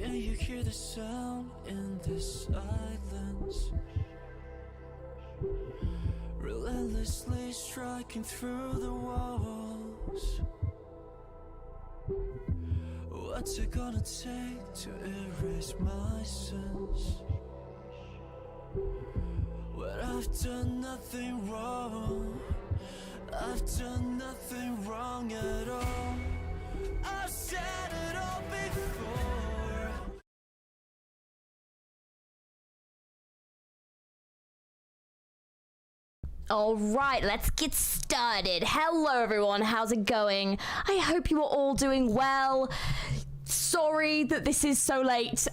Can you hear the sound in the silence? Relentlessly striking through the walls. What's it gonna take to erase my sins? When I've done nothing wrong, I've done nothing wrong at all. I've said it all before. All right, let's get started. Hello everyone, how's it going? I hope you are all doing well. Sorry that this is so late.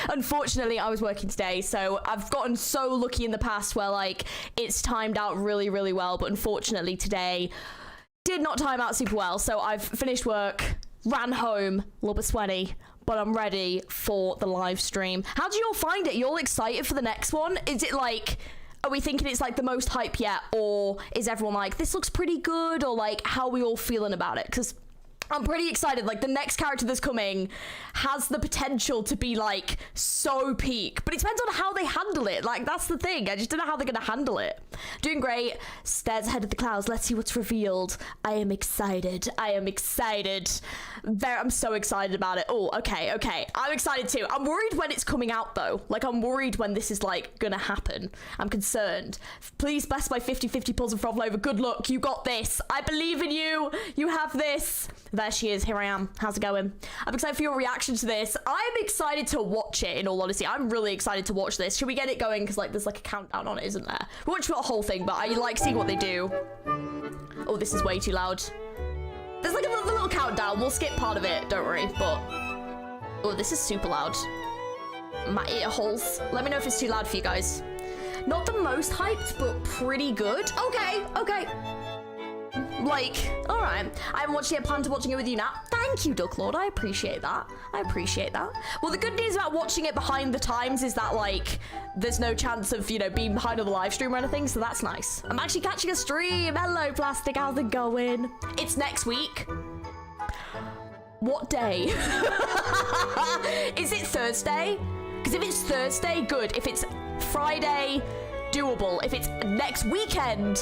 Unfortunately, I was working today, so I've gotten so lucky in the past where like it's timed out really, really well, but unfortunately today did not time out super well. So I've finished work, ran home, a little bit sweaty, but I'm ready for the live stream. How do you all find it? You all excited for the next one? Is it like, are we thinking it's like the most hype yet, or is everyone like, this looks pretty good, or like, how are we all feeling about it? Because I'm pretty excited. Like, the next character that's coming has the potential to be like so peak, but it depends on how they handle it. Like, that's the thing. I just don't know how they're gonna handle it. Doing great. Stairs ahead of the clouds. Let's see what's revealed. I am excited. I am excited. I'm so excited about it. Oh, okay. I'm excited too. I'm worried when it's coming out though. Like, I'm worried when this is like gonna happen. I'm concerned. Please specify 50-50 pulls and FROLOVA. Good luck. You got this. I believe in you. You have this. There she is. Here I am. How's it going? I'm excited for your reaction to this. I'm excited to watch it, in all honesty. I'm really excited to watch this. Should we get it going? Because like there's like a countdown on it, isn't there? We watch the whole thing, but I like seeing what they do. Oh, this is way too loud. There's like another little countdown. We'll skip part of it, don't worry. But oh, this is super loud. My ear holes. Let me know if it's too loud for you guys. Not the most hyped, but pretty good. Okay. Like, all right. I haven't watched it yet. Plan to watching it with you now. Thank you, Duck Lord. I appreciate that. Well, the good news about watching it behind the times is that, like, there's no chance of, you know, being behind on the live stream or anything, so that's nice. I'm actually catching a stream. Hello, Plastic. How's it going? It's next week. What day? Is it Thursday? Because if it's Thursday, good. If it's Friday, doable. If it's next weekend,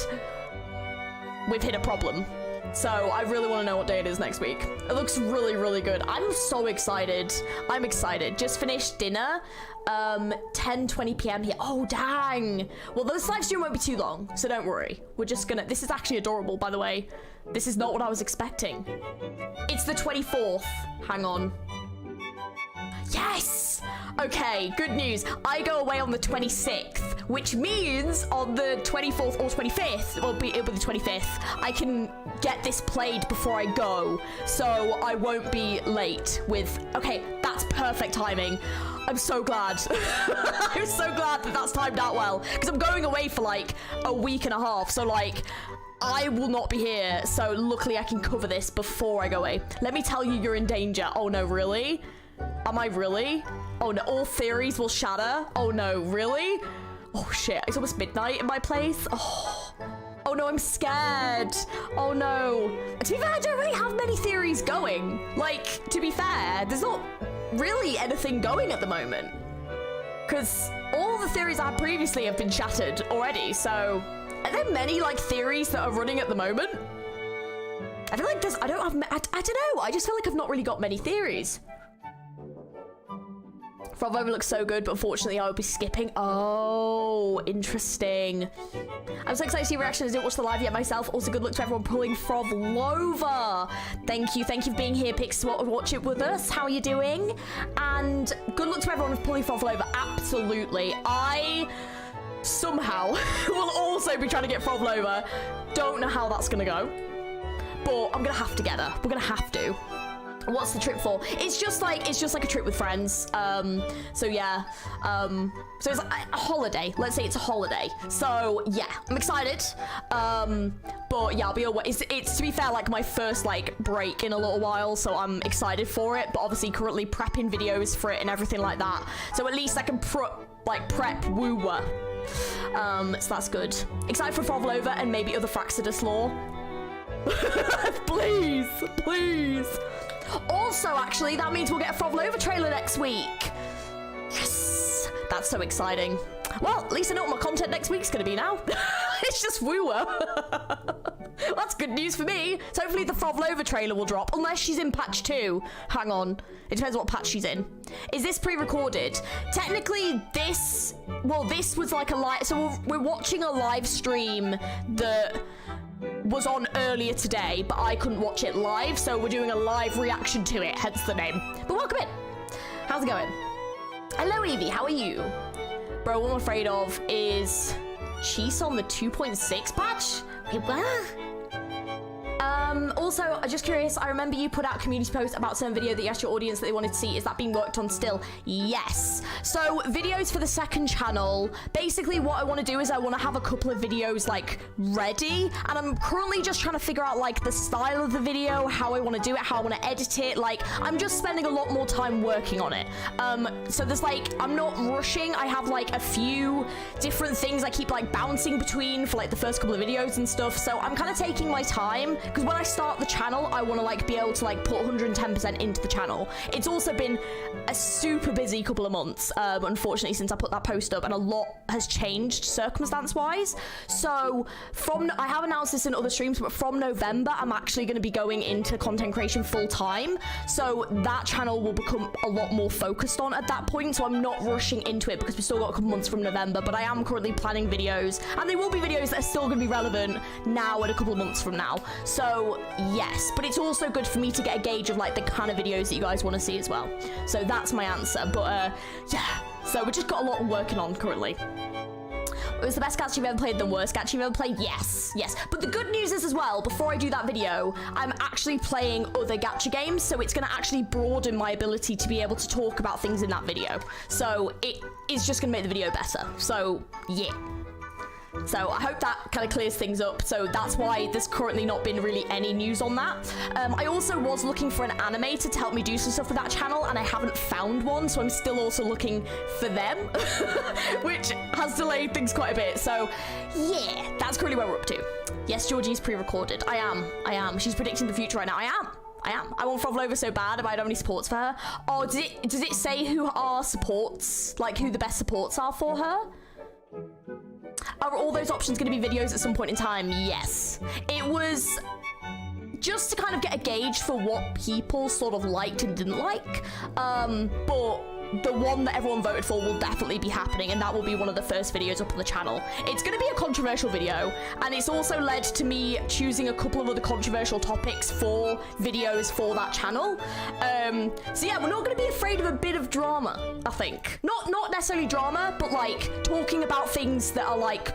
we've hit a problem. So I really want to know what day it is next week. It looks really, really good. I'm so excited. I'm excited. Just finished dinner. 10:20 p.m. here. Oh, dang. Well, this live stream won't be too long, so don't worry. We're just gonna... This is actually adorable, by the way. This is not what I was expecting. It's the 24th. Hang on. Yes! Okay, good news. I go away on the 26th, which means on the 24th or 25th, it'll be the 25th, I can get this played before I go, so I won't be late with... Okay, that's perfect timing. I'm so glad. I'm so glad that that's timed out well, because I'm going away for like a week and a half, so like... I will not be here, so luckily I can cover this before I go away. Let me tell you, you're in danger. Oh no, really? Am I really? Oh no, all theories will shatter. Oh no, really? Oh shit, it's almost midnight in my place. Oh no, I'm scared. Oh no. To be fair, I don't really have many theories going. Like, to be fair, there's not really anything going at the moment. Because all the theories I had previously have been shattered already, so... Are there many, like, theories that are running at the moment? I feel like there's... I don't know. I just feel like I've not really got many theories. FROLOVA looks so good, but unfortunately I will be skipping. Oh, interesting. I'm so excited to see your reactions. I didn't watch the live yet myself. Also, good luck to everyone pulling FROLOVA. Thank you for being here, Pix, to watch it with us. How are you doing? And good luck to everyone pulling FROLOVA. Absolutely. I somehow will also be trying to get FROLOVA. Don't know how that's gonna go, but I'm gonna have to get her. We're gonna have to. What's the trip for? It's just like a trip with friends. So yeah. So it's like a holiday. Let's say it's a holiday. So yeah, I'm excited. But yeah, I'll be away. It's to be fair, like my first like break in a little while, so I'm excited for it. But obviously currently prepping videos for it and everything like that. So at least I can prep woo-wah. So that's good. Excited for FROLOVA and maybe other Fraxidus lore. Please. Also, actually, that means we'll get a PHROLOVA trailer next week. Yes, that's so exciting. Well, at least I know what my content next week's gonna be now. It's just woo-woo. That's good news for me. So hopefully the PHROLOVA trailer will drop, unless she's in patch 2. Hang on. It depends what patch she's in. Is this pre-recorded? Technically, this was like a live, so we're watching a live stream that was on earlier today, but I couldn't watch it live, so we're doing a live reaction to it, hence the name. But welcome in. How's it going? Hello, Evie. How are you? Bro, what I'm afraid of is cheese on the 2.6 patch? Wait, what? Also, I'm just curious, I remember you put out a community post about some video that you asked your audience that they wanted to see. Is that being worked on still? Yes. So, videos for the second channel, basically what I want to do is I want to have a couple of videos, like, ready, and I'm currently just trying to figure out, like, the style of the video, how I want to do it, how I want to edit it. Like, I'm just spending a lot more time working on it. So there's, like, I'm not rushing. I have, like, a few different things I keep, like, bouncing between for, like, the first couple of videos and stuff, so I'm kind of taking my time, because when I start the channel, I want to like be able to like put 110% into the channel. It's also been a super busy couple of months, unfortunately, since I put that post up, and a lot has changed circumstance-wise. So I have announced this in other streams, but from November, I'm actually going to be going into content creation full-time. So that channel will become a lot more focused on at that point. So I'm not rushing into it because we've still got a couple months from November, but I am currently planning videos, and they will be videos that are still going to be relevant now and a couple of months from now. So yes, but it's also good for me to get a gauge of like the kind of videos that you guys want to see as well. So that's my answer. But yeah, so we just got a lot of working on currently. Was the best gacha you've ever played the worst gacha you've ever played? Yes, yes. But the good news is as well, before I do that video, I'm actually playing other gacha games, so it's going to actually broaden my ability to be able to talk about things in that video. So it is just going to make the video better. So yeah. So I hope that kind of clears things up. So that's why there's currently not been really any news on that. I also was looking for an animator to help me do some stuff with that channel, and I haven't found one, so I'm still also looking for them, which has delayed things quite a bit. So yeah, that's currently where we're up to. Yes, Georgie's pre-recorded. I am. She's predicting the future right now. I am. I want PHROLOVA so bad, if I don't have any supports for her. Oh, does it say who our supports, like who the best supports are for her? Are all those options going to be videos at some point in time? Yes. It was just to kind of get a gauge for what people sort of liked and didn't like. But the one that everyone voted for will definitely be happening, and that will be one of the first videos up on the channel. It's going to be a controversial video, and it's also led to me choosing a couple of other controversial topics for videos for that channel. So yeah, we're not going to be afraid of a bit of drama, I think. Not necessarily drama, but like talking about things that are like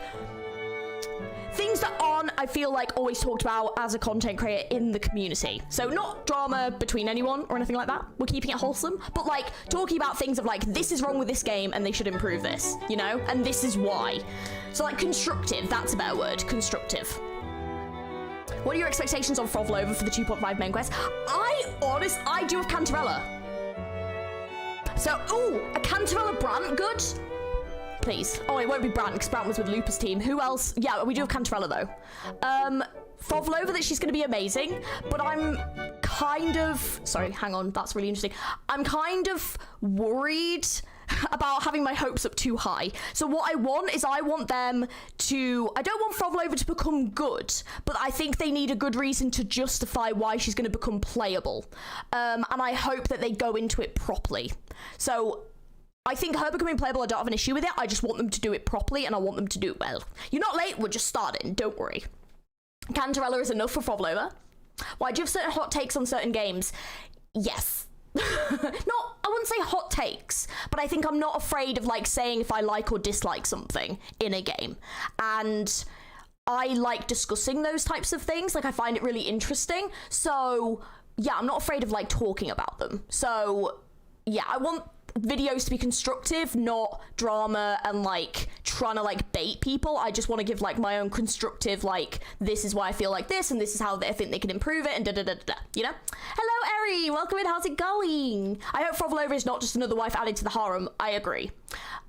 things that aren't, I feel like, always talked about as a content creator in the community. So not drama between anyone or anything like that. We're keeping it wholesome, but like talking about things of like, this is wrong with this game and they should improve this, you know? And this is why. So like constructive, that's a better word, constructive. What are your expectations on PHROLOVA for the 2.5 main quest? I do have Cantarella. So, ooh, a Cantarella Brant, good? Please. Oh, it won't be Brant because Brant was with Lupus team. Who else? Yeah, we do have Cantarella though. PHROLOVA that she's going to be amazing, but I'm kind of... Sorry, hang on. That's really interesting. I'm kind of worried about having my hopes up too high. So what I want is I want them to... I don't want PHROLOVA to become good, but I think they need a good reason to justify why she's going to become playable. And I hope that they go into it properly. So... I think her becoming playable, I don't have an issue with it. I just want them to do it properly, and I want them to do it well. You're not late, we're just starting, don't worry. Cantarella is enough for PHROLOVA. Why, do you have certain hot takes on certain games? Yes. I wouldn't say hot takes, but I think I'm not afraid of like saying if I like or dislike something in a game. And I like discussing those types of things. Like I find it really interesting. So yeah, I'm not afraid of like talking about them. So yeah, I want videos to be constructive, not drama and like trying to like bait people. I just want to give like my own constructive, like this is why I feel like this and this is how I think they can improve it and you know? Hello Eri, welcome in, how's it going? I hope PHROLOVA is not just another wife added to the harem. I agree.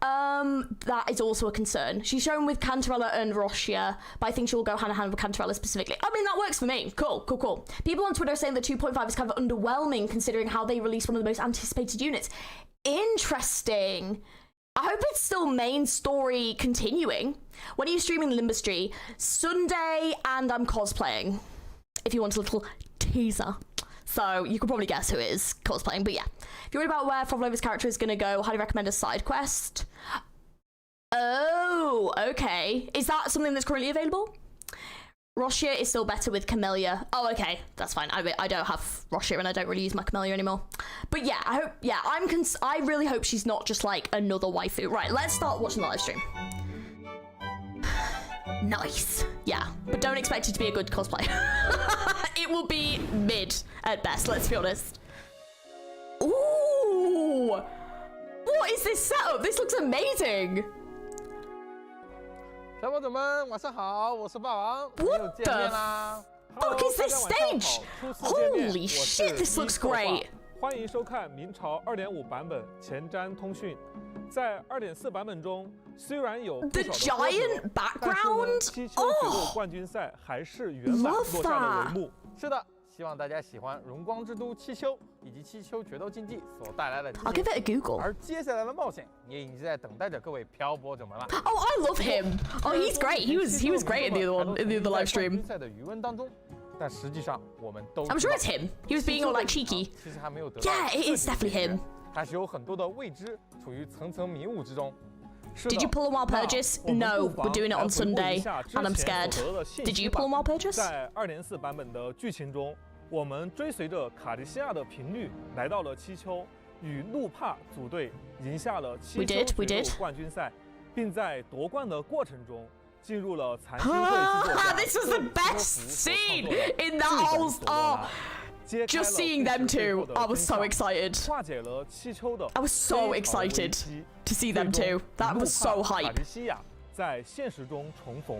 That is also a concern. She's shown with Cantarella and Roshia, but I think she will go hand in hand with Cantarella specifically. I mean, that works for me. Cool. People on Twitter are saying that 2.5 is kind of underwhelming considering how they released one of the most anticipated units. Interesting. I hope it's still main story continuing. When are you streaming Limbustry? Sunday, and I'm cosplaying. If you want a little teaser. So you can probably guess who it is cosplaying, but yeah. If you're worried about where PHROLOVA's character is going to go, highly recommend a side quest. Oh, okay. Is that something that's currently available? Roshia is still better with Camellia. Oh, okay. That's fine. I don't have Roshia and I don't really use my Camellia anymore. But yeah, I hope, yeah, I really hope she's not just like another waifu. Right, let's start watching the live stream. Nice. Yeah, but don't expect it to be a good cosplay. It will be mid at best, let's be honest. Ooh! What is this setup? This looks amazing. 小伙伴们，晚上好，我是霸王，又 What 见面啦。 the fuck is this stage? Holy shit, this looks great. 欢迎收看明朝2.5版本前瞻通讯。在2.4版本中，虽然有 The giant background? 七秋决斗冠军赛还是圆满落下了帷幕。是的，希望大家喜欢荣光之都七秋以及七秋决斗竞技所带来的。I'll give it a Google. 而接下来的冒险也已经在等待着各位漂泊者们了。Oh, I love him. Oh, he's great. He was great in the other one, in the other live stream. 赛的余温当中，但实际上我们都 I'm sure it's him. He was being all like cheeky. 其实还没有得到 Yeah, it is definitely him. 还是有很多的未知处于层层迷雾之中。 Did you pull him while Purchase? No, we're doing it on Sunday, and I'm scared. Did you pull him while Purchase? 在2.4版本的剧情中，我们追随着卡迪西亚的频率来到了七秋，与路帕组队赢下了七秋决斗冠军赛，并在夺冠的过程中进入了残星会制作家 This was the best scene in that whole. Oh, just seeing them two, I was so excited. 化解了七秋的 I was so excited to see them two. That was so 卡 hype. 迪西亚在现实中重逢，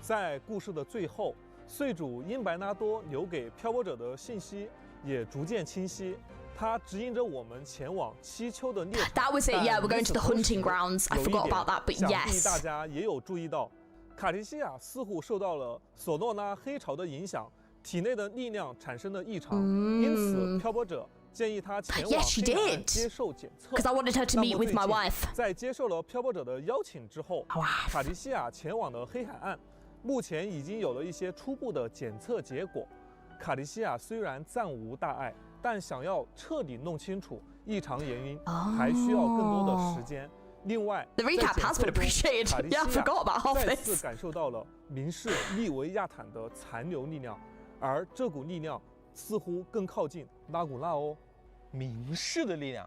在故事的最后，岁主因白纳多留给漂泊者的信息也逐渐清晰。他指引着我们前往七秋的猎场。That was it. Yeah, we're going to the hunting grounds. I forgot about that, but 想必 yes. 大家也有注意到，卡迪西亚似乎受到了索诺拉黑潮的影响，体内的力量产生了异常，因此漂泊者建议他前往 Yes, she 黑海 did. 接受检测。 Because I wanted her to meet with my wife. 在接受了漂泊者的邀请之后， Wow. 卡迪西亚前往了黑海岸，目前已经有了一些初步的检测结果。卡迪西亚虽然暂无大碍，但想要彻底弄清楚异常原因，还需要更多的时间。另外 The recap has been appreciated. 卡迪西 Yeah, I forgot about half 再次 this. 感受到了明氏利维亚坦的残留力量，而这股力量似乎更靠近拉古纳哦。明氏的力量，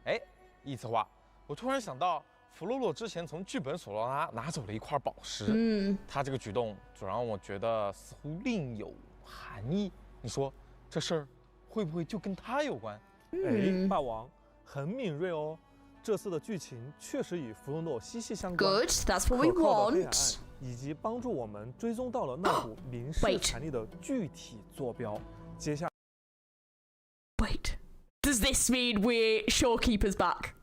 哎，一词话，我突然想到，弗洛洛之前从剧本索罗拉拿走了一块宝石，他这个举动总让我觉得似乎另有含义。你说这事儿会不会就跟他有关？哎，霸王很敏锐哦。这次的剧情确实与弗洛诺息息相关。 Good, that's what we 可靠的黑海 want. 岸以及帮助我们追踪到了那股明氏 Wait. 残力的具体坐标。接下 Wait, does this mean we're Shorekeeper's back?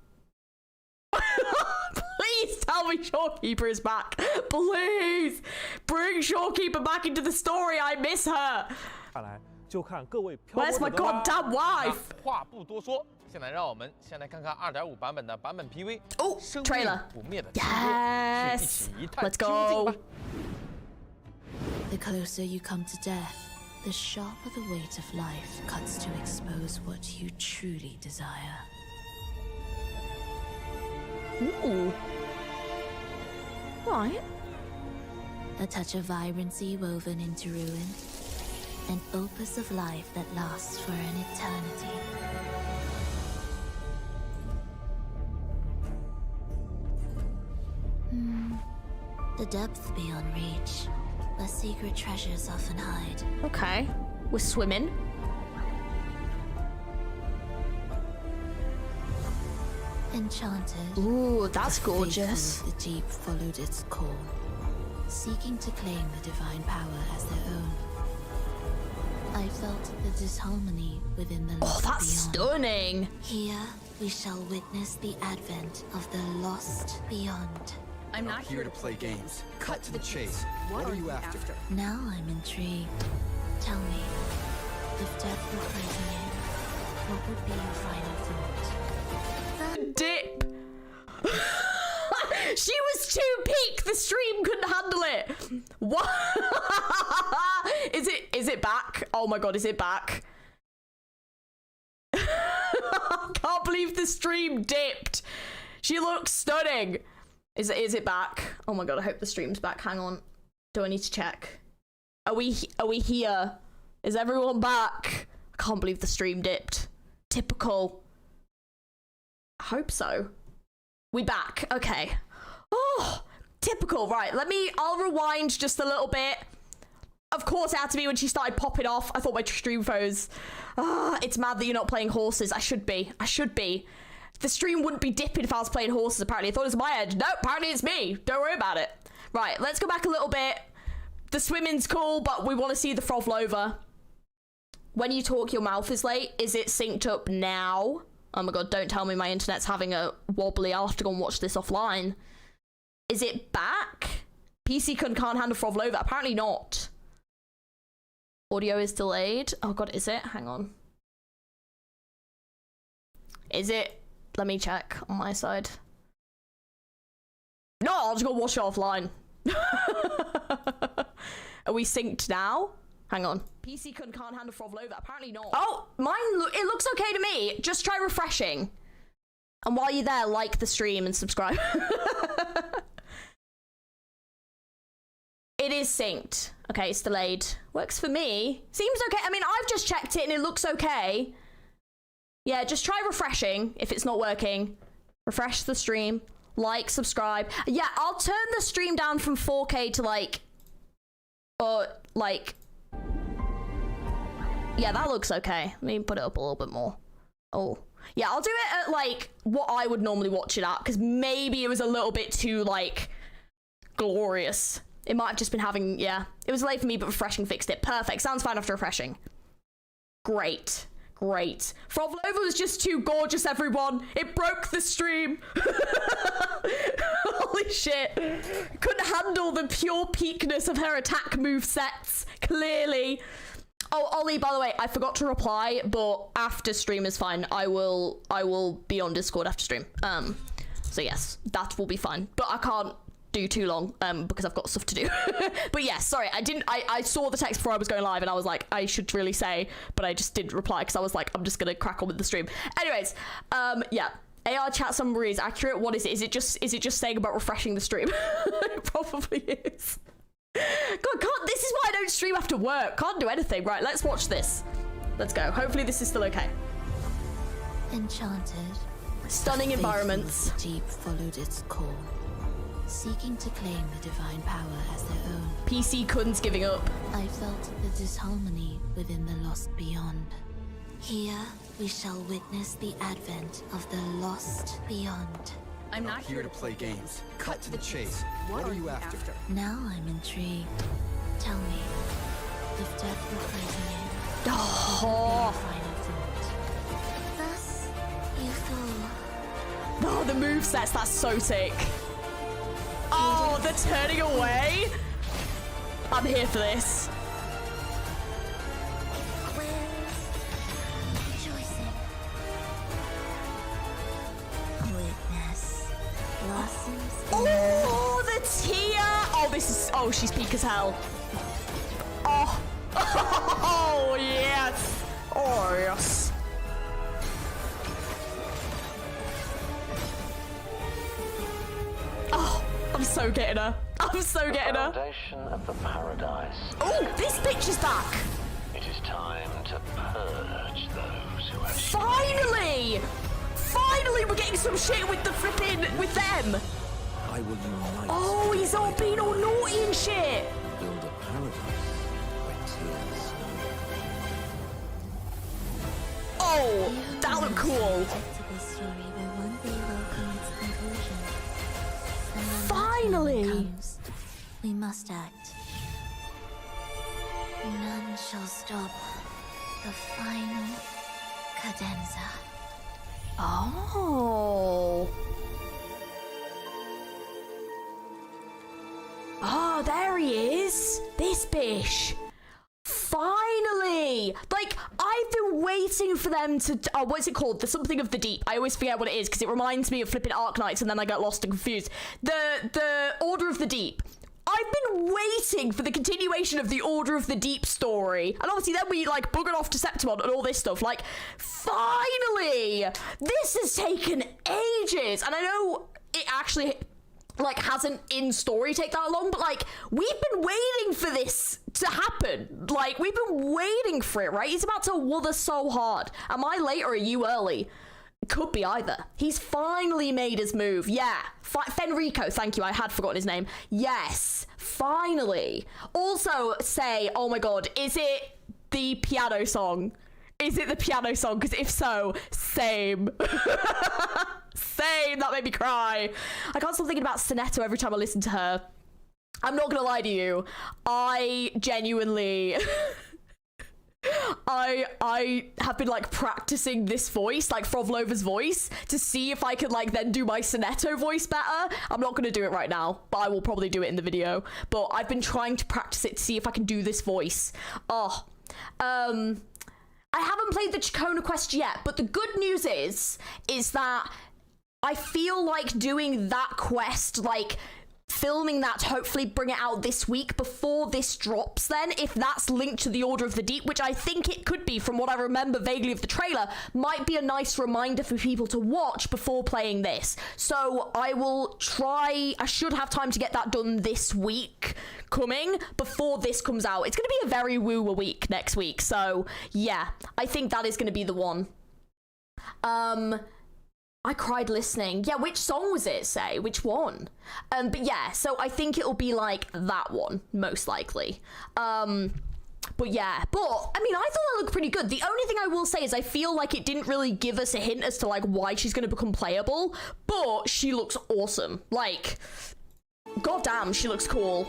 Please tell me Shorekeeper is back. Please bring Shorekeeper back into the story. I miss her. 来就看各位漂泊 Where's 者 my 的啦。 goddamn wife? 话不多说，现在让我们先来看看2.5版本的版本 PV。 Oh, 生 trailer. 命不灭的契约， Yes. 去一起一探 Let's 究 go. 竟吧。 The closer you come to death, the sharper the weight of life cuts to expose what you truly desire. Ooh. Right. A touch of vibrancy woven into ruin. An opus of life that lasts for an eternity. The depth beyond reach, where secret treasures often hide. Okay. We're swimming. Enchanted. Ooh, that's the faithful gorgeous. of the deep followed its call, seeking to claim the divine power as their own. I felt the disharmony within the Oh, love that's beyond. stunning. Here, we shall witness the advent of the lost beyond. I'm not here to play games. Cut to the chase. What are you after? Now I'm intrigued. Tell me, if death were closing in, what would be your final thought? Dip. She was too peak. The stream couldn't handle it. What? Is it back? Oh my god, is it back? I can't believe the stream dipped. She looks stunning. Is it back? Oh my god, I hope the stream's back. Hang on. Do I need to check? Are we here? Is everyone back? I can't believe the stream dipped. Typical. I hope so. We back. Okay. Oh, typical. Right, I'll rewind just a little bit. Of course it had to be when she started popping off. I thought my stream froze. It's mad that you're not playing horses. I should be. The stream wouldn't be dipping if I was playing horses, apparently. I thought it was my head. No, apparently it's me. Don't worry about it. Right, let's go back a little bit. The swimming's cool, but we want to see the PHROLOVA. When you talk, your mouth is late. Is it synced up now? Oh my god, don't tell me my internet's having a wobbly. I'll have to go and watch this offline. Is it back? PC can't handle PHROLOVA. Apparently not. Audio is delayed. Oh god, is it? Hang on. Is it? Let me check on my side. No, I'll just go watch it offline. Are we synced now? Hang on. PC can't handle PHROLOVA. Apparently not. Oh, it looks okay to me. Just try refreshing. And while you're there, like the stream and subscribe. It is synced. Okay, it's delayed. Works for me. Seems okay. I mean, I've just checked it and it looks okay. Yeah, just try refreshing if it's not working. Refresh the stream. Like, subscribe. Yeah, I'll turn the stream down from 4K to yeah, that looks okay. Let me put it up a little bit more. Oh. Yeah, I'll do it at what I would normally watch it at, because maybe it was a little bit too glorious. It might have just been having, yeah. It was late for me, but refreshing fixed it. Perfect. Sounds fine after refreshing. Great. Great. PHROLOVA was just too gorgeous, everyone. It broke the stream. Holy shit. Couldn't handle the pure peakness of her attack move sets. Clearly. Oh, Ollie, by the way, I forgot to reply, but after stream is fine. I will be on Discord after stream. So yes, that will be fine. But I can't do too long because I've got stuff to do. But yes, sorry, I saw the text before I was going live and I was like, I should really say, but I just didn't reply because I was like, I'm just gonna crack on with the stream. Anyways, yeah, AR chat summary is accurate. What is it? Is it just saying about refreshing the stream? It probably is. God, this is why I don't stream after work. Can't do anything. Right, let's watch this. Let's go. Hopefully this is still okay. Enchanted. Stunning environments. The deep followed its call, seeking to claim the divine power as their own. PC couldn't giving up. I felt the disharmony within the lost beyond. Here we shall witness the advent of the lost beyond. I'm not here to play games. Cut to the chase. What are you after? Now I'm intrigued. Tell me, if death were closing in, Oh, final thought. Thus, you fall. oh, the movesets, that's so sick. Oh, the turning away. I'm here for this. Rejoicing. Witness blossoms. Oh, the tear. Oh, this is, oh, she's peak as hell. Oh, oh, yes. Oh, yes. Oh, I'm so getting her. I'm so getting her. Foundation of the paradise. Oh, this bitch is back. It is time to purge those who have Finally! Finally, we're getting some shit with the flipping, with them. I will unite. Oh, he's all being all naughty and shit. Build a paradise where tears. Oh, that looked cool. Predictable story will one day welcome its conclusion. And when that Finally. moment comes, we must act. None shall stop the final cadenza. Oh. Oh, there he is. This bish. Finally! Like, I've been waiting for them to... Oh, what's it called? The something of the deep. I always forget what it is because it reminds me of flipping Arknights and then I get lost and confused. The Order of the Deep. I've been waiting for the continuation of the Order of the Deep story. And obviously then we, like, buggered off to Septimon and all this stuff. Like, finally! This has taken ages. And I know it actually... like hasn't in story take that long, but like we've been waiting for this to happen. Like we've been waiting for it, right? He's about to wither so hard. Am I late or are you early? Could be either. He's finally made his move. Yeah. Fenrico, thank you. I had forgotten his name. Yes. Finally. Also say, oh my god, is it the piano song? Is it the piano song? Because if so, same. Same, that made me cry. I can't stop thinking about Sonetto every time I listen to her. I'm not gonna lie to you. I genuinely... I have been like practicing this voice, like PHROLOVA's voice, to see if I could like then do my Sonetto voice better. I'm not gonna do it right now, but I will probably do it in the video. But I've been trying to practice it to see if I can do this voice. Oh, I haven't played the Chacona quest yet, but the good news is that I feel like doing that quest, like filming that to hopefully bring it out this week before this drops then, if that's linked to the Order of the Deep, which I think it could be from what I remember vaguely of the trailer, might be a nice reminder for people to watch before playing this. So I will try, I should have time to get that done this week coming before this comes out. It's going to be a very woo week next week, so yeah, I think that is going to be the one. I cried listening. Yeah, which song was it, say? Which one? But yeah, so I think it'll be like that one, most likely. But yeah, but I mean, I thought that looked pretty good. The only thing I will say is I feel like it didn't really give us a hint as to like why she's going to become playable, but she looks awesome. Like, goddamn, she looks cool.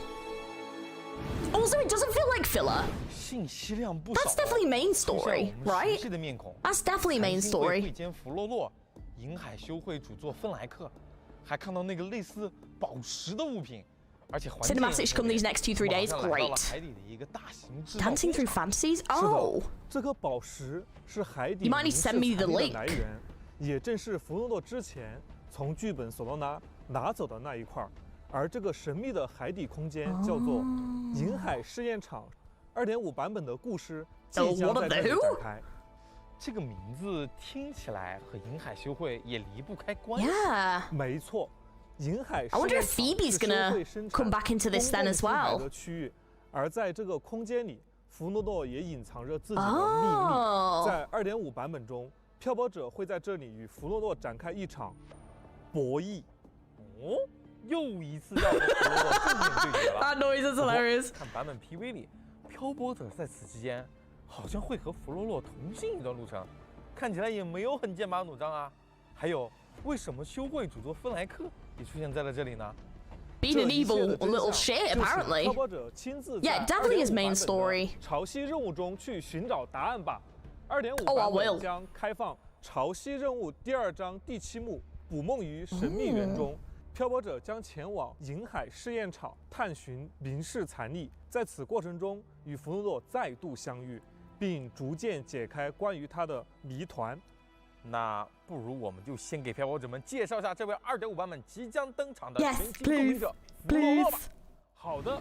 Also, it doesn't feel like filler. That's definitely main story, right? That's definitely main story. 银海修会主座芬莱克，还看到那个类似宝石的物品，而且环境 Cinematics come these next 2-3 days. Great. Dancing through fantasies. Oh. 这颗宝石是海底 You might need to send me the link. 来源，也正是弗诺诺之前从剧本索罗拿拿走的那一块。而这个神秘的海底空间叫做银海试验场。2.5 版本的故事即将在这里展开。 这个名字听起来和银海修会也离不开关系。Yeah. 没错，银海。I wonder if Phoebe's gonna come back into this then as well. 的区域，而在这个空间里，弗诺诺也隐藏着自己的秘密。在2.5 版本中，漂泊者会在这里与弗诺诺展开一场博弈。哦，又一次要和弗诺诺正面对决了。That noise is hilarious. 看版本 PV 里，漂泊者在此期间。 好像会和弗洛洛同行一段路程，看起来也没有很剑拔弩张啊。还有，为什么修会主座芬莱克也出现在了这里呢？ Being an evil little shit, apparently. 漂泊者亲自 Yeah, definitely his main story. 潮汐任务中去寻找答案吧。2.5 版本将开放潮汐任务第2章第7幕《捕梦于神秘园》中。 漂泊者将前往银海试验场探寻明氏残力，在此过程中与弗诺诺再度相遇，并逐渐解开关于他的谜团。那不如我们就先给漂泊者们介绍一下这位2.5版本即将登场的全新共鸣者弗洛诺吧。好的。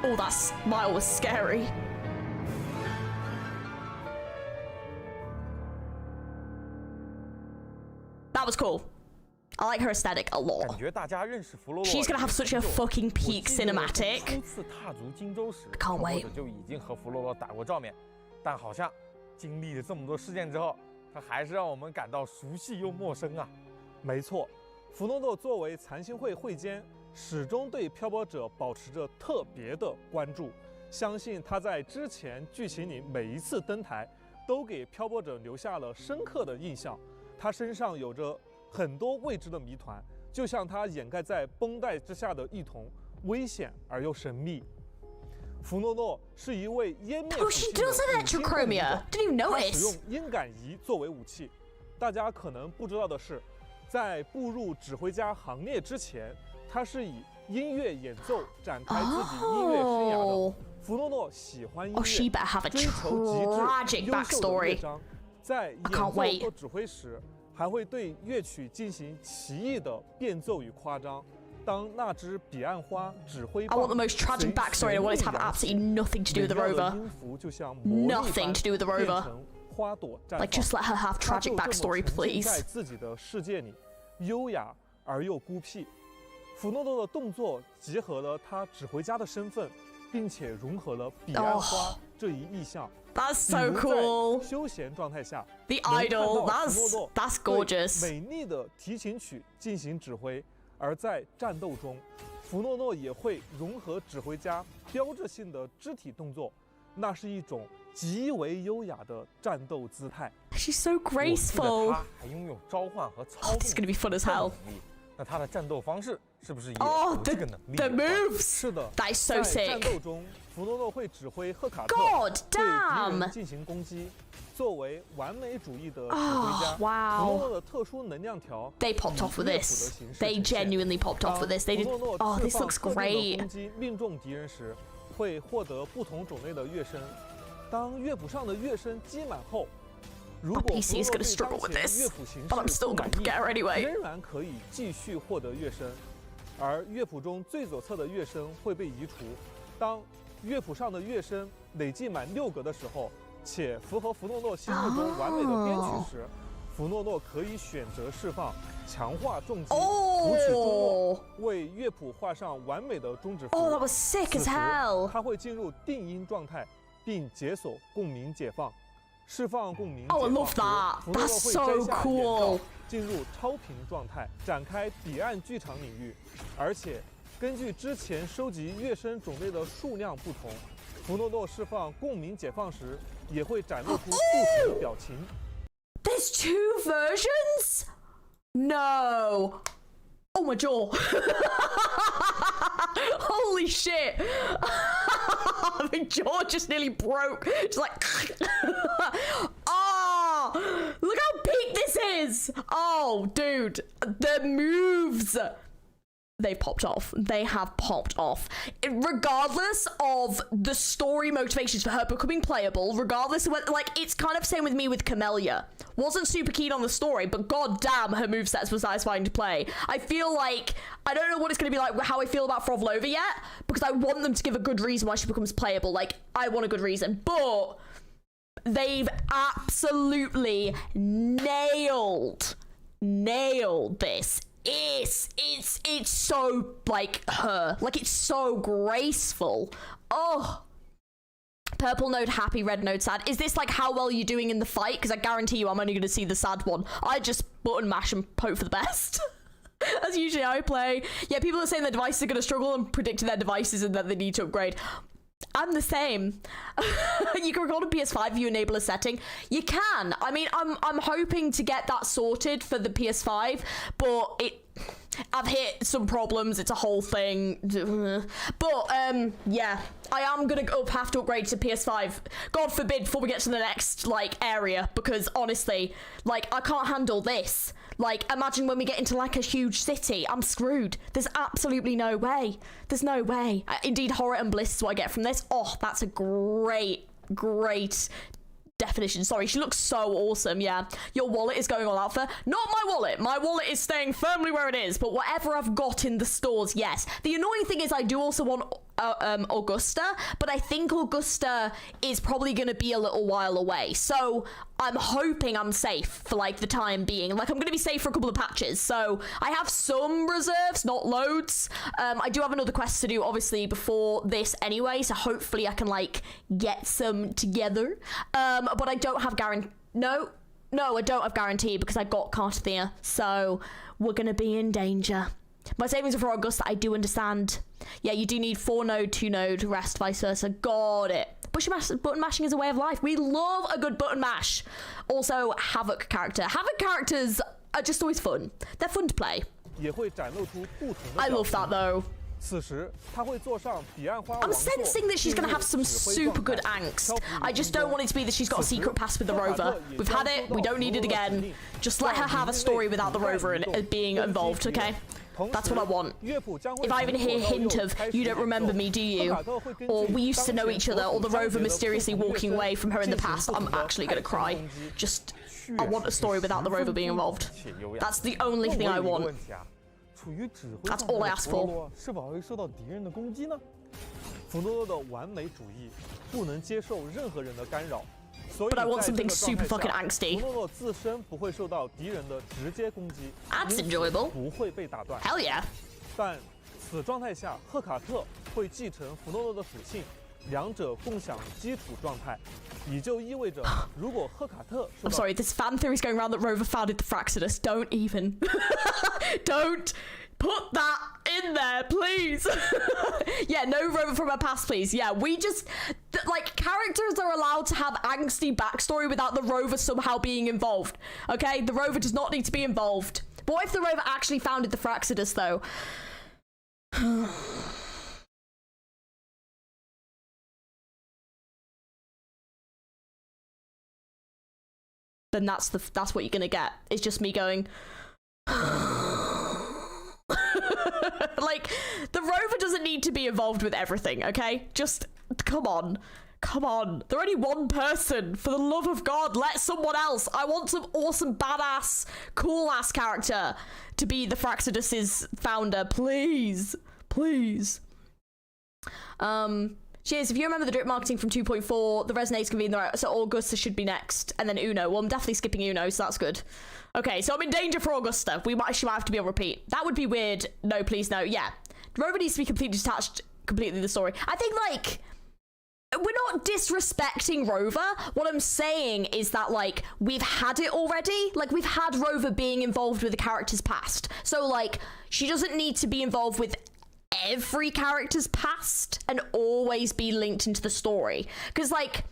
Oh, that smile was scary. That was cool. I like her aesthetic a lot. 感觉大家认识弗洛诺 She's gonna have such a fucking peak cinematic. 初次踏足荆州时， Can't wait. 就已经和弗洛诺打过照面，但好像经历了这么多事件之后，他还是让我们感到熟悉又陌生啊。没错，弗诺诺作为残星会会监。 始终对漂泊者保持着特别的关注，相信他在之前剧情里每一次登台，都给漂泊者留下了深刻的印象。他身上有着很多未知的谜团，就像它掩盖在绷带之下的一瞳，危险而又神秘。弗诺诺是一位湮灭 Oh, she does have heterochromia. Didn't even 他使 notice. 用音感仪作为武器。大家可能不知道的是，在步入指挥家行列之前，他是以音乐演奏展开自己音乐生涯的。Oh. 弗诺诺喜欢音 Oh, she 乐， better have a 追求极 tragic 致优秀的乐 backstory. 章。在演 can't 奏 wait. 和指挥时，还会对乐曲进行奇异的变奏与夸张。当那支彼岸花指挥 I want the most tragic backstory. I want it to have absolutely nothing to do with the rover. 音符就像魔力般 Nothing to do with the 变 rover. 成花朵绽放。 Like, just let her have 他 tragic 就这么 backstory, 沉浸 please. 在自己的世界里，优雅而又孤僻。弗诺诺的动作结合了他指挥家的身份，并且融合了彼岸花这一意象。 That's 比 so 如在 cool. 休闲状态下， The 能看 idol. 到弗诺诺 That's 对 gorgeous. 美丽的提琴曲进行指挥，而在战斗中，弗诺诺也会融合指挥家标志性的肢体动作，那是一种极为优雅的战斗姿态。 She's so 我记得 graceful. 他还拥有召唤和操 Oh, this is 控 gonna be fun as 的 hell. 能力。那他的战斗方式是不是也 Oh, 有这个能力 the 有关？ moves. 是的， That is so 在战 sick. 斗中，弗诺诺会指挥赫卡特 God 对敌 damn. 人进行攻击。作为完美主义的指挥 Oh, 家，弗诺 wow. 诺的特殊能量条 They popped off with 以乐谱的 this. 形式 They 呈现。 genuinely popped off with this. They 当 did. 弗诺诺 Oh, 释 this 放 looks 特定的 great. 攻击命中敌人时，会获得不同种类的乐声。当乐谱上的乐声积满后，如 My 果 PC 弗诺 is 诺 gonna 对 struggle 当 with 前 this, 乐谱形 but I'm 式 still 不 gonna 满意 get her anyway. 仍然可以继续获得乐声，而乐谱中最左侧的乐声会被移除。当乐谱上的乐声累计满6格的时候，且符合弗诺诺心目中完美的编曲时，弗诺诺可以选择释放强化重击，谱曲中落， Oh. 为乐谱画上完美的终止符。 Oh, that was sick 此 as 时 hell. 它会进入定音状态，并解锁共鸣解放。释放共鸣 Oh, I 解 love 放 that. 时，弗诺诺 That's 会 so 摘下眼 cool. 罩，进入超频状态，展开彼岸剧场领域。而且，根据之前收集乐声种类的数量不同，弗诺诺释放共鸣解放时，也会展露出不同的表情。 There's 2 versions? No. Oh my jaw. Holy shit. My jaw just nearly broke. Just like oh, look how big this is. Oh, dude, the moves. They popped off. They have popped off. Regardless of the story motivations for her becoming playable, regardless of what, like, it's kind of same with me with Camellia. Wasn't super keen on the story, but goddamn, her movesets were satisfying to play. I feel like, I don't know what it's going to be like, how I feel about PHROLOVA yet, because I want them to give a good reason why she becomes playable. Like, I want a good reason, but they've absolutely nailed this. It's so like her, like it's so graceful. Oh, purple node happy, red node sad. Is this like how well you're doing in the fight? Because I guarantee you I'm only going to see the sad one. I just button mash and hope for the best. That's usually how I play. Yeah, people are saying their devices are going to struggle and predicting their devices and that they need to upgrade. I'm the same. You can record a PS5 if you enable a setting. You can. I mean, I'm hoping to get that sorted for the PS5, but I've hit some problems. It's a whole thing. But yeah, I am gonna have to upgrade to PS5. God forbid before we get to the next like area, because honestly, like I can't handle this. Like, imagine when we get into like a huge city, I'm screwed. There's absolutely no way. There's no way. Indeed, horror and bliss is what I get from this. Oh, that's a great definition. Sorry, she looks so awesome. Yeah, your wallet is going all out for not my wallet. My wallet is staying firmly where it is, but whatever I've got in the stores, yes. The annoying thing is I do also want Augusta, but I think Augusta is probably going to be a little while away, so I'm hoping I'm safe for like the time being. Like, I'm going to be safe for a couple of patches, so I have some reserves, not loads. I do have another quest to do obviously before this anyway, so hopefully I can like get some together. But I don't have no, I don't have guarantee because I got Cartathea, so we're gonna be in danger. My savings are for Augusta, I do understand. Yeah, you do need 4 node, 2 node, rest, vice versa. Got it. Button mashing is a way of life. We love a good button mash. Also, Havoc character. Havoc characters are just always fun. They're fun to play. 也会展露出不同的 I 表 love 情。 that though. 此时，他会坐上彼岸花 I'm 王座， sensing that she's 进 gonna 入 have some 指挥 super 状态 good angst. 漂浮于 I just 空 don't 中 want it to be that she's got a 此时 secret past with the 赫卡特 rover. 也 We've 将 had it, 收 we 到 don't need it 弗洛勒 again. 指令 Just let her 让 have a 迷 story 内 without the 不再 rover 移 and 动 being 攻击 involved, 敌人 okay? 同 That's 时 what I want. 乐谱将会 If I even 从 hear a 左到右 hint of 开始 you don't 演奏 remember me, do 赫 you? 卡特会根 Or 据 we used to 当 know 前 each 所 other, or 处 the 章节 rover 的 mysteriously 不同乐 walking 声 away from her in the 进行 past. 不 I'm 同的 actually gonna 太 cry. 空攻击 Just, 确 I want a 实 story without the 十 rover 分 being 丰富 involved. 且优雅。 That's the only thing I 那我有一个 want. 问题啊，处于指挥 That's 状态 all I 的 asked 弗洛 for. 洛是否会受到敌人的攻击呢？弗洛洛的完美主义不能接受任何人的干扰，所以 But I want 在这 something 个状 super 态 fucking 下 angsty. 弗洛洛自身不会受到敌人的直接攻击， That's 因此 enjoyable. 不会被打断。 Hell yeah. 但此状态下，赫卡特会继承弗洛洛的属性，两者共享基础状态，也就意味着，如果赫卡特受 I'm 到 sorry, this fan theory is going around that Rover founded the Fraxidus. Don't even. Don't put that in there, please. Yeah, no Rover from her past, please. Yeah, we just... like, characters are allowed to have angsty backstory without the Rover somehow being involved. Okay? The Rover does not need to be involved. But what if the Rover actually founded the Fraxidus, though? Then that's what you're gonna get. It's just me going... like, the Rover doesn't need to be involved with everything, okay? Just, come on. Come on. They're only one person. For the love of God, let someone else. I want some awesome, badass, cool-ass character to be the Fraxidus's founder. Please. Please. Cheers. If you remember the drip marketing from 2.4, the resonates can be in the right. So Augusta should be next. And then Uno. Well, I'm definitely skipping Uno, so that's good. Okay, so I'm in danger for Augusta. She might have to be on repeat. That would be weird. No, please, no. Yeah. Rover needs to be completely detached, completely the story. I think, like... we're not disrespecting Rover. What I'm saying is that, like, we've had it already. Like, we've had Rover being involved with the character's past. So, like, she doesn't need to be involved with every character's past and always be linked into the story. Because, like,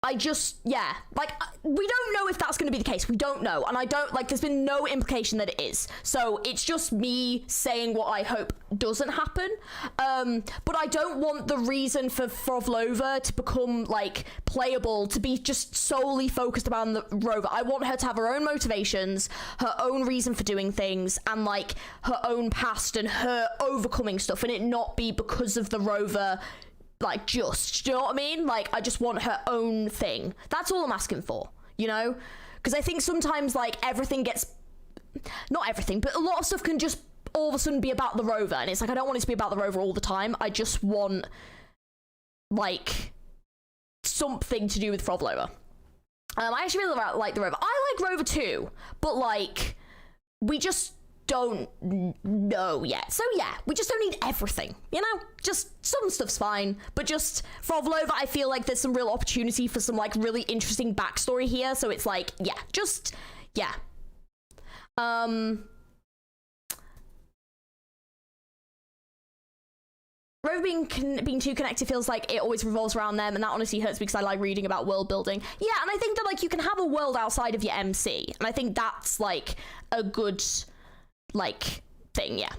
I just, yeah, like, we don't know if that's going to be the case. We don't know. And I don't, like, there's been no implication that it is. So it's just me saying what I hope doesn't happen. But I don't want the reason for PHROLOVA to become, like, playable, to be just solely focused around the Rover. I want her to have her own motivations, her own reason for doing things, and, like, her own past and her overcoming stuff, and it not be because of the Rover. Like, just, do you know what I mean? Like, I just want her own thing. That's all I'm asking for, you know? Because I think sometimes, like, everything gets... not everything, but a lot of stuff can just all of a sudden be about the Rover. And it's like, I don't want it to be about the Rover all the time. I just want, like, something to do with PHROLOVA. I actually really like the Rover. I like Rover too, but, like, we just don't know yet. So yeah, we just don't need everything, you know? Just some stuff's fine, but just PHROLOVA, I feel like there's some real opportunity for some, like, really interesting backstory here. So it's like, yeah, just, yeah. Rover being too connected feels like it always revolves around them, and that honestly hurts me because I like reading about world building. Yeah, and I think that, like, you can have a world outside of your MC, and I think that's, like, a good, like, thing, yeah.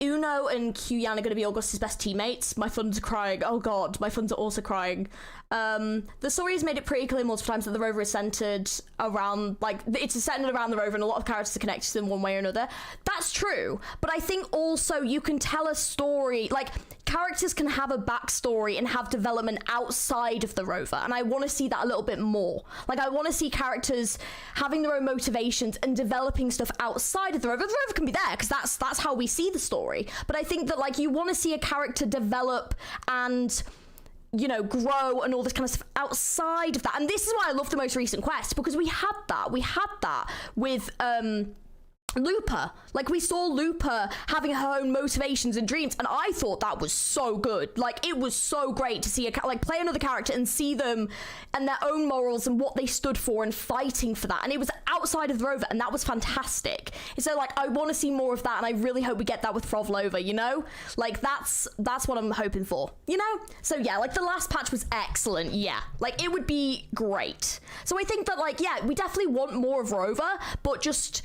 Uno and Q-Yan are going to be Augusta's best teammates. My funds are crying. Oh god, my funds are also crying. The story has made it pretty clear multiple times that the Rover is centered around, like, it's centered around the Rover, and a lot of characters are connected to them one way or another. That's true, but I think also you can tell a story, like, characters can have a backstory and have development outside of the Rover, and I want to see that a little bit more. Like, I want to see characters having their own motivations and developing stuff outside of the Rover. The Rover can be there because that's how we see the story, but I think that, like, you want to see a character develop and, you know, grow and all this kind of stuff outside of that. And this is why I love the most recent quest, because we had that with Looper. Like, we saw Looper having her own motivations and dreams, and I thought that was so good. Like, it was so great to see play another character and see them and their own morals and what they stood for and fighting for that. And it was outside of the Rover, and that was fantastic. And so, like, I want to see more of that, and I really hope we get that with PHROLOVA, you know? Like, that's what I'm hoping for, you know? So yeah, like, the last patch was excellent, yeah. Like, it would be great. So I think that, like, yeah, we definitely want more of Rover, but just...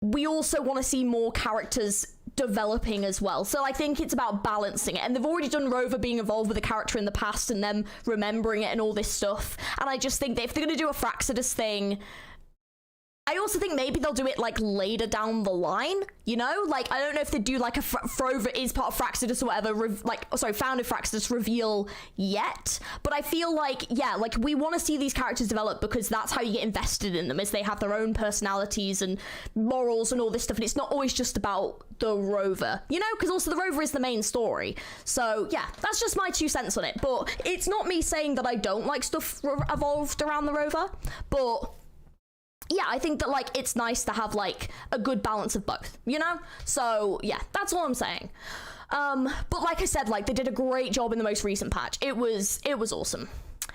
we also want to see more characters developing as well. So I think it's about balancing it. And they've already done Rover being involved with a character in the past and them remembering it and all this stuff. And I just think that if they're going to do a Fraxidus thing, I also think maybe they'll do it, like, later down the line, you know? Like, I don't know if they do, like, a PHROLOVA is part of Fraxidus or whatever, founded Fraxidus reveal yet. But I feel like, yeah, like, we want to see these characters develop because that's how you get invested in them, is they have their own personalities and morals and all this stuff. And it's not always just about the Rover, you know? Because also the Rover is the main story. So, yeah, that's just my 2 cents on it. But it's not me saying that I don't like stuff evolved around the Rover, but... yeah, I think that, like, it's nice to have, like, a good balance of both, you know? So, yeah, that's all I'm saying. But like I said, like, they did a great job in the most recent patch. It was awesome.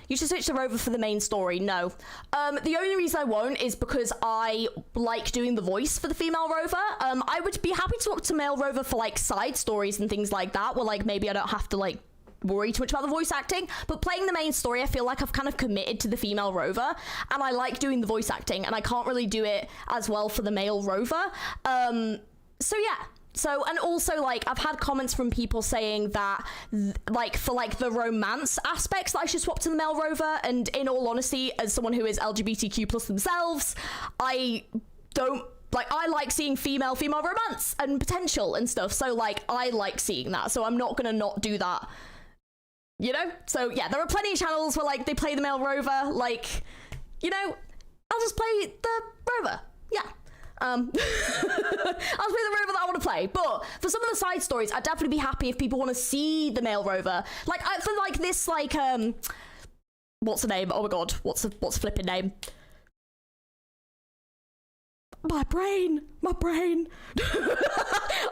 You should switch to Rover for the main story. No. The only reason I won't is because I like doing the voice for the female Rover. I would be happy to talk to male Rover for, like, side stories and things like that, where, like, maybe I don't have to, like, worry too much about the voice acting, but playing the main story, I feel like I've kind of committed to the female Rover, and I like doing the voice acting, and I can't really do it as well for the male Rover. So yeah. So, and also, like, I've had comments from people saying that, like, for, like, the romance aspects that I should swap to the male Rover, and in all honesty, as someone who is LGBTQ plus themselves, I don't... like, I like seeing female romance and potential and stuff, so, like, I like seeing that, so I'm not gonna not do that. You know? So, yeah, there are plenty of channels where, like, they play the male Rover, like, you know, I'll just play the Rover. Yeah. I'll just play the Rover that I want to play. But for some of the side stories, I'd definitely be happy if people want to see the male Rover. Like, for, like, this, like, what's the name? Oh, my God. What's the flipping name? My brain. Oh,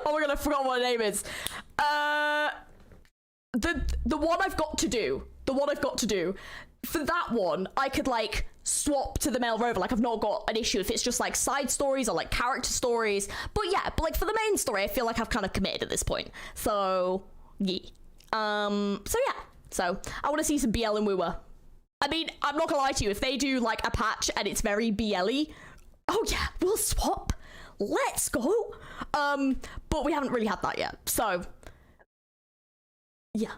my God, I forgot what her name is. The one I've got to do, for that one, I could, like, swap to the male Rover. Like, I've not got an issue if it's just, like, side stories or, like, character stories. But yeah, but, like, for the main story, I feel like I've kind of committed at this point. So, yeah. So yeah. So, I want to see some BL and Wooer. I mean, I'm not gonna lie to you, if they do, like, a patch and it's very BL-y, oh yeah, we'll swap. Let's go. But we haven't really had that yet. So... yeah.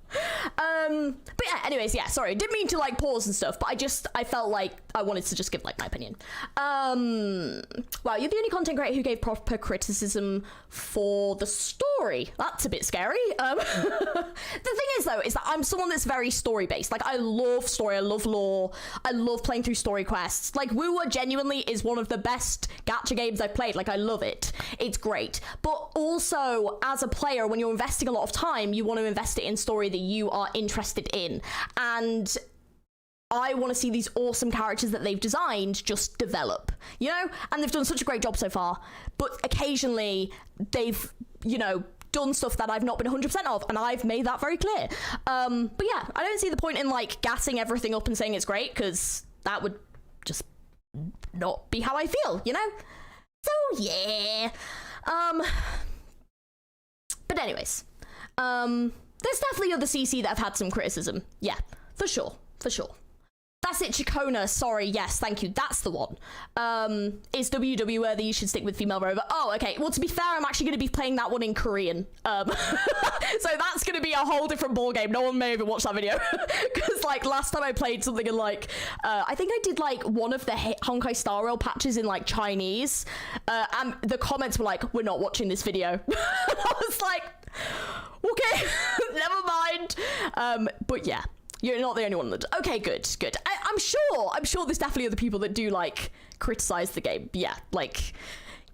But yeah, anyways, yeah, sorry, didn't mean to, like, pause and stuff, but I felt like I wanted to just give, like, my opinion. Wow, you're the only content creator who gave proper criticism for the story. That's a bit scary. The thing is, though, is that I'm someone that's very story-based. Like, I love story, I love lore, I love playing through story quests. Like, Wooer genuinely is one of the best gacha games I've played. Like, I love it. It's great. But also, as a player, when you're investing a lot of time, you want to invest it in story that you are interested in. And I want to see these awesome characters that they've designed just develop, you know? And they've done such a great job so far. But occasionally, they've, you know, done stuff that I've not been 100% of, and I've made that very clear. But yeah, I don't see the point in, like, gassing everything up and saying it's great, because that would just not be how I feel, you know? So yeah. But anyways, there's definitely other CC that have had some criticism. Yeah, for sure. That's it, Chacona. Sorry, yes, thank you. That's the one. Is WW worthy? You should stick with female Rover. Oh, okay. Well, to be fair, I'm actually going to be playing that one in Korean. So that's going to be a whole different ball game. No one may even watch that video. Because, like, last time I played something in, like, I think I did, like, one of the Honkai Star Rail patches in, like, Chinese. And the comments were like, we're not watching this video. I was like, okay, never mind. But yeah. You're not the only one that... okay, good. I'm sure there's definitely other people that do, like, criticize the game. Yeah, like,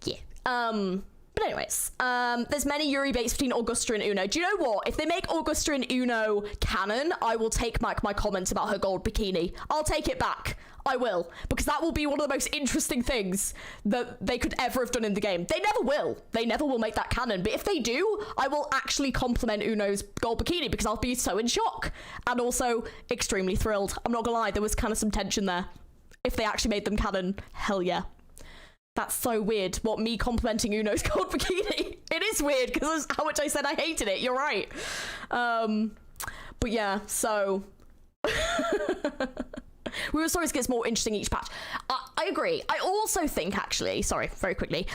yeah. But anyways, there's many Yuri baits between Augusta and Uno. Do you know what? If they make Augusta and Uno canon, I will take back my comments about her gold bikini. I'll take it back. I will, because that will be one of the most interesting things that they could ever have done in the game. They never will. They never will make that canon. But if they do, I will actually compliment Uno's gold bikini because I'll be so in shock and also extremely thrilled. I'm not gonna lie, there was kind of some tension there. If they actually made them canon, hell yeah. That's so weird. What, me complimenting Uno's gold bikini? It is weird because how much I said I hated it. You're right. But yeah, so... We were sorry it gets more interesting each patch. I agree. I also think, actually, sorry, very quickly,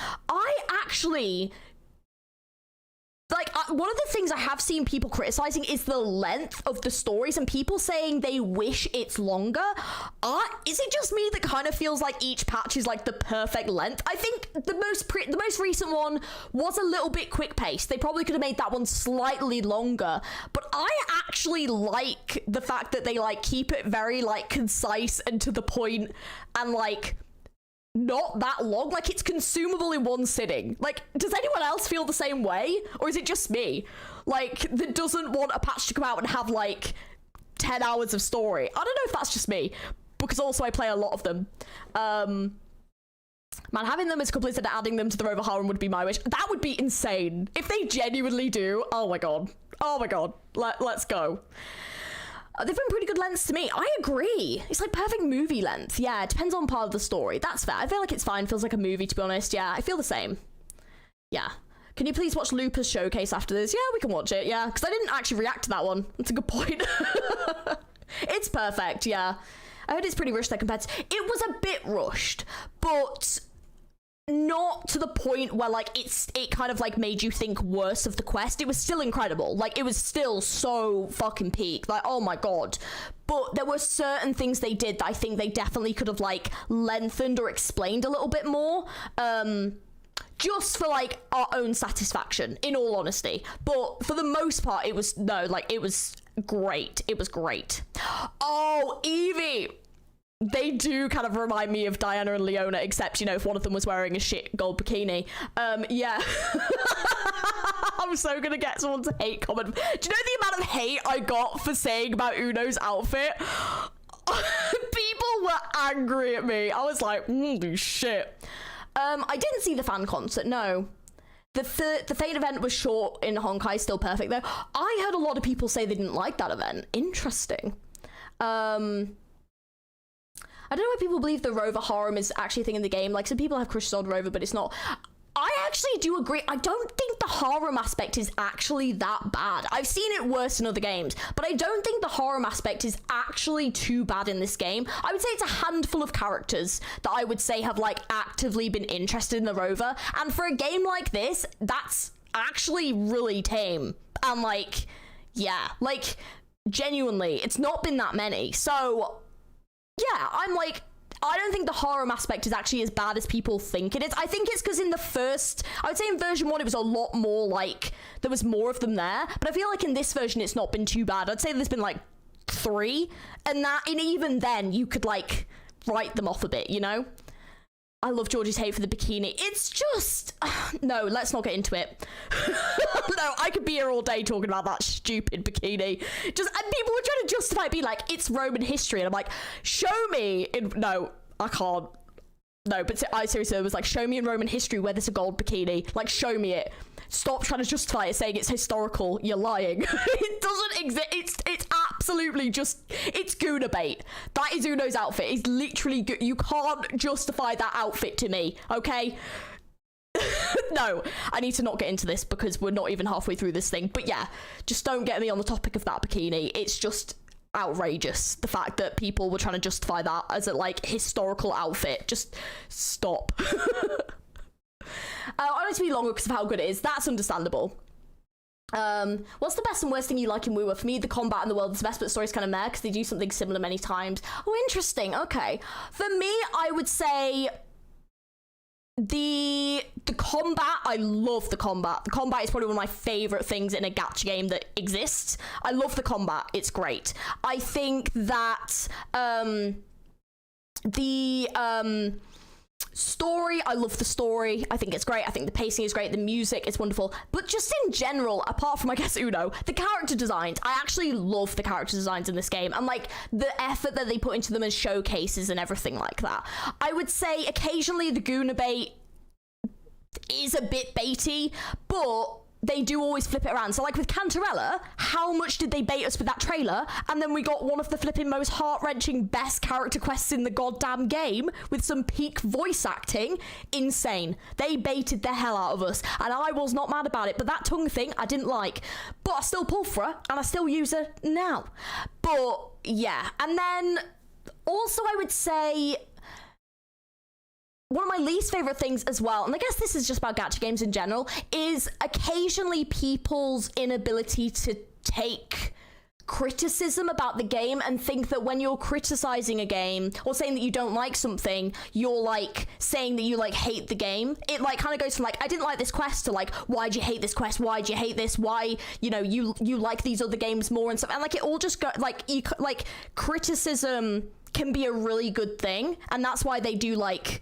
one of the things I have seen people criticizing is the length of the stories and people saying they wish it's longer. Is it just me that kind of feels like each patch is like the perfect length? I think the most recent one was a little bit quick paced. They probably could have made that one slightly longer, but I actually like the fact that they like keep it very like concise and to the point and like not that long. Like, it's consumable in one sitting. Like, does anyone else feel the same way, or is it just me, like, that doesn't want a patch to come out and have like 10 hours of story? I don't know if that's just me, because also I play a lot of them. Man, having them as couplets and adding them to the Rover harem would be my wish. That would be insane if they genuinely do. Oh my god, let's go. They've been pretty good lengths to me. I agree. It's like perfect movie length. Yeah, it depends on part of the story. That's fair. I feel like it's fine. Feels like a movie, to be honest. Yeah, I feel the same. Yeah. Can you please watch Looper's showcase after this? Yeah, we can watch it. Yeah, because I didn't actually react to that one. That's a good point. It's perfect. Yeah. I heard it's pretty rushed there compared to... It was a bit rushed, but... not to the point where like it kind of like made you think worse of the quest. It was still incredible. Like, it was still so fucking peak. Like, oh my god. But there were certain things they did that I think they definitely could have like lengthened or explained a little bit more. Just for like our own satisfaction, in all honesty. But for the most part, it was great. It was great. Oh, Evie! They do kind of remind me of Diana and Leona, except, you know, if one of them was wearing a shit gold bikini. Yeah. I'm so gonna get someone to hate comment. Do you know the amount of hate I got for saying about Uno's outfit? People were angry at me. I was like, holy shit. I didn't see the fan concert, no. The Fate event was short in Honkai, still perfect though. I heard a lot of people say they didn't like that event. Interesting. I don't know why people believe the Rover harem is actually a thing in the game. Like, some people have crushes on Rover, but it's not. I actually do agree. I don't think the harem aspect is actually that bad. I've seen it worse in other games, but I don't think the harem aspect is actually too bad in this game. I would say it's a handful of characters that I would say have, like, actively been interested in the Rover. And for a game like this, that's actually really tame. And, like, yeah, like, genuinely, it's not been that many. So... yeah, I'm like, I don't think the harem aspect is actually as bad as people think it is. I think it's because in the first, I would say in version 1, it was a lot more like, there was more of them there. But I feel like in this version, it's not been too bad. I'd say there's been like 3. And even then, you could like write them off a bit, you know? I love Georgie's hate for the bikini. It's just... no, let's not get into it. No, I could be here all day talking about that stupid bikini. And people were trying to justify it, being like, it's Roman history. And I'm like, show me... no, I can't. No, but I seriously was like, show me in Roman history where there's a gold bikini. Like, show me it. Stop trying to justify it, saying it's historical. You're lying. It doesn't exist. It's absolutely just... it's Guna bait. That is Uno's outfit. It's literally... you can't justify that outfit to me, okay? No, I need to not get into this because we're not even halfway through this thing. But yeah, just don't get me on the topic of that bikini. It's just outrageous, the fact that people were trying to justify that as a, like, historical outfit. Just stop. I want it to be longer because of how good it is. That's understandable. What's the best and worst thing you like in WoW? For me, the combat in the world is the best, but the story's kind of meh because they do something similar many times. Oh, interesting. Okay. For me, I would say the combat. I love the combat. The combat is probably one of my favorite things in a gacha game that exists. I love the combat. It's great. I think that Story, I love the story. I think it's great. I think the pacing is great. The music is wonderful. But just in general, apart from, I guess, Uno, the character designs, I actually love the character designs in this game. And, like, the effort that they put into them as showcases and everything like that. I would say occasionally the Guna bait is a bit baity, but they do always flip it around. So, like, with Cantarella, how much did they bait us with that trailer? And then we got one of the flipping most heart-wrenching best character quests in the goddamn game with some peak voice acting. Insane. They baited the hell out of us, and I was not mad about it. But that tongue thing, I didn't like. But I still pull for her, and I still use her now. But, yeah. And then, also, I would say one of my least favorite things as well, and I guess this is just about gacha games in general, is occasionally people's inability to take criticism about the game and think that when you're criticizing a game or saying that you don't like something, you're like saying that you like hate the game. It like kind of goes from like, I didn't like this quest to like, why'd you hate this quest? Why'd you hate this? Why, you know, you like these other games more and stuff. And like it all just go like, criticism can be a really good thing, and that's why they do like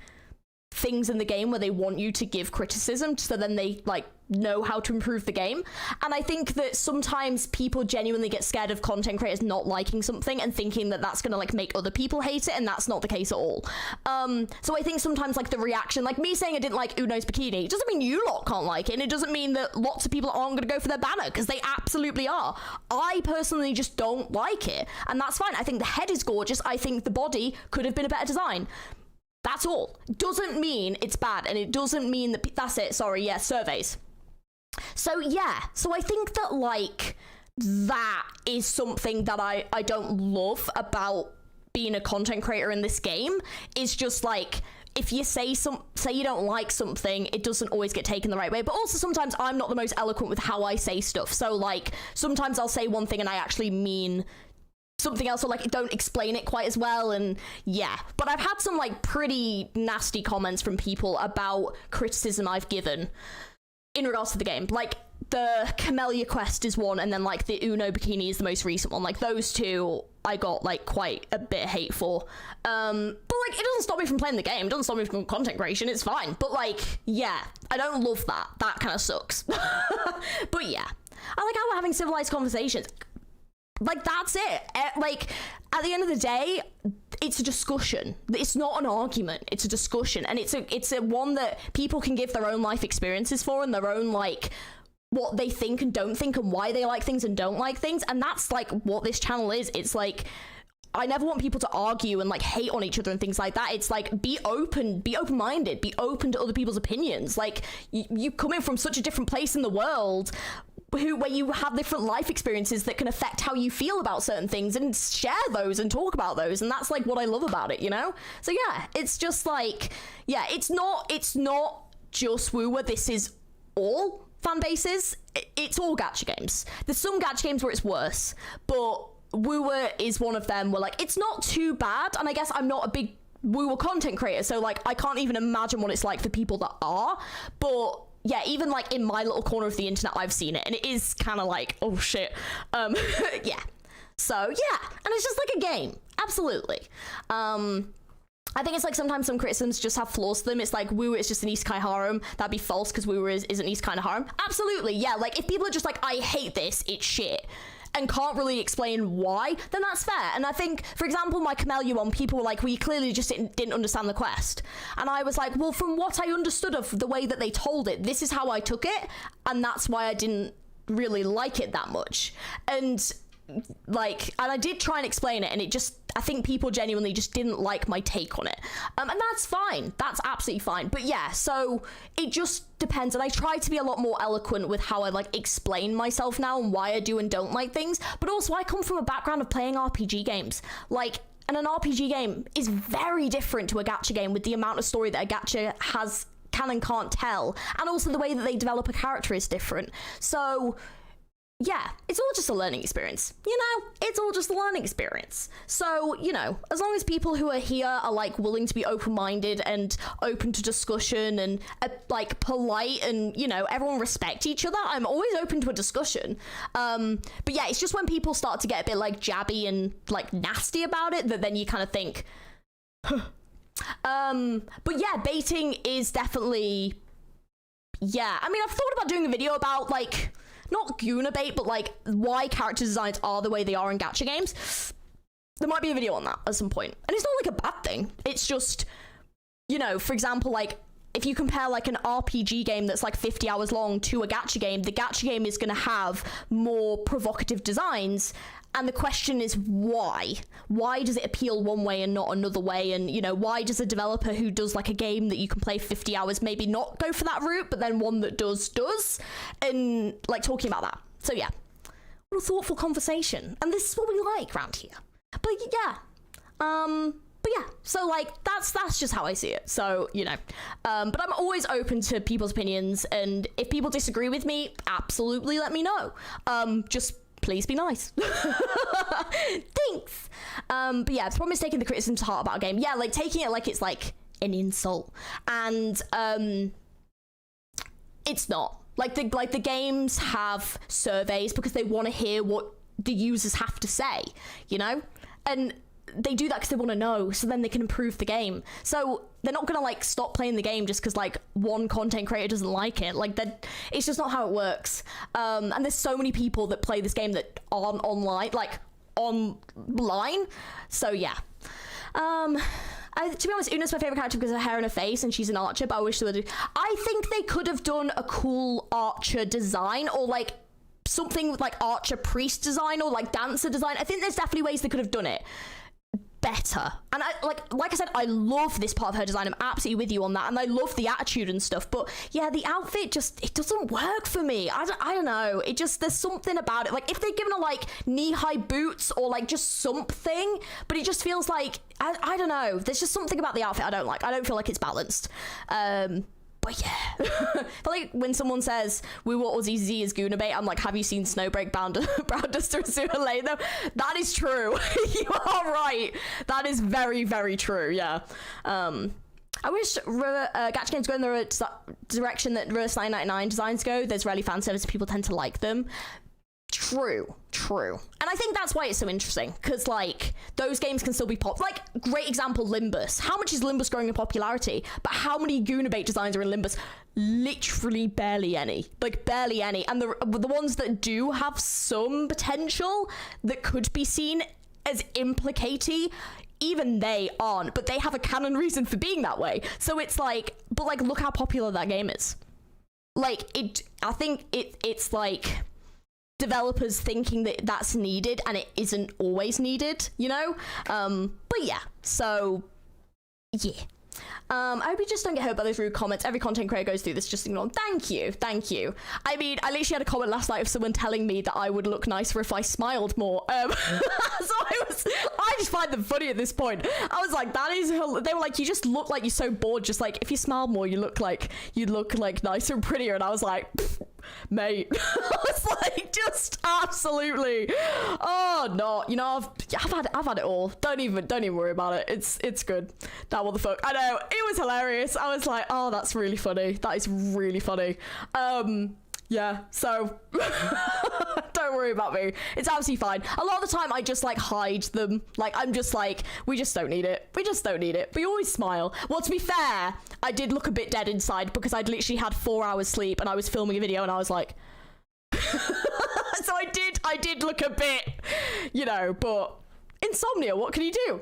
things in the game where they want you to give criticism so then they like know how to improve the game. And I think that sometimes people genuinely get scared of content creators not liking something and thinking that that's gonna like make other people hate it, and that's not the case at all. So I think sometimes like the reaction, like me saying I didn't like Uno's bikini, it doesn't mean you lot can't like it, and it doesn't mean that lots of people aren't gonna go for their banner, because they absolutely are. I personally just don't like it, and that's fine. I think the head is gorgeous. I think the body could have been a better design. That's all. Doesn't mean it's bad, and it doesn't mean that that's it. Sorry, yeah, surveys. So yeah, so I think that like that is something that I don't love about being a content creator in this game. Is just like, if you say you don't like something, it doesn't always get taken the right way. But also sometimes I'm not the most eloquent with how I say stuff. So like sometimes I'll say one thing and I actually mean something else, or like don't explain it quite as well. And yeah, but I've had some like pretty nasty comments from people about criticism I've given in regards to the game. Like the Camellia quest is one, and then like the Uno bikini is the most recent one. Like those two I got like quite a bit of hate for, but like it doesn't stop me from playing the game, it doesn't stop me from content creation, it's fine. But like yeah, I don't love that kind of sucks. But yeah, I like how we're having civilized conversations. Like, that's it. Like, at the end of the day, it's a discussion. It's not an argument. It's a discussion. And it's a one that people can give their own life experiences for, and their own, like, what they think and don't think, and why they like things and don't like things. And that's, like, what this channel is. It's, like, I never want people to argue and, like, hate on each other and things like that. It's, like, be open-minded, be open to other people's opinions. Like, you come in from such a different place in the world, where you have different life experiences that can affect how you feel about certain things, and share those and talk about those. And that's like what I love about it, you know? So yeah, it's just like, yeah, it's not just Woowa. This is all fan bases. It's all gacha games. There's some gacha games where it's worse, but Woowa is one of them where like it's not too bad. And I guess I'm not a big Woowa content creator, so like I can't even imagine what it's like for people that are. But yeah, even like in my little corner of the internet, I've seen it, and it is kind of like, oh shit. Yeah. So yeah, and it's just like a game. Absolutely. I think it's like sometimes some criticisms just have flaws to them. It's like Woo is just an isekai harem. That'd be false, because Woo is an isekai harem. Absolutely, yeah. Like if people are just like, I hate this, it's shit, and can't really explain why, then that's fair. And I think, for example, my Camellia one, people were like, well, you clearly just didn't understand the quest. And I was like, well, from what I understood of the way that they told it, this is how I took it, and that's why I didn't really like it that much. And like, and I did try and explain it, and it just, I think people genuinely just didn't like my take on it. And that's fine. That's absolutely fine. But yeah, so it just depends. And I try to be a lot more eloquent with how I like explain myself now and why I do and don't like things. But also I come from a background of playing RPG games. Like, and an RPG game is very different to a gacha game with the amount of story that a gacha can and can't tell. And also the way that they develop a character is different. So yeah, it's all just a learning experience, you know? It's all just a learning experience. So, you know, as long as people who are here are, like, willing to be open-minded and open to discussion and, like, polite and, you know, everyone respect each other, I'm always open to a discussion. But yeah, it's just when people start to get a bit, like, jabby and, like, nasty about it that then you kind of think, huh, But yeah, baiting is definitely, yeah. I mean, I've thought about doing a video about, like, not Guna bait, but like why character designs are the way they are in gacha games. There might be a video on that at some point. And it's not like a bad thing. It's just, you know, for example, like, if you compare like an RPG game that's like 50 hours long to a gacha game, the gacha game is going to have more provocative designs. And the question is why? Why does it appeal one way and not another way? And, you know, why does a developer who does like a game that you can play 50 hours maybe not go for that route, but then one that does? And like talking about that. So yeah, what a thoughtful conversation. And this is what we like around here. But yeah, so like that's just how I see it. So, you know, but I'm always open to people's opinions, and if people disagree with me, absolutely let me know. Just please be nice. Thanks. But yeah, the problem is taking the criticism to heart about a game. Yeah, like taking it like it's like an insult, and it's not. Like the games have surveys because they want to hear what the users have to say, you know, and they do that because they want to know, so then they can improve the game. So they're not gonna like stop playing the game just because like one content creator doesn't like it. Like that, it's just not how it works. And there's so many people that play this game that aren't online, like online. So yeah. To be honest, Una's my favorite character because of her hair and her face, and she's an archer. But I wish they would. I think they could have done a cool archer design, or like something with like archer priest design, or like dancer design. I think there's definitely ways they could have done it better. And I like I said, I love this part of her design. I'm absolutely with you on that, and I love the attitude and stuff. But yeah, the outfit just, it doesn't work for me. I don't know. It just, there's something about it. Like if they'd given her like knee-high boots or like just something, but it just feels like I don't know. There's just something about the outfit I don't like. I don't feel like it's balanced. But yeah, but like when someone says we want Aussie Z as Guna bait, I'm like, have you seen Snowbreak Brown Duster and Sewer Lane though? That is true. You are right. That is very, very true. Yeah. I wish gacha games go in the direction that Reverse 999 designs go. There's rarely fan service and people tend to like them. True. And I think that's why it's so interesting, because like those games can still be pop. Like great example, Limbus. How much is Limbus growing in popularity? But how many Guna bait designs are in Limbus? Literally barely any. Like barely any. And the ones that do have some potential that could be seen as implicatey, even they aren't. But they have a canon reason for being that way. So it's like, but like look how popular that game is. Like I think it's like developers thinking that that's needed, and it isn't always needed, you know. But yeah, so yeah. I hope you just don't get hurt by those rude comments. Every content creator goes through this, just ignore them. Thank you. I mean, I literally had a comment last night of someone telling me that I would look nicer if I smiled more. So I just find them funny at this point. I was like, that is, they were like, you just look like you're so bored, just like if you smile more you look like nicer and prettier. And I was like, mate. I was like, just absolutely, oh no, you know, I've had it all. Don't even worry about it. It's good. That what the fuck. I know, it was hilarious. I was like, oh, that's really funny. That is really funny. Yeah, so don't worry about me. It's absolutely fine. A lot of the time I just like hide them. Like I'm just like, we just don't need it. But you always smile. Well, to be fair, I did look a bit dead inside because I'd literally had 4 hours sleep and I was filming a video and I was like so I did look a bit, you know, but insomnia, what can you do?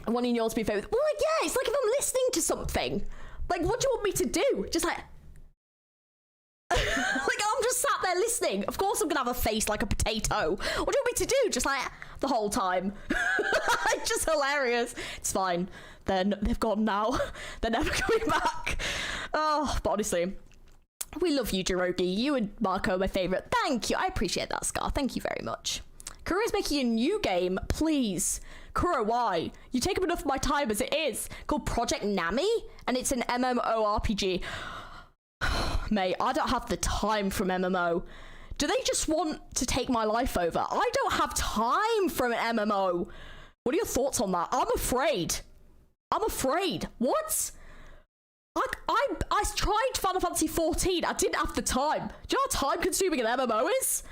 Wanting yours to be favorite. Well, like, yeah, it's like if I'm listening to something, like what do you want me to do? Just like like I'm just sat there listening. Of course I'm gonna have a face like a potato. What do you want me to do? Just like the whole time. It's just hilarious. It's fine. They've gone now. They're never coming back. Oh, but honestly, we love you, Jirogi. You and Marco are my favorite. Thank you. I appreciate that, Scar. Thank you very much. Kuro's making a new game. Please. Kuro, why? You take up enough of my time as it is. Called Project Nami, and it's an MMORPG. Mate, I don't have the time from MMO. Do they just want to take my life over? I don't have time for an MMO. What are your thoughts on that? I'm afraid. What? I tried Final Fantasy 14. I didn't have the time. Do you know how time consuming an MMO is?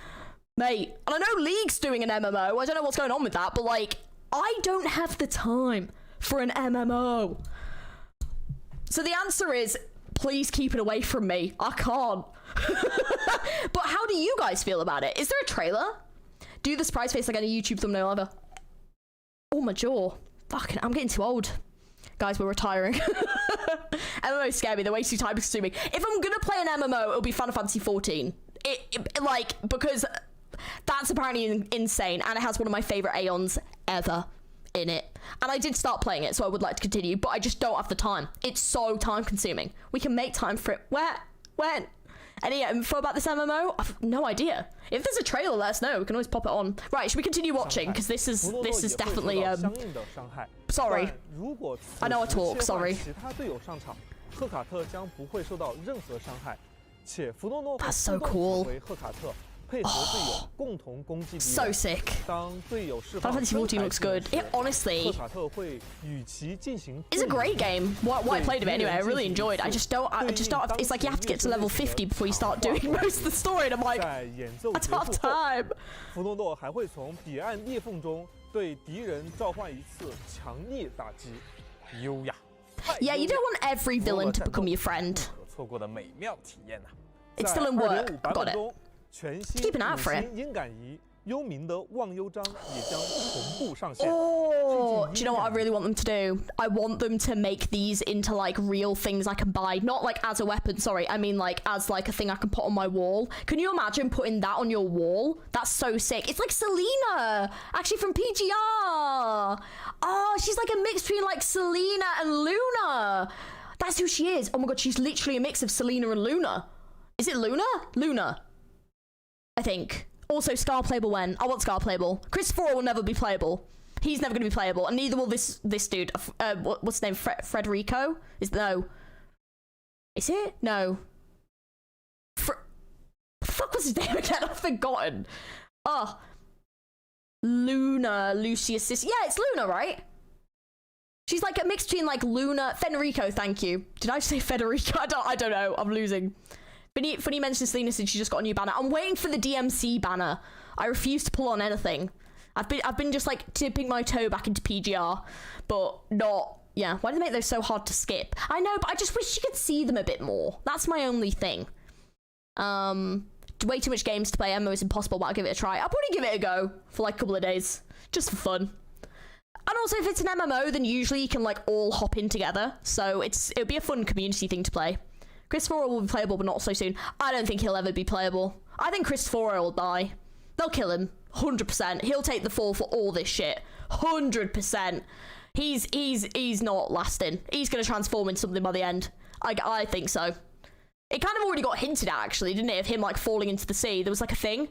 Mate, and I know League's doing an MMO. I don't know what's going on with that, but like, I don't have the time for an MMO. So the answer is, please keep it away from me. I can't. But how do you guys feel about it? Is there a trailer? Do the surprise face like any YouTube thumbnail ever. Oh, my jaw. Fucking, I'm getting too old. Guys, we're retiring. MMOs scare me. They're way too time consuming. If I'm gonna play an MMO, it'll be Final Fantasy 14. Like, because that's apparently insane, and it has one of my favorite Aeons ever in it. And I did start playing it, so I would like to continue, but I just don't have the time. It's so time consuming. We can make time for it. Where? When? Any info about this MMO? I've no idea. If there's a trailer, let us know. We can always pop it on. Right, should we continue watching? Because this is definitely sorry. I know I talk. Sorry. That's so cool. So sick. Final Fantasy 14 looks good. It honestly is a great game. What I played of it anyway, I really enjoyed. I just don't have, it's like you have to get to level 50 before you start doing most of the story, and I'm like, I don't have time. Yeah, you don't want every villain to become your friend. It's still in work. Got it. Keep an eye out for it. Oh, do you know what I really want them to do? I want them to make these into like real things I can buy. Not like as a weapon, sorry. I mean like as like a thing I can put on my wall. Can you imagine putting that on your wall? That's so sick. It's like Selena, actually from PGR. Oh, she's like a mix between like Selena and Luna. That's who she is. Oh my god, she's literally a mix of Selena and Luna. Is it Luna? Luna, I think. Also, Scar playable when? I want Scar playable. Christopher will never be playable. He's never going to be playable, and neither will this dude. What's his name? Frederico? No. Is it? No. Fuck was his name again? I've forgotten. Oh. Luna, Lucius. Yeah, it's Luna, right? She's like a mix between like Luna, Federico. Thank you. Did I say Federico? I don't know. I'm losing. Funny mention Selena since she just got a new banner. I'm waiting for the DMC banner. I refuse to pull on anything. I've been just like tipping my toe back into PGR, but not. Yeah, why do they make those so hard to skip? I know, but I just wish you could see them a bit more. That's my only thing. Way too much games to play. MMO is impossible, but I'll give it a try. I'll probably give it a go for like a couple of days, just for fun. And also, if it's an MMO, then usually you can like all hop in together, so it'll be a fun community thing to play. Christopher will be playable, but not so soon. I don't think he'll ever be playable. I think Christopher will die. They'll kill him, 100%. He'll take the fall for all this shit, 100%. He's not lasting. He's gonna transform into something by the end. I think so. It kind of already got hinted at, actually, didn't it? Of him like falling into the sea. There was like a thing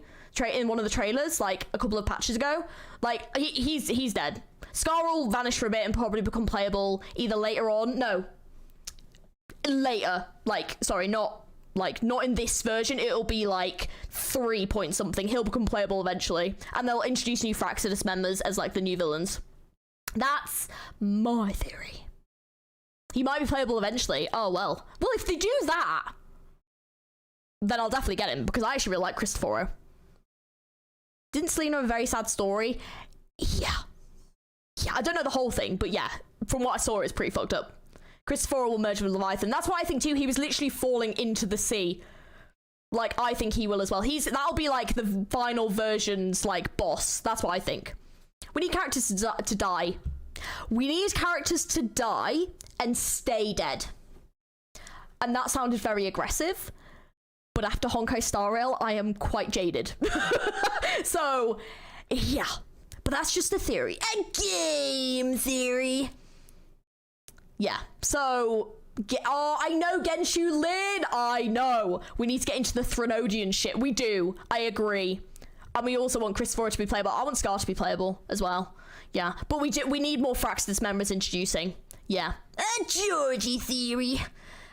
in one of the trailers, like a couple of patches ago. Like he's dead. Scar will vanish for a bit and probably become playable either later on. No. Later, like, sorry, not in this version. It'll be like 3 point something. He'll become playable eventually, and they'll introduce new Fraxidus members as like the new villains. That's my theory. He might be playable eventually. Oh well, if they do that, then I'll definitely get him, because I actually really like Christopher. Didn't Selena have a very sad story? Yeah, I don't know the whole thing, but yeah, from what I saw, it's pretty fucked up. Christopher will merge with Leviathan. That's what I think too. He was literally falling into the sea. Like, I think he will as well. That'll be like the final version's like boss. That's what I think. We need characters to die. We need characters to die and stay dead. And that sounded very aggressive. But after Honkai Star Rail, I am quite jaded. So, yeah. But that's just a theory. A game theory. Yeah, so, I know Genshu Lin, I know. We need to get into the Threnodian shit. We do, I agree. And we also want Christopher to be playable. I want Scar to be playable as well. Yeah, but we need more Fraxidus members introducing. Yeah. A Georgie theory.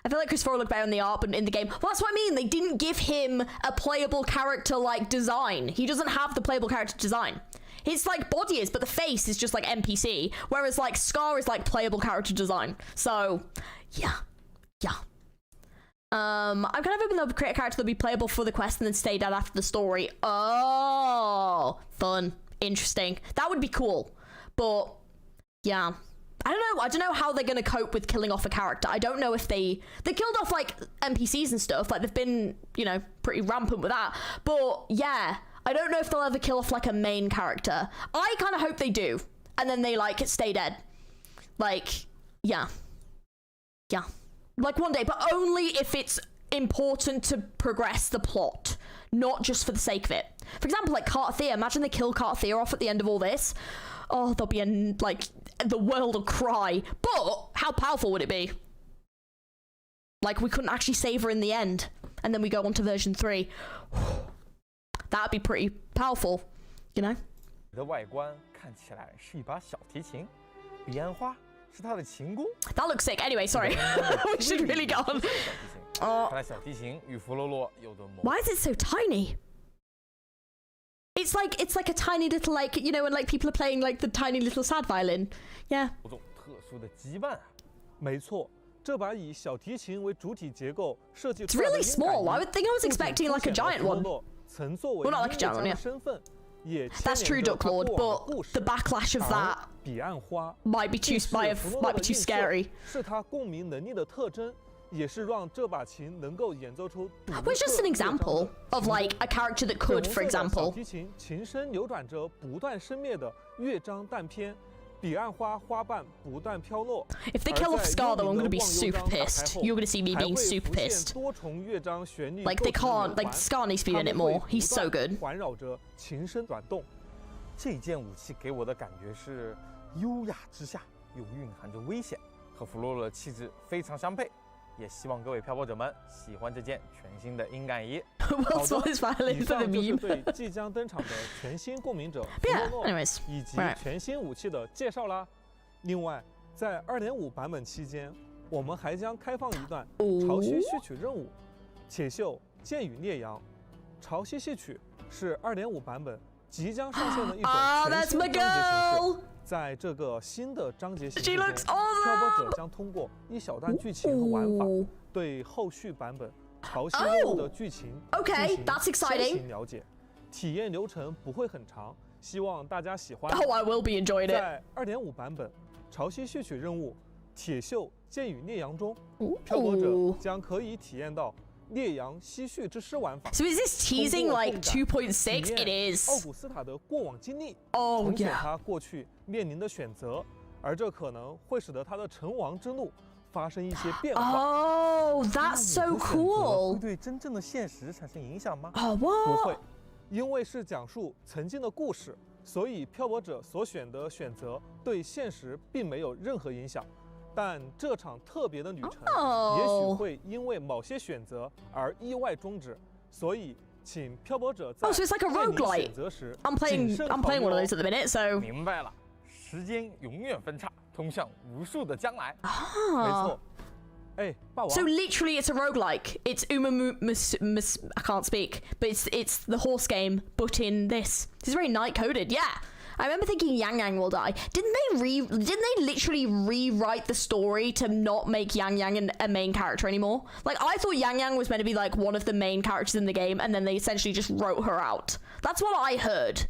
I feel like Christopher looked better in the art, but in the game. Well, that's what I mean. They didn't give him a playable character, like, design. He doesn't have the playable character design. His like body is, but the face is just like NPC, whereas like Scar is like playable character design. So yeah. I'm kind of hoping they'll create a character that'll be playable for the quest and then stay dead after the story. Oh, fun, interesting. That would be cool. But yeah, I don't know how they're gonna cope with killing off a character. I don't know if they killed off like NPCs and stuff. Like they've been, you know, pretty rampant with that. But yeah, I don't know if they'll ever kill off like a main character. I kind of hope they do, and then they like stay dead. Like yeah, like one day, but only if it's important to progress the plot, not just for the sake of it. For example, like Carthea, imagine they kill Carthea off at the end of all this. Oh, there'll be like the world will cry. But how powerful would it be? Like we couldn't actually save her in the end, and then we go on to version 3. That'd be pretty powerful, you know. 的外观看起来是一把小提琴，彼岸花是他的琴弓。 That looks sick. Anyway, sorry. We should really go on. 看来小提琴与弗罗洛有着某。 Why is it so tiny? It's like a tiny little, like, you know, when like people are playing like the tiny little sad violin. Yeah. 某种特殊的羁绊啊。没错，这把以小提琴为主体结构设计 It's 出来的 really 音感 small. I 仪 would think I was 不仅 expecting like a 凸显了 giant 弗罗 one. 洛曾作为 Well, not 音 like a 乐 giant 家 one, 的 yeah. 身份，也 That's 牵 true, 连着 Duck 他 Lord, 过往的 but 故 the 事。 backlash of 而 that 彼岸花 might be too 既是弗罗 might 洛 be 的 too 映射 scary. 是他共鸣能力的特征，也是让这把琴能够演奏出独 Well, it's just 特 an 乐章的 example of 琴 like 风 a character that 粉 could, 红 for 色的小 example. 提琴琴声扭转着不断生灭的乐章断片，彼岸花花瓣不断飘落。 If they 而 kill off 在 Scar, 幽 though, I'm 冥 gonna 的 be 忘忧 super 章打开 pissed. 后 You're gonna see me 还 being 会 super 浮现 pissed. 多重乐章旋律 Like they 构成的 can't, like 圆环 Scar needs to be 它 in it 们会 more. He's 不 so 断 good. 环绕着琴声转动。这件武器给我的感觉是优雅之下又蕴含着危险，和弗罗洛的气质非常相配。也希望各位漂泊者们喜欢这件全新的音感仪。Well, 好 so 的 his violin 以 for the 上就是 meme. 对即将登场的全新共鸣者弗 Yeah, 罗洛 anyways, 以及 right. 全新武器的介绍啦。另外，在 2.5 版本期间，我们还将开放一段潮汐序曲任务，铁锈剑与烈阳。潮汐序曲是 2.5 版本即将上线的一种 Oh, 全 that's 新 my 章节形 girl. 式。在这个新的章节形 She 式中， looks 漂泊 awesome. 者将通过一小段剧情和玩法， Ooh. 对后续版本潮汐任务的剧情 Okay, 进行 that's 先 exciting. 行了解。体验流程不会很长，希望大家喜欢。 Oh, I will be enjoying it. 在 2.5 版本潮汐序曲任务铁锈剑与烈阳中，漂泊者 Ooh. 将可以体验到烈阳吸血之诗玩法。 So is this teasing like 通过 2.6? 体 It 验 is. 奥古斯塔的过往经历， Oh 重选 yeah. 他过去面临的选择，而这可能会使得他的成王之路发生一些变化。 Oh, that's 你 so 的选择会 cool. 对真正的现实产生影响吗？ Oh, 不 what? 会，因为是讲述曾经的故事，所以漂泊者所选的选择对现实并没有任何影响。但这场特别的旅程也许 Oh. 会因为某些选择而意外终止，所以请漂泊者在 Oh, so it's like a 面临 roguelite. 选择时 I'm 谨慎 playing one of 考 those 虑 at the minute, so. 明白了，时间永远分叉，通向无数的将来。没 Ah. 错。哎，霸王 So literally, it's a roguelike. It's I can't speak, but it's the horse game, but in this. This is very night coded. Yeah, I remember thinking Yang Yang will die. Didn't they literally rewrite the story to not make Yang Yang a main character anymore? Like I thought Yang Yang was meant to be like one of the main characters in the game, and then they essentially just wrote her out. That's what I heard.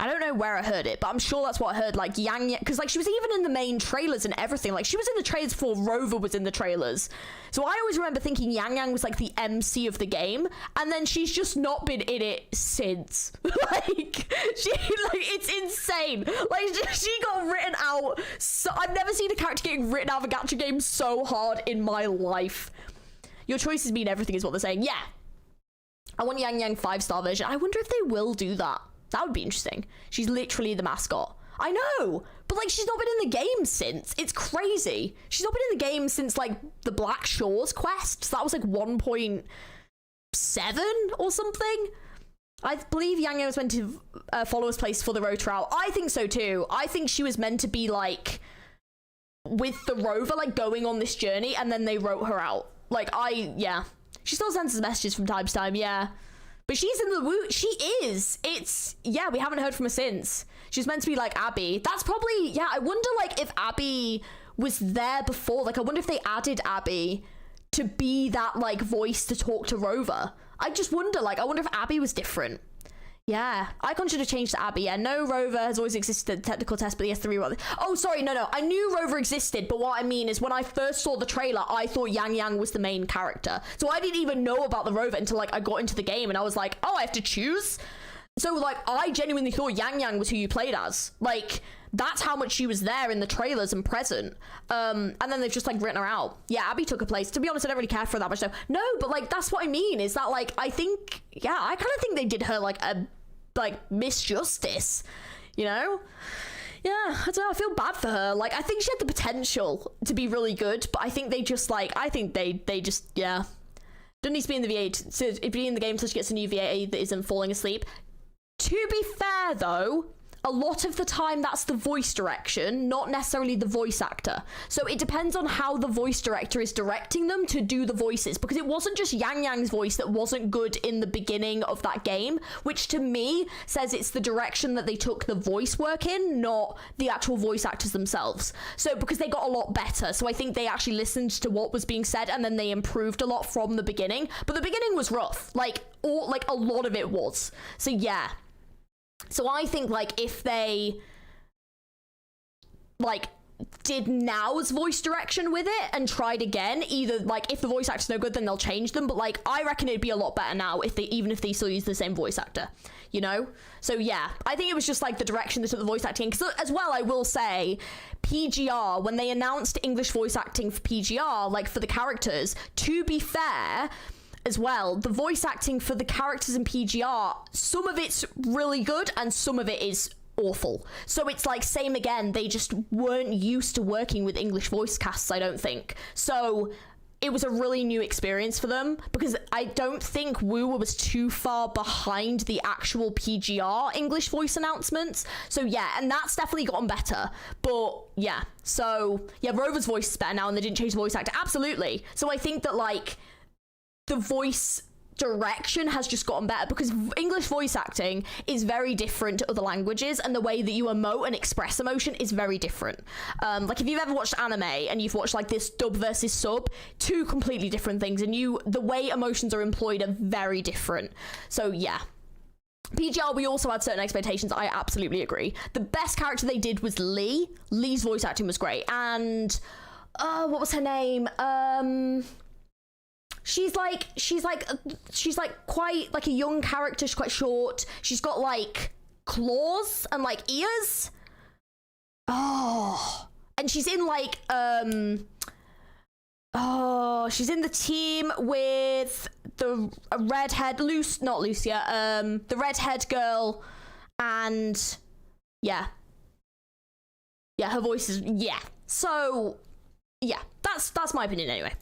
I don't know where I heard it, but I'm sure that's what I heard. Like Yang Yang, because like she was even in the main trailers and everything. Like she was in the trailers before Rover was in the trailers. So I always remember thinking Yang Yang was like the MC of the game, and then she's just not been in it since. Like it's insane. Like she got written out. So I've never seen a character getting written out of a gacha game so hard in my life. Your choices mean everything, is what they're saying. Yeah, I want Yang Yang 5-star version. I wonder if they will do that. That would be interesting. She's literally the mascot. I know, but like she's not been in the game since. It's crazy. She's not been in the game since like the Black Shores quest. So that was like 1.7 or something. I believe Yang Yang was meant to follow his place for the road route. I think so too. I think she was meant to be like with the rover, like going on this journey, and then they wrote her out. Like yeah. She still sends us messages from time to time, yeah. But she's in the Woo. She is. It's, yeah, we haven't heard from her since. She's meant to be like Abby. That's probably, yeah, I wonder like if Abby was there before. Like I wonder if they added Abby to be that like voice to talk to Rover. I just wonder, like, I wonder if Abby was different. Yeah, Icon should have changed to Abby. Yeah, no, Rover has always existed at the technical test, but he has to rewrite it. Oh, sorry, no. I knew Rover existed, but what I mean is when I first saw the trailer, I thought Yang Yang was the main character. So I didn't even know about the Rover until, like, I got into the game, and I was like, oh, I have to choose? So, like, I genuinely thought Yang Yang was who you played as. Like, that's how much she was there in the trailers and present. And then they've just, like, written her out. Yeah, Abby took her place. To be honest, I don't really care for her that much, though. No, but, like, that's what I mean, is that, like, I think, yeah, I kind of think they did her, like, a misjustice, you know? Yeah, I don't know, I feel bad for her. Like, I think she had the potential to be really good, but I think they just, like, I think they just, yeah. Doesn't need to be in the V8, so it'd be in the game until she gets a new V8 that isn't falling asleep. To be fair, though, a lot of the time that's the voice direction, not necessarily the voice actor. So it depends on how the voice director is directing them to do the voices, because it wasn't just Yang Yang's voice that wasn't good in the beginning of that game, which to me says it's the direction that they took the voice work in, not the actual voice actors themselves. So because they got a lot better, so I think they actually listened to what was being said and then they improved a lot from the beginning. But the beginning was rough, like a lot of it was. So yeah. So I think, like, if they, like, did Now's voice direction with it and tried again, either, like, if the voice actor's no good, then they'll change them, but, like, I reckon it'd be a lot better now if they, even if they still use the same voice actor, you know? So, yeah, I think it was just, like, the direction they took the voice acting, because, as well, I will say, PGR, when they announced English voice acting for PGR, like, for the characters, to be fair, as well, the voice acting for the characters in PGR, some of it's really good and some of it is awful. So it's like, same again, they just weren't used to working with English voice casts, I don't think. So it was a really new experience for them, because I don't think Wu was too far behind the actual PGR English voice announcements. So yeah, and that's definitely gotten better. But yeah, so yeah, Rover's voice is better now and they didn't change the voice actor. Absolutely. So I think that, like, the voice direction has just gotten better, because English voice acting is very different to other languages, and the way that you emote and express emotion is very different. Like, if you've ever watched anime and you've watched, like, this dub versus sub, two completely different things, and the way emotions are employed are very different. So yeah. PGR, we also had certain expectations. I absolutely agree. The best character they did was Lee. Lee's voice acting was great. And what was her name? She's like quite like a young character. She's quite short. She's got like claws and like ears. Oh, and she's in like she's in the team with the redhead, not Lucia, the redhead girl, and yeah, her voice is So yeah, that's my opinion anyway.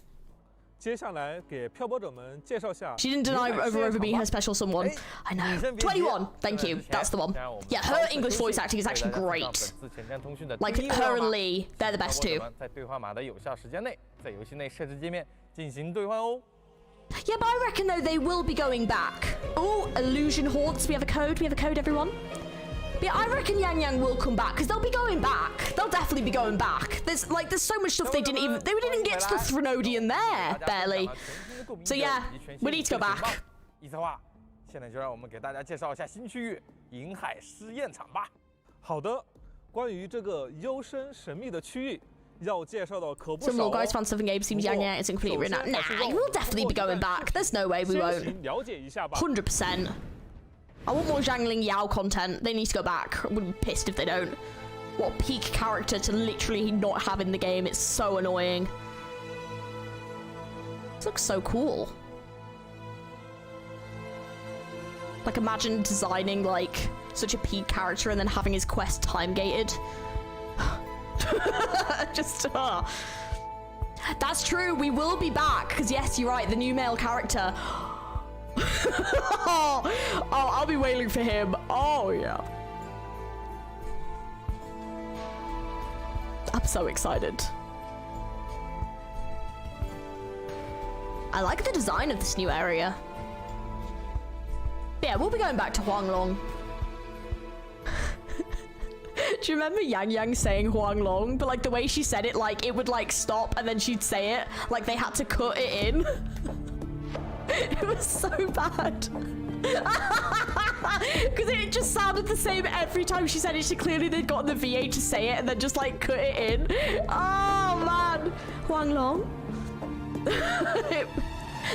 接下来给漂泊者们介绍下。 She didn't deny Rover being her special someone. I know. 21. Thank you. That's the one. Yeah, her English voice acting is actually great. Like her and Lee, they're the best too. 在对话码的有效时间内，在游戏内设置界面进行兑换哦。 Yeah, but I reckon though they will be going back. Oh, Illusion Hordes. We have a code. We have a code, everyone. But yeah, I reckon Yang Yang will come back, because they'll be going back. They'll definitely be going back. There's so much stuff they didn't even get to the Threnodian there, barely. So yeah, we need to go back. 一策划，现在就让我们给大家介绍一下新区域银海试验场吧。好的，关于这个幽深神秘的区域，要介绍的可不少。 Some more guys found something Abe seems Yang Yang isn't completely written out. Nah, we'll definitely be going back. There's no way we won't. 了解一下吧。 100%. I want more Zhangling Yao content. They need to go back. I wouldn't be pissed if they don't. What peak character to literally not have in the game. It's so annoying. This looks so cool. Like, imagine designing, like, such a peak character and then having his quest time-gated. That's true. We will be back. Because, yes, you're right. The new male character... oh, I'll be waiting for him. Oh, yeah. I'm so excited. I like the design of this new area. Yeah, we'll be going back to Huanglong. Do you remember Yang Yang saying Huanglong? But like the way she said it, like it would like stop and then she'd say it. Like they had to cut it in. It was so bad. Because it just sounded the same every time she said it. She clearly they'd gotten the VA to say it and then just like cut it in. Oh man. Huang Long.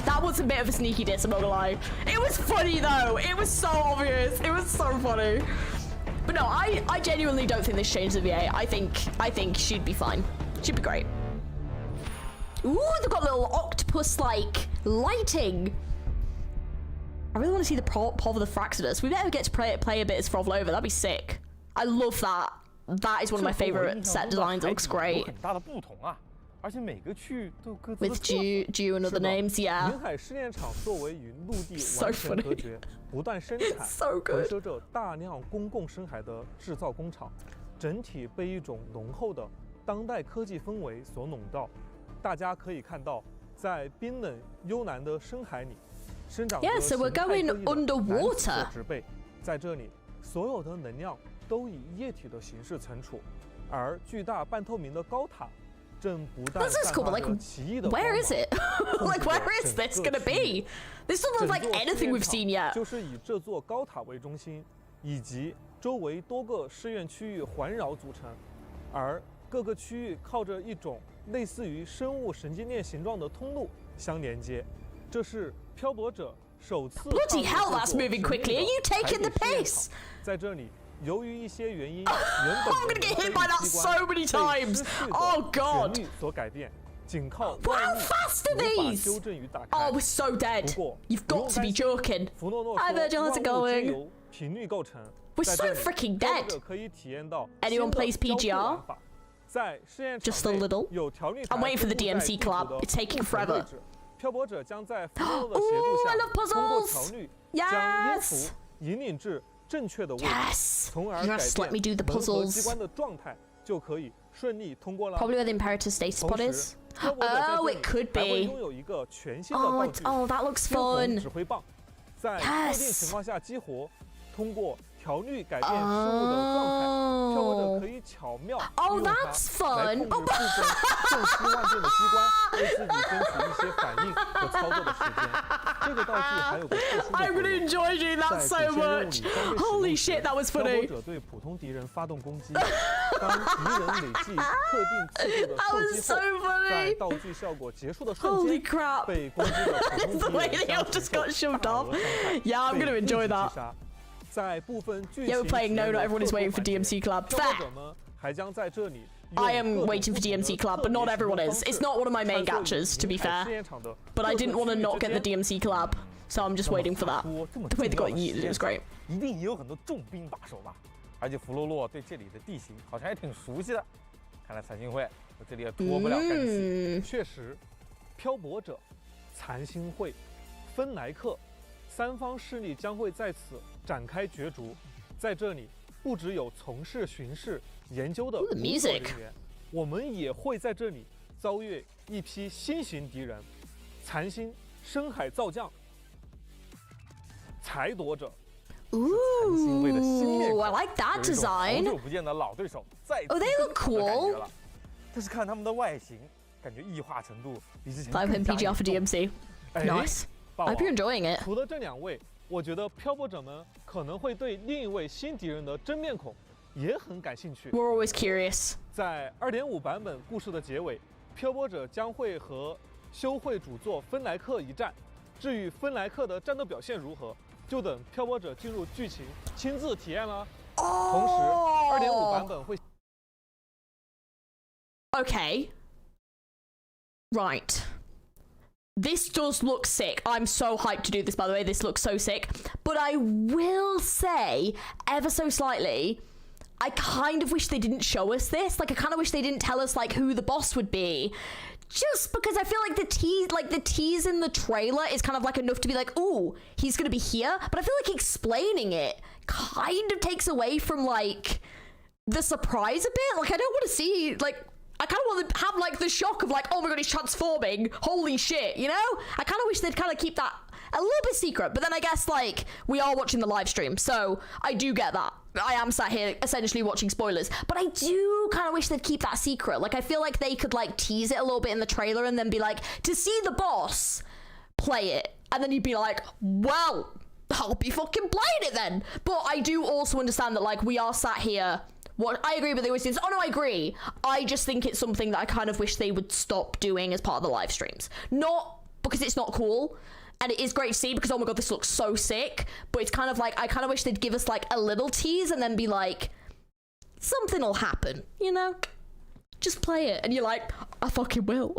That was a bit of a sneaky diss, I'm not gonna lie. It was funny though. It was so obvious. It was so funny. But no, I genuinely don't think this changed the VA. I think she'd be fine. She'd be great. Ooh, they've got little octopus-like lighting. I really want to see the Paw of the Fraxidus. We better get to play a bit as PHROLOVA. That'd be sick. I love that. That is one of my favorite set designs. It looks great. With Jew and other names, yeah. 临海试验场作为与陆地 So 完全 funny. 隔绝，不断生产、 So 回 good. 收着大量公共深海的制造工厂，整体被一种浓厚的当代科技氛围所笼罩。大家可以看到，在冰冷幽蓝的深海里，生长着 Yeah, so we're 形态 going 各异的 underwater. 蓝紫色植被，在这里，所有的能量都以液体的形式存储，而巨大半透明的高塔。 正不断 This is cool, but like, where is it? Like, where is this gonna be? This doesn't look like anything we've seen yet. 就是以这座高塔为中心，以及周围多个试验区域环绕组成，而各个区域靠着一种类似于生物神经链形状的通路相连接。这是漂泊者首次。Bloody hell, that's moving quickly. Are you taking the pace? 在这里。 由于一些原因， I'm gonna get hit by that so many times. Oh god. 所改变，仅靠 How fast are these? 修正与打开。 Oh, we're so dead. You've got to be joking. Hi Virgil, how's it going? 频率构成。 We're so freaking dead. 可以体验到 Anyone plays PGR? 在试验场 Just a little. 有条例 I'm waiting for the DMC club. It's taking forever. 漂泊者将在弗洛的协助下，通过条律将音符引领至 正确的位置， 从而改变门和机关的状态，就可以顺利通过了。 Probably where the Imperator State spot is. Oh, it could be. 拥有一个全新的道具 Oh, that looks fun. 指挥棒，在特定情况下激活，通过调律改变事物的状态，漂泊者可以巧妙利用它来控制部分瞬息万变的机关，为自己争取一些反应和操作的时间。这个道具还有个特殊的 I'm gonna enjoy doing that so much. Holy shit, that was 漂 funny. 泊者对普通敌人发动攻击，当敌人累计特定次数的受击后，在道具效果结束的瞬 Holy 间， crap. 被攻击的普 The 通 way 敌人 they all 将 just 承 got 受 shoved 大 off. 额伤害， Yeah, I'm 被 gonna 立即 enjoy 击 that. 杀。在部分剧 Yeah, 情 we're playing No, 体验 not 的 everyone is 特 waiting 殊 for 环节 DMC Club. 漂泊 Fair. 者们还将在这里 I am waiting for DMC Club, but not everyone is. It's not one of my main gachas, to be fair. But I didn't want to not get the DMC Club, so I'm just waiting for that. The way they got used, it was great. 一定也有很多重兵把守吧。而且弗洛洛对这里的地形好像也挺熟悉的，看来残星会和这里也脱不了干系。确实，漂泊者、残星会、芬莱克三方势力将会在此展开角逐。在这里，不只有从事巡视研究的工作人员，我们也会在这里遭遇一批新型敌人——残星深海造将、裁夺者。 Ooh, I like that design. 好久不见的老对手再次 Oh, they look cool. 但是看他们的外形，感觉异化程度比之前 5 pin 更加 PGR for 严重 DMC. Nice. I hope you're enjoying it. 除了这两位，我觉得漂泊者们可能会对另一位新敌人的真面孔也很感兴趣。 We're always curious. 在 2.5 版本故事的结尾，漂泊者将会和修会主座芬莱克一战。至于芬莱克的战斗表现如何，就等漂泊者进入剧情亲自体验了。同时 2.5 版本会 Okay. Right. This does look sick. I'm so hyped to do this, by the way. This looks so sick. But I will say, ever so slightly, I kind of wish they didn't show us this. Like, I kind of wish they didn't tell us, like, who the boss would be. Just because I feel like the tease in the trailer is kind of like enough to be like, ooh, he's gonna be here. But I feel like explaining it kind of takes away from, like, the surprise a bit. Like, I don't want to see, like, I kind of want to have, like, the shock of, like, oh my god, he's transforming. Holy shit, you know? I kind of wish they'd kind of keep that a little bit secret. But then I guess, like, we are watching the live stream, so I do get that. I am sat here essentially watching spoilers, but I do kind of wish they'd keep that secret. Like, I feel like they could, like, tease it a little bit in the trailer and then be like, to see the boss, play it. And then you'd be like, well, I'll be fucking playing it then. But I do also understand that, like, we are sat here. What I agree with the Wizards. Oh no, I agree. I just think it's something that I kind of wish they would stop doing as part of the live streams. Not because it's not cool, and it is great to see because, oh my god, this looks so sick. But it's kind of like, I kind of wish they'd give us like a little tease and then be like, something will happen, you know? Just play it. And you're like, I fucking will.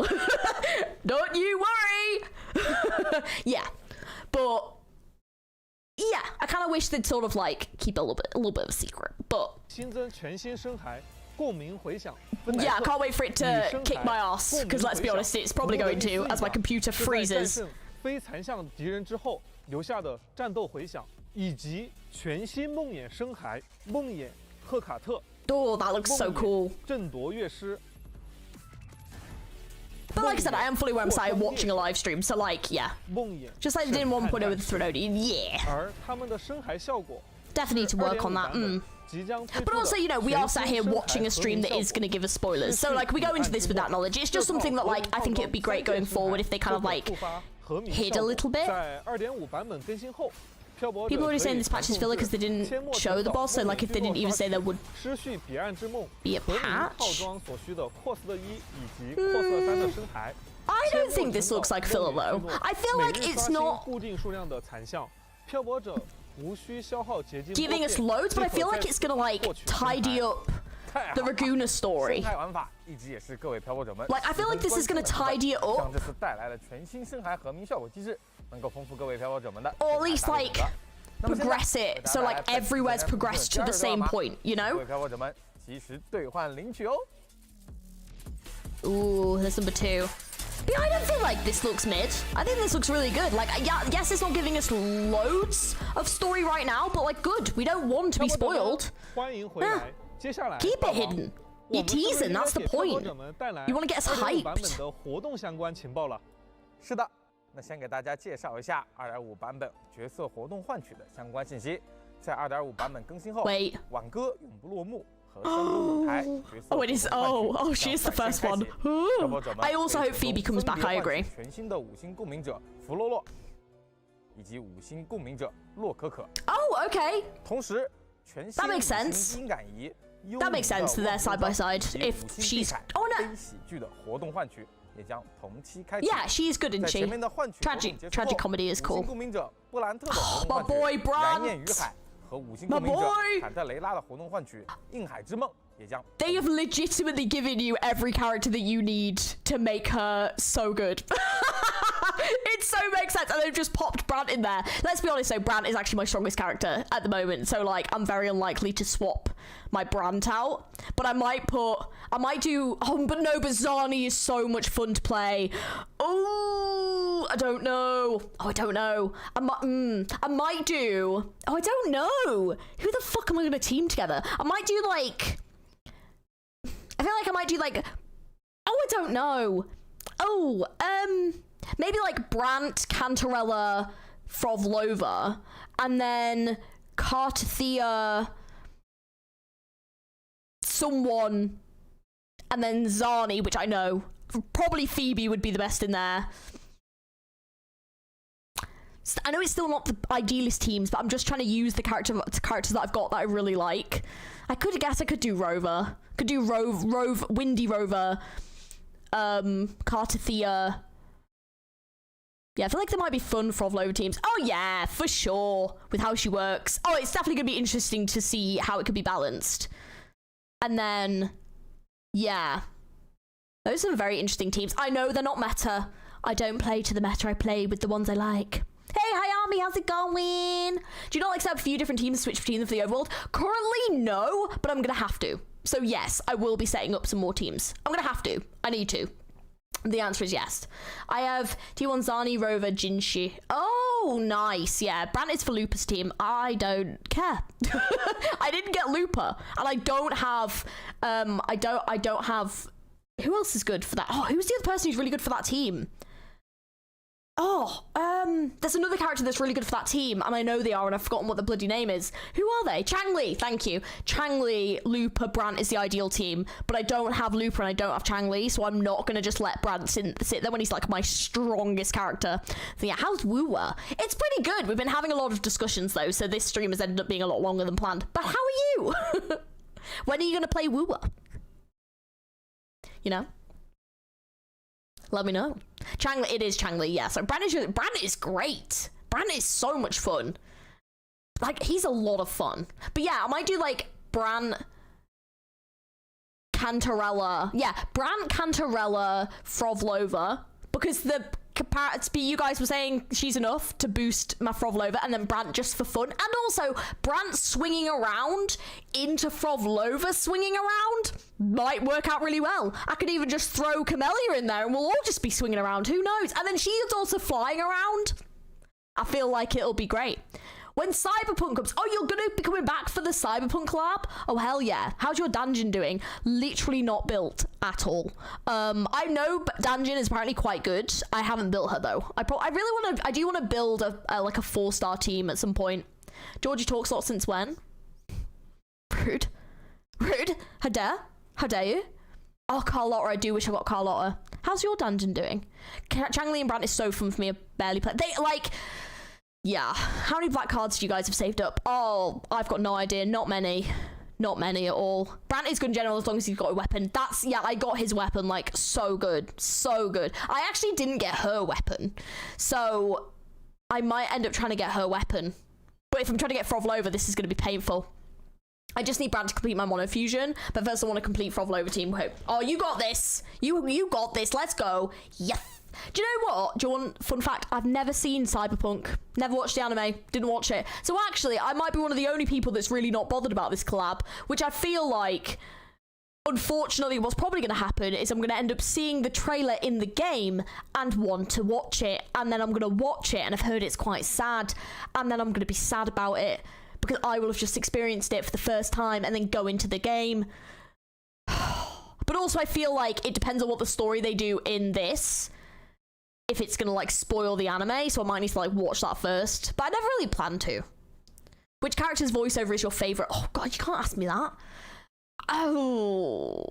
Don't you worry. Yeah. But yeah, I kind of wish they'd sort of like keep a little bit of a secret. But 新增全新声孩，共鸣回响。 yeah, I can't wait for it to kick my ass. Because let's be honest, it's probably going to as my computer freezes. 非残像敌人之后留下的战斗回响，以及全新梦魇声孩梦魇赫卡特。 Oh, that looks so cool. 争夺乐师。 But like I said, I am fully aware I'm sat watching a live stream, so like, yeah. 梦魇 Just like they did in 1.0 with the Threnody, yeah. 而他们的声孩效果 Definitely need to work on that. But also, you know, we are sat here watching a stream that is going to give us spoilers. So, like, we go into this with that knowledge. It's just something that, like, I think it would be great going forward if they kind of, like, hid a little bit. 在2.5版本更新后， People already saying this patch is filler because they didn't show the boss, so, like, if they didn't even say there would be a patch. I don't think this looks like filler, though. I feel like it's not giving us loads, but I feel like it's gonna, like, tidy up the Raguna story. Like, I feel like this is gonna tidy it up. Or at least, like, progress it, so, like, everywhere's progressed to the same point, you know? Ooh, there's number 2. But yeah, I don't feel like this looks mid. I think this looks really good. Like, yeah, yes, it's not giving us loads of story right now, but, like, good. We don't want to be spoiled. Yeah. Keep it hidden. You're teasing, that's the point. You want to get us hyped. 是的，那先给大家介绍一下2.5版本角色活动换取的相关信息。在2.5版本更新后，挽歌永不落幕。 Oh, it is. Oh, she is the first one. I also hope Phoebe comes back. I agree. 全新的5星共鸣者弗洛洛，以及5星共鸣者洛可可。Oh, okay. 同时，全新5星音感仪。That makes sense. They're side by side. If she's oh no. 非喜剧的活动换取也将同期开启。 Yeah, she's good, isn't she? Tragic comedy is cool. 共鸣者布兰特的活动 My 换取 boy 燃焰与 Brant. 海。 和5星共鸣者坎特雷拉的活动换取硬海之梦也将 They have legitimately given you every character that you need to make her so good. It so makes sense, and they've just popped Brant in there. Let's be honest though, Brant is actually my strongest character at the moment, so like I'm very unlikely to swap my Brant out. But I might do, oh but no, but Zani is so much fun to play. Oh, I don't know. Oh, I don't know. I might do, oh I don't know. Who the fuck am I gonna team together? I might do like, I feel like I might do like, oh I don't know. Oh, maybe like Brant, Cantarella, PHROLOVA, and then Cartathea, someone, and then Zani, which I know. Probably Phoebe would be the best in there. I know it's still not the idealist teams, but I'm just trying to use the characters that I've got that I really like. I could do Rover. Could do Windy Rover, Cartathea. Yeah, I feel like there might be fun PHROLOVA teams. Oh yeah, for sure, with how she works. Oh, it's definitely going to be interesting to see how it could be balanced. And then, yeah. Those are some very interesting teams. I know they're not meta. I don't play to the meta, I play with the ones I like. Hey, hi Army, how's it going? Do you not like to have a few different teams switch between them for the overworld? Currently, no, but I'm going to have to. So yes, I will be setting up some more teams. I'm going to have to. I need to. The answer is yes. I have T1 Zani, Rover, Jinshi. Oh, nice. Yeah, Brant is for Lupa's team. I don't care. I didn't get Lupa, and I don't have. I don't have. Who else is good for that? Oh, who's the other person who's really good for that team? There's another character that's really good for that team, and I know they are, and I've forgotten what the bloody name is. Who are they? Changli, thank you. Changli, Looper, Brant is the ideal team, but I don't have Looper and I don't have Changli, so I'm not gonna just let Brant sit there when he's like my strongest character. So yeah, how's Woowa? It's pretty good. We've been having a lot of discussions though, so this stream has ended up being a lot longer than planned. But how are you? When are you gonna play Woowa? You know? Let me know. Changli, it is Changli, yeah. So Brant is great. Brant is so much fun. Like, he's a lot of fun. But yeah, I might do like Brant, Cantarella. Yeah, Brant, Cantarella, PHROLOVA. Because you guys were saying she's enough to boost my PHROLOVA, and then Brant just for fun. And also, Brant swinging around into PHROLOVA swinging around might work out really well. I could even just throw Camellia in there and we'll all just be swinging around, who knows? And then she's also flying around. I feel like it'll be great. When Cyberpunk comes, oh, you're gonna be coming back for the Cyberpunk collab? Oh, hell yeah. How's your dungeon doing? Literally not built at all. I know dungeon is apparently quite good. I haven't built her though. I do want to build like a 4-star team at some point. Georgie talks a lot since when? Rude. Rude. How dare you? Oh, Carlotta, I do wish I got Carlotta. How's your dungeon doing? Changli and Brant is so fun for me. I barely play. They like... Yeah. How many black cards do you guys have saved up? Oh, I've got no idea. Not many. Not many at all. Brant is good in general as long as he's got a weapon. Yeah, I got his weapon, like, so good. So good. I actually didn't get her weapon. So, I might end up trying to get her weapon. But if I'm trying to get PHROLOVA, this is going to be painful. I just need Brant to complete my mono fusion. But first I want to complete PHROLOVA team. Oh, you got this. You got this. Let's go. Yes. Do you know what? Do you want fun fact? I've never seen Cyberpunk. Never watched the anime. Didn't watch it. So actually, I might be one of the only people that's really not bothered about this collab, which I feel like, unfortunately, what's probably going to happen is I'm going to end up seeing the trailer in the game and want to watch it. And then I'm going to watch it, and I've heard it's quite sad. And then I'm going to be sad about it because I will have just experienced it for the first time and then go into the game. But also, I feel like it depends on what the story they do in this, if it's gonna like spoil the anime, so I might need to like watch that first. But I never really planned to. Which character's voiceover is your favorite? Oh god, you can't ask me that. Oh,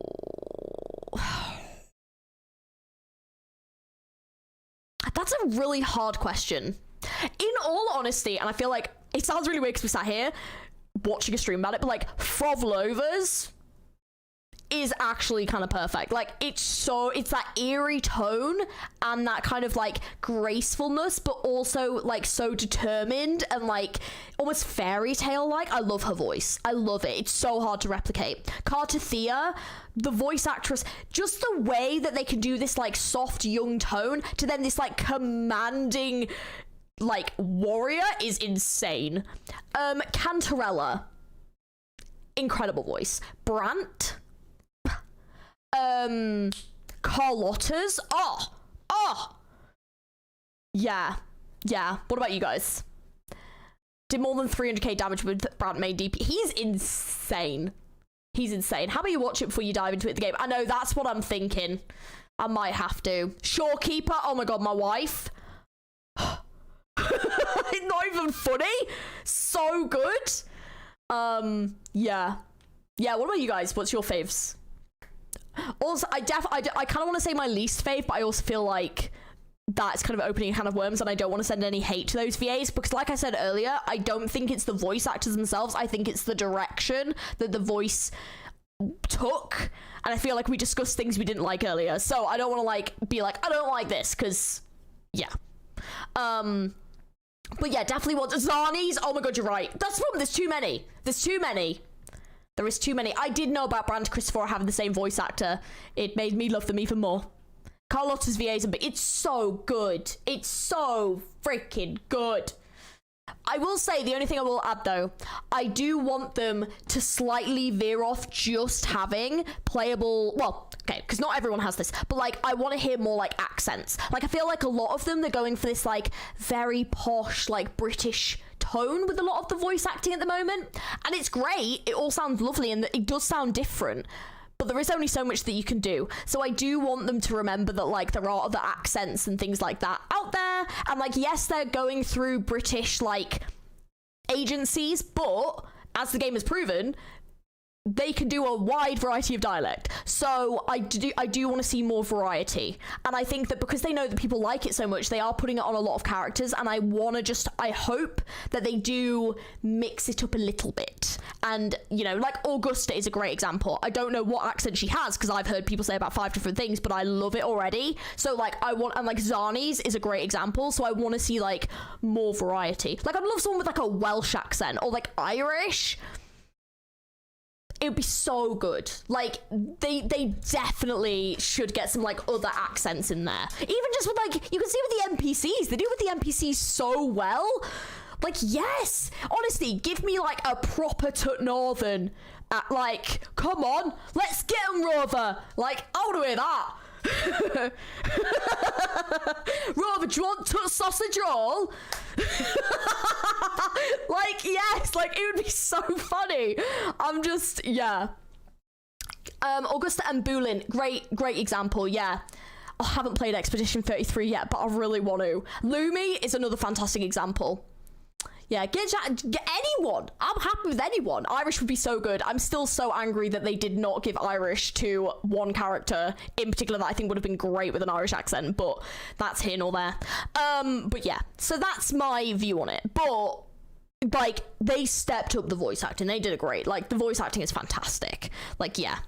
that's a really hard question. In all honesty, and I feel like it sounds really weird because we sat here watching a stream about it, but like PHROLOVA's is actually kind of perfect. Like, it's that eerie tone and that kind of like gracefulness, but also like so determined and like almost fairy tale like. I love her voice. I love it. It's so hard to replicate. Cartathea, the voice actress, just the way that they can do this like soft young tone to then this like commanding like warrior is insane. Cantarella, incredible voice. Brant, Carlotta's, yeah. What about you guys? Did more than 300k damage with Brant main DP. He's insane. How about you watch it before you dive into it the game? I know, that's what I'm thinking. I might have to. Shorekeeper, oh my god, my wife. It's not even funny. So good. Yeah. What about you guys? What's your faves? Also, I kind of want to say my least fave, but I also feel like that's kind of opening a can of worms, and I don't want to send any hate to those VAs because, like I said earlier, I don't think it's the voice actors themselves. I think it's the direction that the voice took, and I feel like we discussed things we didn't like earlier. So I don't want to like be like I don't like this because, yeah. But yeah, definitely want Zani's. Oh my god, you're right. That's the problem. There's too many. There is too many. I did know about Brant Christopher having the same voice actor. It made me love them even more. Carlotta's VAs, it's so good. It's so freaking good. I will say, the only thing I will add though, I do want them to slightly veer off just having playable, well, okay, because not everyone has this, but like, I want to hear more like accents. Like, I feel like a lot of them, they're going for this like very posh, like British tone with a lot of the voice acting at the moment. And it's great. It all sounds lovely and it does sound different. but there is only so much that you can do. So I do want them to remember that, like, there are other accents and things like that out there. And, like, yes, they're going through British, like, agencies, but as the game has proven, they can do a wide variety of dialect. So I do want to see more variety. And I think that because they know that people like it so much, they are putting it on a lot of characters, and I hope that they do mix it up a little bit. And, you know, like Augusta is a great example. I don't know what accent she has, because I've heard people say about 5 different things, but I love it already. So, like, and like Zani's is a great example, so I want to see, like, more variety. Like, I'd love someone with, like, a Welsh accent, or, like, Irish. It would be so good. Like, they definitely should get some, like, other accents in there. Even just with, like, you can see with the NPCs. They do with the NPCs so well. Like, yes. Honestly, give me, like, a proper Tut Northern. Like, come on. Let's get 'em, Rover. Like, I want to hear that. Rover, do you want Tut sausage roll? Like, yes, like, it would be so funny. I'm just, yeah. Augusta and Boolin, great example, yeah. I haven't played Expedition 33 yet, but I really want to. Lumi is another fantastic example. Yeah, get anyone. I'm happy with anyone. Irish would be so good. I'm still so angry that they did not give Irish to one character in particular that I think would have been great with an Irish accent, but that's here nor there. But yeah, so that's my view on it. But, like, they stepped up the voice acting. They did it great. Like, the voice acting is fantastic. Like, yeah.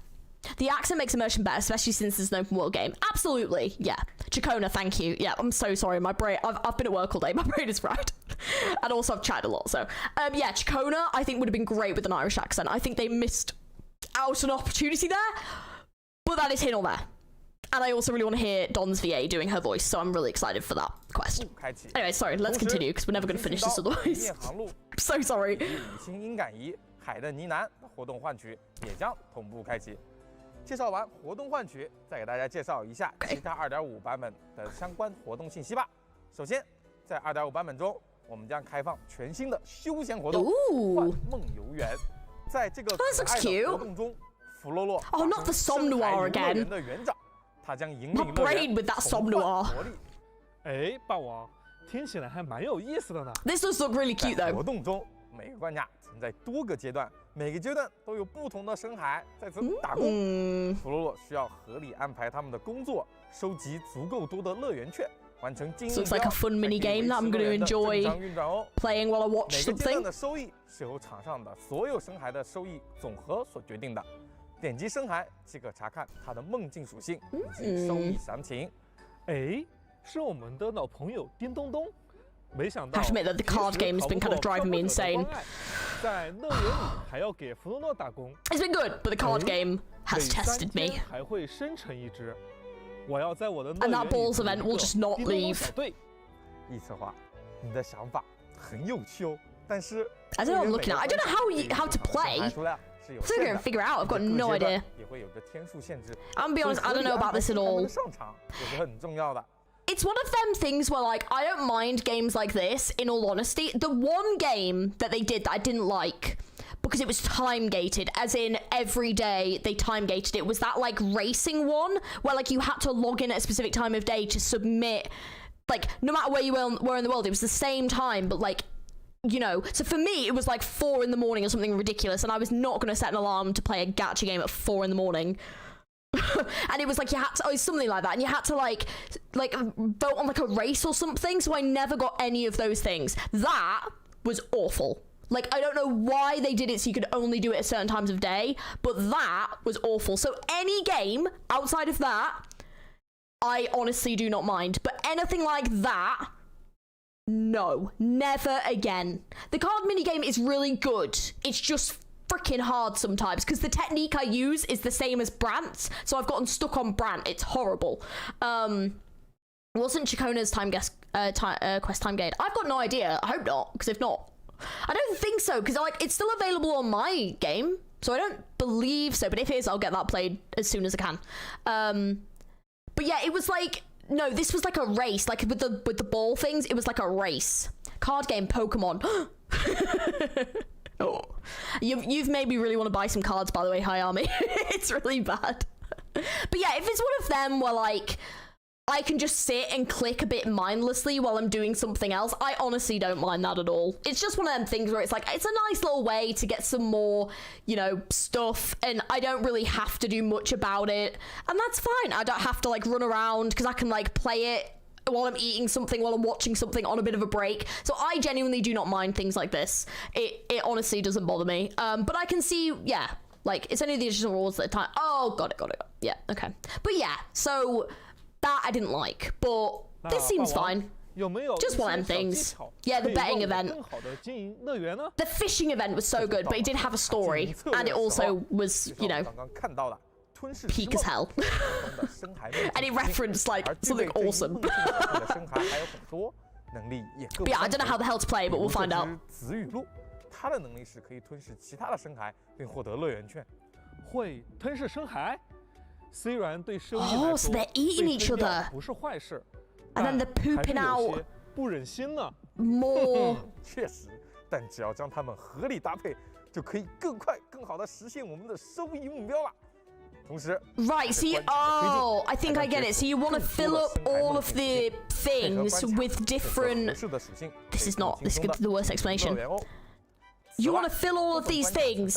The accent makes immersion better, especially since it's an open world game. Absolutely, yeah. Chacona, thank you. Yeah, I'm so sorry. My brain, I've been at work all day. My brain is fried. And also I've chatted a lot, so. Yeah, Chacona, I think would have been great with an Irish accent. I think they missed out an opportunity there, but that is here nor there. And I also really want to hear Don's VA doing her voice, so I'm really excited for that quest. Anyway, sorry, let's continue, because we're never going to finish this otherwise. I'm so sorry. 介绍完活动换取，再给大家介绍一下其他 2.5 版本的相关活动信息吧。首先，在 2.5 版本中，我们将开放全新的休闲活动——幻梦游园。在这个可爱的活动中，弗洛洛 Oh, not the Somnoir again. 的园长，他将引领 My brain with that Somnoir. 哎，霸王，听起来还蛮有意思的呢。This does look really cute though. 活动中，每个关卡存在多个阶段。 每个阶段都有不同的深海在此打工，弗洛洛需要合理安排他们的工作，收集足够多的乐园券，完成经营目标。Looks like a fun mini game that I'm going to enjoy playing while I watch something. 每个阶段的收益是由场上的所有深海的收益总和所决定的。点击深海即可查看它的梦境属性以及收益详情。哎，是我们的老朋友叮咚咚。 没想到 I have to admit that the card game has been kind of driving me insane. 在乐园里还要给弗洛诺打工。It's been good, but the card game has tested me. 还会生成一只。我要在我的 And that balls event will just not leave. 易策划，你的想法很有趣哦，但是 I don't know what I'm looking at. I don't know how to play. I'm still gonna figure it out. I've got no idea. 也会有着天数限制。I'm be honest, I don't know about this at all. 上场也是很重要的。 It's one of them things where, like, I don't mind games like this, in all honesty. The one game that they did that I didn't like, because it was time-gated, as in every day they time-gated it, was that, like, racing one, where, like, you had to log in at a specific time of day to submit, like, no matter where you were in the world, it was the same time, but, like, you know, so for me, it was, like, 4 in the morning or something ridiculous, and I was not going to set an alarm to play a gacha game at 4 in the morning. And it was like you had to, oh, something like that, and you had to like vote on like a race or something. So I never got any of those things. That was awful. Like, I don't know why they did it so you could only do it at certain times of day, but that was awful. So any game outside of that, I honestly do not mind. But anything like that, no, never again. The card minigame is really good. It's just freaking hard sometimes because the technique I use is the same as Brant's, so I've gotten stuck on Brant. It's horrible. Wasn't Chacona's quest time gated? I've got no idea. I hope not, because if not, I don't think so, because like it's still available on my game, so I don't believe so. But if it is, I'll get that played as soon as I can. But yeah, it was like, no, this was like a race, like with the ball things. It was like a race. Card game Pokemon. Oh, you've made me really want to buy some cards, by the way. Hi, Army. It's really bad. But yeah, if it's one of them where like I can just sit and click a bit mindlessly while I'm doing something else, I honestly don't mind that at all. It's just one of them things where it's like, it's a nice little way to get some more, you know, stuff, and I don't really have to do much about it, and that's fine. I don't have to like run around because I can like play it while I'm eating something, while I'm watching something on a bit of a break. So I genuinely do not mind things like this. It honestly doesn't bother me. But I can see, yeah, like it's only the additional rules at the time. Oh, got it. Yeah, okay. But yeah, so that I didn't like, but this seems fine. Just one of them things. Yeah, the betting event. The fishing event was so good, but it did have a story, and it also was, you know, peak as hell. And it referenced like something awesome. But yeah, I don't know how the hell to play, but we'll find out. 它的能力是可以吞噬其他的深海，并获得乐园券。会吞噬深海，虽然对生意来 Oh, 说 so they're eating each 被吞掉 other. 不是坏事， And then they're 但还是 pooping 有 out 些不忍心呢。more. 确实，但只要将它们合理搭配，就可以更快、更好地实现我们的收益目标了。同时 Right, so you, oh, I think I get it. So you want to fill up all of the things with different... This is not, this is the worst explanation. You want to fill all of these things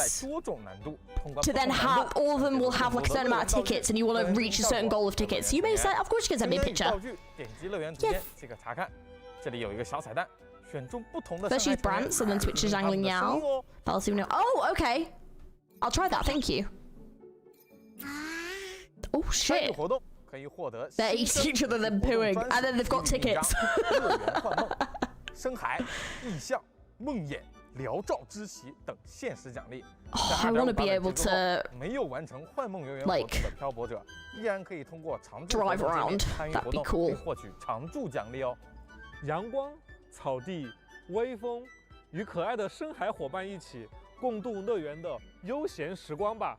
to then have, all of them will have like a certain amount of tickets, and you want to reach a certain goal of tickets. You may say, of course you can send me a picture. First use Brant's and then switch to Zhangling Yao. Oh, okay. I'll try that, thank you. Oh shit. They're eating each other, then pooing, and then they've got tickets. Oh, I want to be able to like drive around. That'd be cool. 阳光、草地、微风，与可爱的深海伙伴一起共度乐园的悠闲时光吧。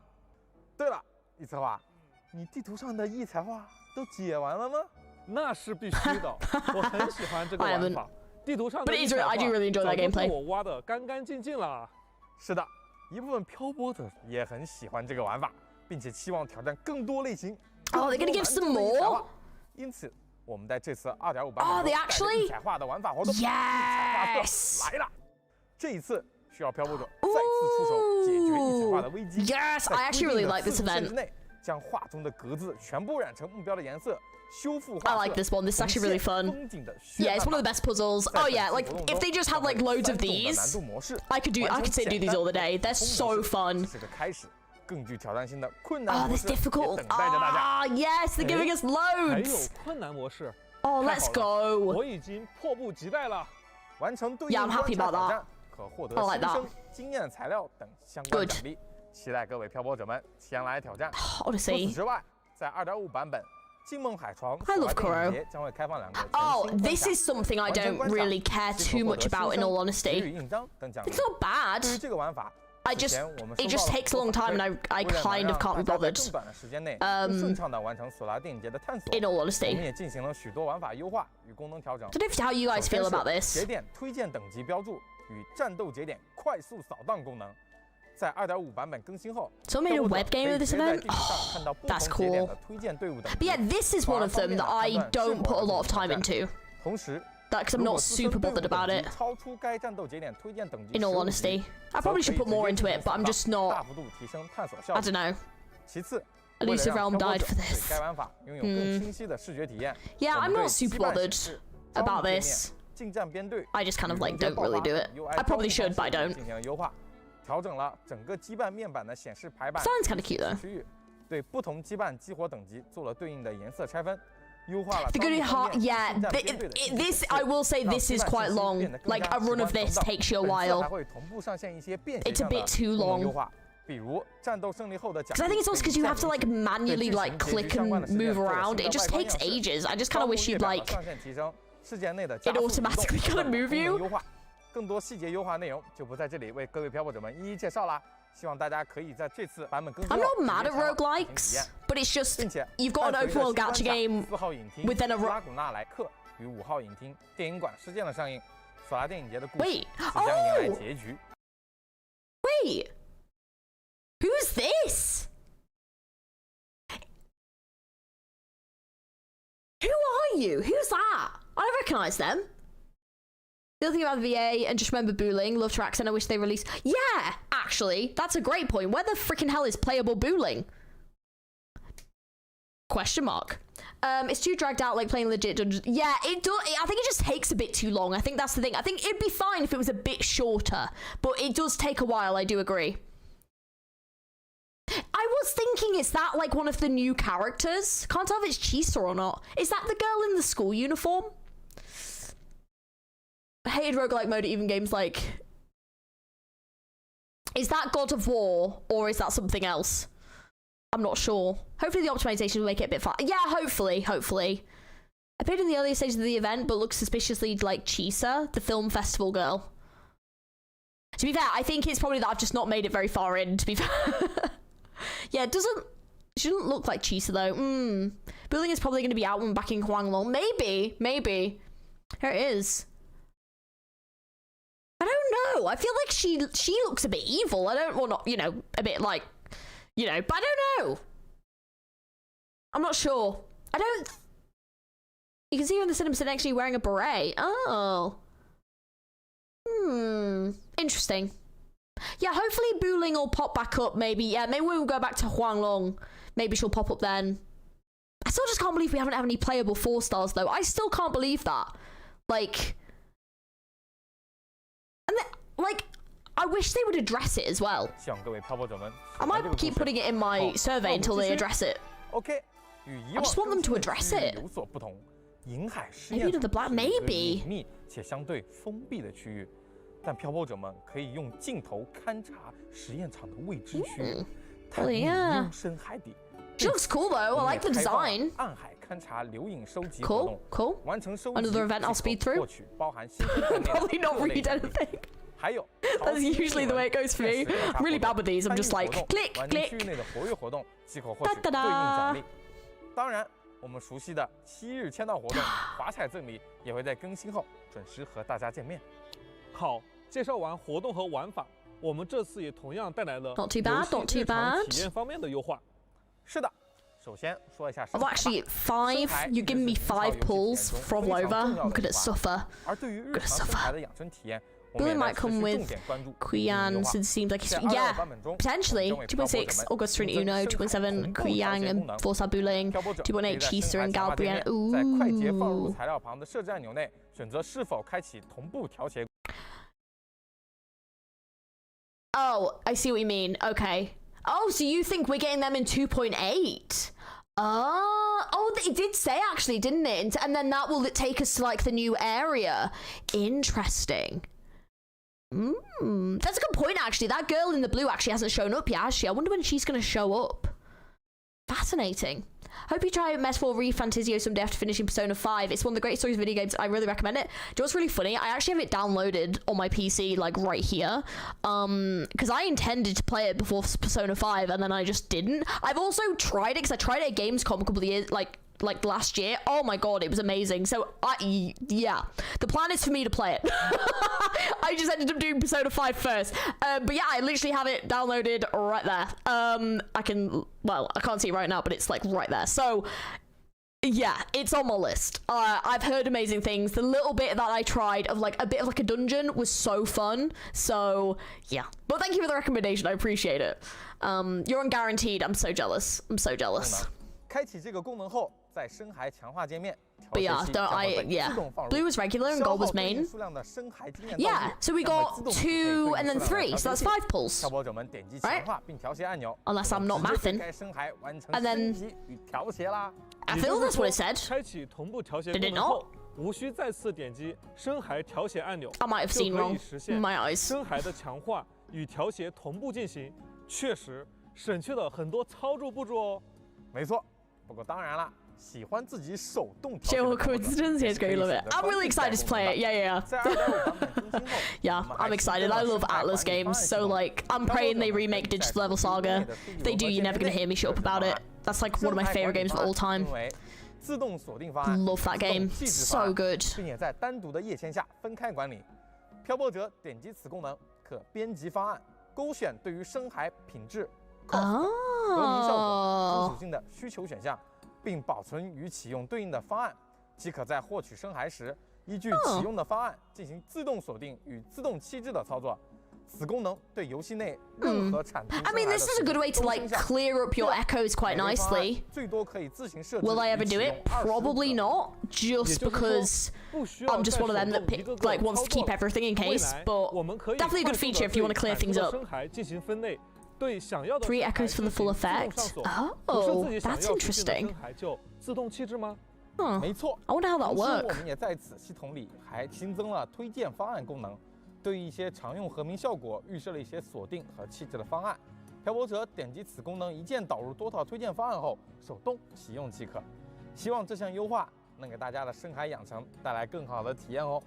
对了，一策划，你地图上的异彩画都解完了吗？那是必须的，我很喜欢这个玩法。地图上的 But it is really, I do really enjoy that 早就 gameplay. 被我挖得干干净净了。是的，一部分漂泊者也很喜欢这个玩法，并且期望挑战更多类型。Oh, they're gonna give some more? 因此，我们在这次2.5版 Oh, they actually? 异彩画的玩法活动 Yes! 异彩画社来了。这一次需要漂泊者再次出手解决异彩画的危机。Yes, I actually really like this event. 将画中的格子全部染成目标的颜色。I like this one. This is actually really fun. Yeah, it's one of the best puzzles. Oh yeah, like if they just had like loads of these, I could say do these all the day. They're so fun. Oh, this difficult. Ah, yes, they're giving us 还有 loads. 困难模式。 Oh, let's go. 我已经迫不及待了。完成对 Yeah, 应 I'm happy 关卡 about 挑 that. 战，可获得 I like 新 that. 生经验材料等相关 Good. 奖励。期待各位漂泊者们前来挑战。除此 Odyssey. 之外，在2.5版本。 金梦海床 I love Kuro. 将会开放2个 Oh, this is something I don't really care too much about, in all honesty. It's not bad. 对于这个玩法， It just takes a long time, and I kind of can't be bothered. 更短的时间内，顺畅地完成索拉电影节的探索。 In all 我们 honesty. 也进行了许多玩法优化与功能调整。 I don't know how you guys feel about 节 this. 点推荐等级标注与战斗节点快速扫荡功能，在2.5版本更新后， So made a web game of this event? Oh, that's cool. But yeah, this is one of them that I don't put a lot of time into. 同时 Because I'm not super bothered about it. 超出该战斗节点推荐等级 In all honesty, I probably should put more into it, but I'm just 大 not. 幅度提升探索效 I 率。 don't know. 其次， Elusive Realm 为了让漂泊 died 者 for 对 this. 该玩法拥有更清晰的视觉体验。 Yeah, 我 I'm 们对 not super 羁绊 bothered 显示 about 招募界面 this. 近战编队 I just kind of 与 like 人间 don't 爆 really 发 do it. UI I probably should, but I 交互 don't. 进行了优化，调整了整个羁绊面板的显示排版 Sounds kind of cute though. 区域，对不同羁绊激活等级做了对应的颜色拆分。优化了 The good heart, yeah. This I will say this is quite long. Like a run of this takes you a 还 while. 会同步上线一些便 It's 携 a 上的 bit too 功能 long. 优化，比如战斗胜利后的奖 Because I think it's also because you have to like manually like click and move around. It just takes ages. I just kind of wish you'd like 上线提升，事件内的 it automatically kind of move you. 优化，更多细节优化内容就不在这里为各位漂泊者们一一介绍啦。希望大家可以在这次版本更新 I'm 后 not mad at 体验 roguelikes, but it's just 并且 you've got an 伴随着 open world 新关 gacha 卡 game 4号影厅 within a 拉古纳莱克与5号影厅电影馆事件的上映，索拉电影节的故事 Wait, 即将迎来 oh! 结局。Wait. Who's this? Who are you? Who's that? I don't recognise them. The other thing about the VA, and just remember Booling, love her accent, I wish they released. Yeah, actually, that's a great point. Where the freaking hell is playable Booling? Question mark. It's too dragged out like playing legit dungeons. Yeah, it does. I think it just takes a bit too long. I think that's the thing. I think it'd be fine if it was a bit shorter, but it does take a while, I do agree. I was thinking, is that like one of the new characters? Can't tell if it's Chisa or not. Is that the girl in the school uniform? I hated roguelike mode at even games like... Is that God of War, or is that something else? I'm not sure. Hopefully the optimization will make it a bit faster. Yeah, hopefully. I played in the earlier stages of the event, but looks suspiciously like Chisa, the film festival girl. To be fair, I think it's probably that I've just not made it very far in, to be fair. Yeah, it doesn't... She doesn't look like Chisa, though. Booling is probably going to be out when back in Huanglong. Maybe. Here it is. I don't know. I feel like she looks a bit evil. Well, not, you know, a bit like... You know, but I don't know. I'm not sure. I don't... You can see her in the cinema sit next to you wearing a beret. Oh. Interesting. Yeah, hopefully Booling will pop back up, maybe. Yeah, maybe we'll go back to Huanglong. Maybe she'll pop up then. I still just can't believe we haven't had any playable 4 stars, though. I still can't believe that. Like... And then, like... I wish they would address it as well. I might keep putting it in my survey until they address it. I just want them to address it. Maybe another black, maybe. 但漂泊者们可以用镜头勘察实验场的未知区域， yeah. 深海底。 She looks cool though. I like the design. 暗海勘察留影收集活动 Cool. 完成收集 Another event I'll speed through. 获取包含新鲜概念 Probably not read anything. 还有 That's usually the way it goes for me. I'm really bad with these. I'm just like click, 完成区域 click. 内的活跃活动即可获取对应奖励。当然，我们熟悉的7日签到活动华彩赠礼也会在更新后准时和大家见面。好，介绍完活动和玩法，我们这次也同样带来了 Not too bad, not too 日常 bad. 体验方面的优化。是的，首先说一下。 I've actually 5. You're giving me 5 pulls from PHROLOVA. I'm gonna suffer. 而对于日常生涯的养生体验。 Booling might come with Qian, since it seems like it's... Yeah, potentially. 2.6, August Trin Uno, 2.7, Qiang and Forza Booling, 2.8, Chisa and Galbrian. Ooh. 在快捷放入材料旁的设置按钮内，选择是否开启同步调节。 Oh, I see what you mean. Okay. Oh, so you think we're getting them in 2.8? Oh, it did say actually, didn't it? And then that will take us to like the new area. Interesting. That's a good point, actually. That girl in the blue actually hasn't shown up yet, has she? I wonder when she's going to show up. Fascinating. Hope you try Mess4 Re-Fantasio someday after finishing Persona 5. It's one of the great stories of video games. I really recommend it. Do you know what's really funny? I actually have it downloaded on my PC, like, right here. Because I intended to play it before Persona 5, and then I just didn't. I've also tried it, because I tried it at Gamescom a couple of years, like last year. Oh my god, it was amazing. So yeah, the plan is for me to play it. I just ended up doing Persona 5 first, but yeah, I literally have it downloaded right there. I can't see it right now, but it's like right there. So yeah, it's on my list. I've heard amazing things. The little bit that I tried of like a bit of like a dungeon was so fun. So yeah, but thank you for the recommendation. I appreciate it. You're unguaranteed. I'm so jealous. 开启这个功能后，在深海强化界面， But yeah, blue was regular and gold was main. Yeah, so we got 2 and then 3, so that's 5 pulls. Right? Unless I'm not mathing. And then I feel that's what it said. 开启同步调节 Did 功 it 能 not? 后，无需再次点击深海调节按钮， I might have seen 就可 wrong 以实现 my eyes. 深海的强化与调节同步进行，确实省去了很多操作步骤哦。没错，不过当然了。 喜欢自己手动调节 Chill coincidence, yes, great, love it. I'm really excited to play it. Yeah. Yeah, I'm excited. I love Atlas games, so like, I'm praying they remake Digital Level Saga. If they do, you're never gonna hear me shut up about it. That's like one of my favorite games of all time. Love that game, so good. 并且在单独的页签下分开管理。漂泊者点击此功能，可编辑方案、勾选对于深海品质、cost、和平效果、可属性的需求选项，并保存与启用对应的方案，即可在获取深海时，依据启用的方案进行自动锁定与自动弃置的操作。此功能对游戏内任何产品。I mean, this is a good way to like clear up your echoes quite nicely. 最多可以自行设置。Will I ever do it? Probably not, just because I'm just one of them that like wants to keep everything in case. But definitely a good feature if you want to clear things up. 3 echoes for the full effect. Oh, that's interesting. 没错。I wonder how that 同时，我 works. 们也在此系统里还新增了推荐方案功能，对一些常用和鸣效果预设了一些锁定和弃置的方案。漂泊者点击此功能，一键导入多套推荐方案后，手动启用即可。希望这项优化能给大家的深海养成带来更好的体验哦。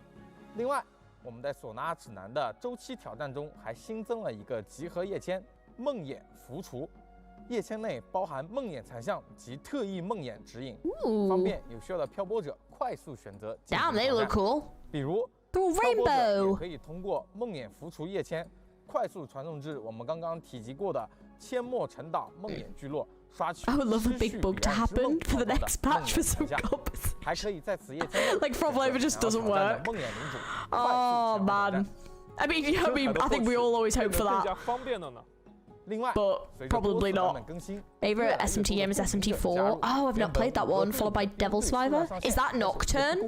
另外，我们在索纳指南的周期挑战中还新增了一个集合页签“梦魇浮除”。页签内包含梦魇残像及特异梦魇指引，方便有需要的漂泊者快速选择。Damn, they look cool. 比如， The 漂泊者也 rainbow. 可以通过梦魇浮除页签，快速传送至我们刚刚提及过的阡陌沉岛梦魇聚落，刷取 I would love a 失 big 序 bug 彼 to 岸之梦 happen for the 当中的 next patch 梦 for 魇 some 残像 cops. 还可以在此页签内 Like PHROLOVA just doesn't work. 梦魇领主， Oh 快速前往挑战 man. I mean, I think we all always hope for 更 that. 加方便了呢。另外， But 随着多 probably 次版 not. 本更新， Favorite SMT game is SMT4. Oh, I've not played that one. Followed by Devil Survivor. Is that Nocturne?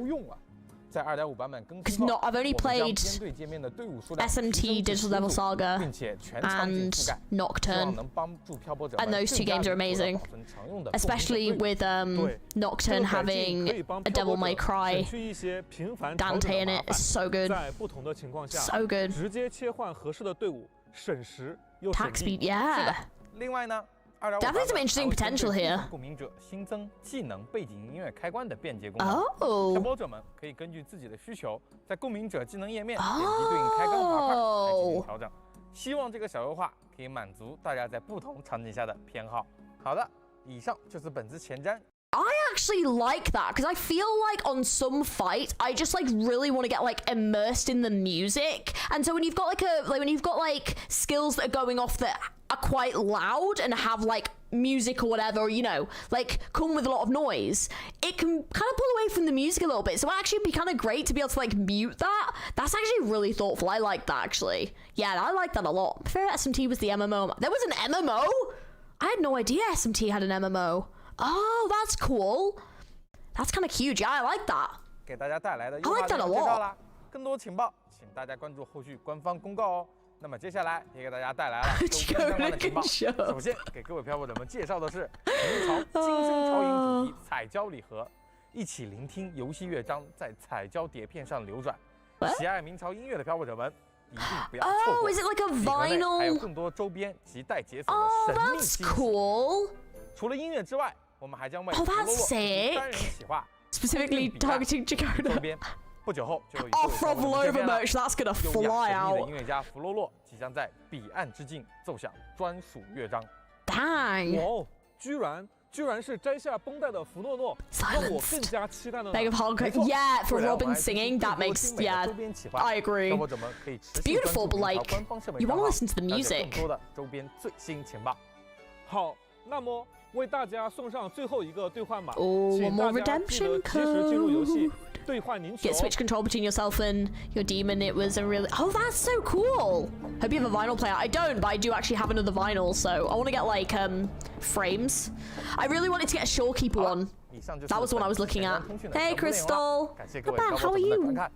在 2.5 版本更 Because 新后， not, I've only 我们将 played 编队界面的队伍数量 SMT 提升至 Digital Devil 15 Saga 并且全场景 and 覆盖，希望 Nocturne. 能帮助漂泊者 And 们 those two 更加 games are 灵活地 amazing. 保存常用的 Especially 共鸣的队伍。 with Nocturne having a Devil May Cry 省去一些频繁 Dante in 调整的麻 it. 烦 It's so good. 在不同的情况下 So good. 直接切换合适的队伍，省时又省 Tax 力。 speed, yeah. 另外呢， 2.5 Definitely some interesting potential here. 共鸣者新增技能背景音乐开关的便捷功能。漂 Oh. 泊者们可以根据自己的需求，在共鸣者技能页面点击对应开关滑块来进行调整。希望这个小优化可以满足大家在不同场景下的偏好。好的，以上就是本次前瞻。 I actually like that because I feel like on some fights I just like really want to get like immersed in the music, and so when you've got like skills that are going off that are quite loud and have like music or whatever, or, you know, like come with a lot of noise, it can kind of pull away from the music a little bit. So actually it'd be kind of great to be able to like mute that. That's actually really thoughtful. I like that actually. Yeah, I like that a lot. My favorite SMT was the MMO. There was an MMO? I had no idea SMT had an MMO. Oh, that's cool. That's kind of huge. Yeah, I like that. 给大家带来的优化内容介绍啦。更多情报，请大家关注后续官方公告哦。那么接下来也给大家带来了周边相关的情报。首先给各位漂泊者们介绍的是明朝金声潮影主题彩胶礼盒，一起聆听游戏乐章在彩胶碟片上流转。喜爱明朝音乐的漂泊者们一定不要错过。 Oh, is it like a 礼盒内还有 vinyl? 更多周边及待解锁的 Oh, 神秘 that's 惊喜。 cool. 除了音乐之外，我们还将为 Oh, 弗罗 that's 洛单人 sick. 企划 Specifically targeting 周 Jakarta. 边。不久后就有 Oh, PHROLOVA merch, that's gonna 优雅 fly 神秘的 out. 音乐家弗罗洛即将在彼岸之境奏响专属乐章。 Dang. 哇哦，居然是摘下绷带的弗诺诺，让我更加期待了呢。 Beg of pardon. 没错 Yeah, for 未来我们 Robin 还推出 singing, 更 that 多 makes, 精美的 yeah, 周边企划 I agree. 漂泊者们可以持续 beautiful, 关注 but 明朝 like, 官方社媒 you 账 wanna 号 listen to the 了解 music. 更多的周边最新情报。好，那么为大家送上最后一个兑换码， Oh, 请 one more 大家记得 redemption 及时进入游戏 code. 兑换您球 Get。switch control between yourself and your demon. It was a really... Oh, that's so cool. Hope you have a vinyl player. I don't, but I do actually have another vinyl, so I want to get like frames. I really wanted to get a Shorekeeper one. 以上就是 That was what I was 本次 looking 前 at. 瞻通讯的 Hey, 全部内容了 Crystal. 感谢各 Not 位 bad. 漂 How 泊 are 者们的观 you? 看。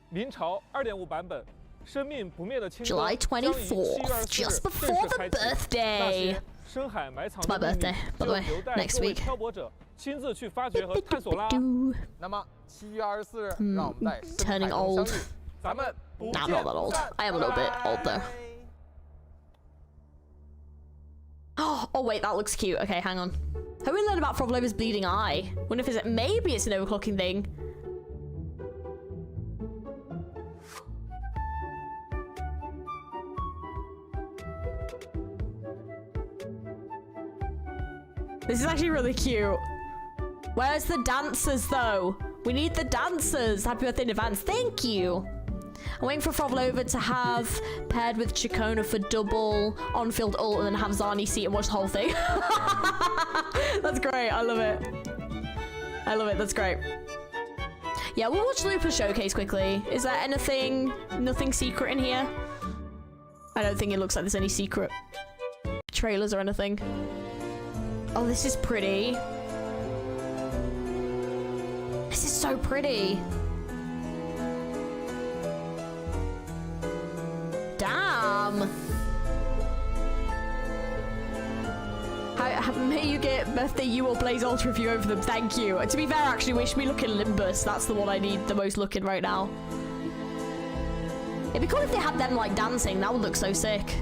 明朝2.5版本，生命不灭的青灯 July 将于7月 24th, 24 just 日 before 正 the 式开启。那 birthday. 些深海埋藏 It's my 的秘密 birthday, by 就 the way, 留待 next 各位 week. 漂泊者亲自去发掘和探索啦。 那么7月24日，让我们在深海 turning 中 old. 相遇。咱们不 Nah, I'm 见 not that 不 old. 散 I am a little bit 拜拜 old though. Oh, wait, that looks cute. Okay, hang on. Have we learned about PHROLOVA's bleeding eye? Wonder if maybe it's an overclocking thing. This is actually really cute. Where's the dancers though? We need the dancers. Happy birthday in advance. Thank you. I'm waiting for PHROLOVA to have paired with Chacona for double on-field ult and then have Zani seat and watch the whole thing. That's great. I love it. I love it. That's great. Yeah, we'll watch Lupa's showcase quickly. Is there anything, nothing secret in here? I don't think it looks like there's any secret trailers or anything. Oh, this is pretty. This is so pretty. Damn. May you get birthday you or Blaze Ultra review over them. Thank you. To be fair, actually, we should be looking Limbus. That's the one I need the most looking right now. It'd be cool if they had them like dancing. That would look so sick.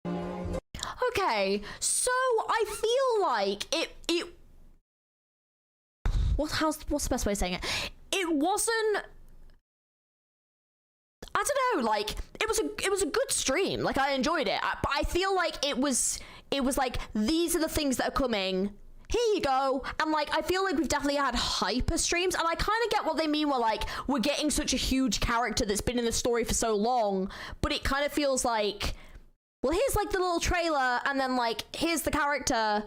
Okay, so I feel like it what's the best way of saying it? It wasn't, I don't know, like it was a good stream. Like I enjoyed it, but I feel like it was like, these are the things that are coming. Here you go. And like I feel like we've definitely had hyper streams, and I kind of get what they mean. Where like we're getting such a huge character that's been in the story for so long, but it kind of feels like, well, here's like the little trailer, and then like here's the character,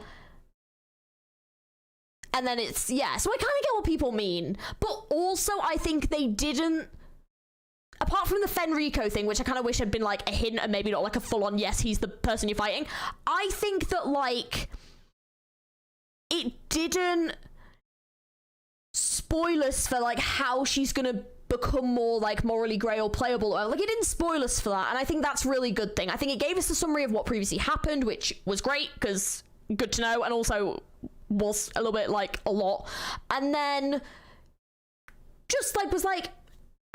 and then it's, yeah. So I kind of get what people mean, but also I think they didn't, apart from the Fenrico thing, which I kind of wish had been like a hint and maybe not like a full-on, yes, he's the person you're fighting. I think that like it didn't spoil us for like how she's gonna become more like morally grey or playable. Like it didn't spoil us for that, and I think that's a really good thing. I think it gave us the summary of what previously happened, which was great because good to know, and also was a little bit like a lot. And then just like was like,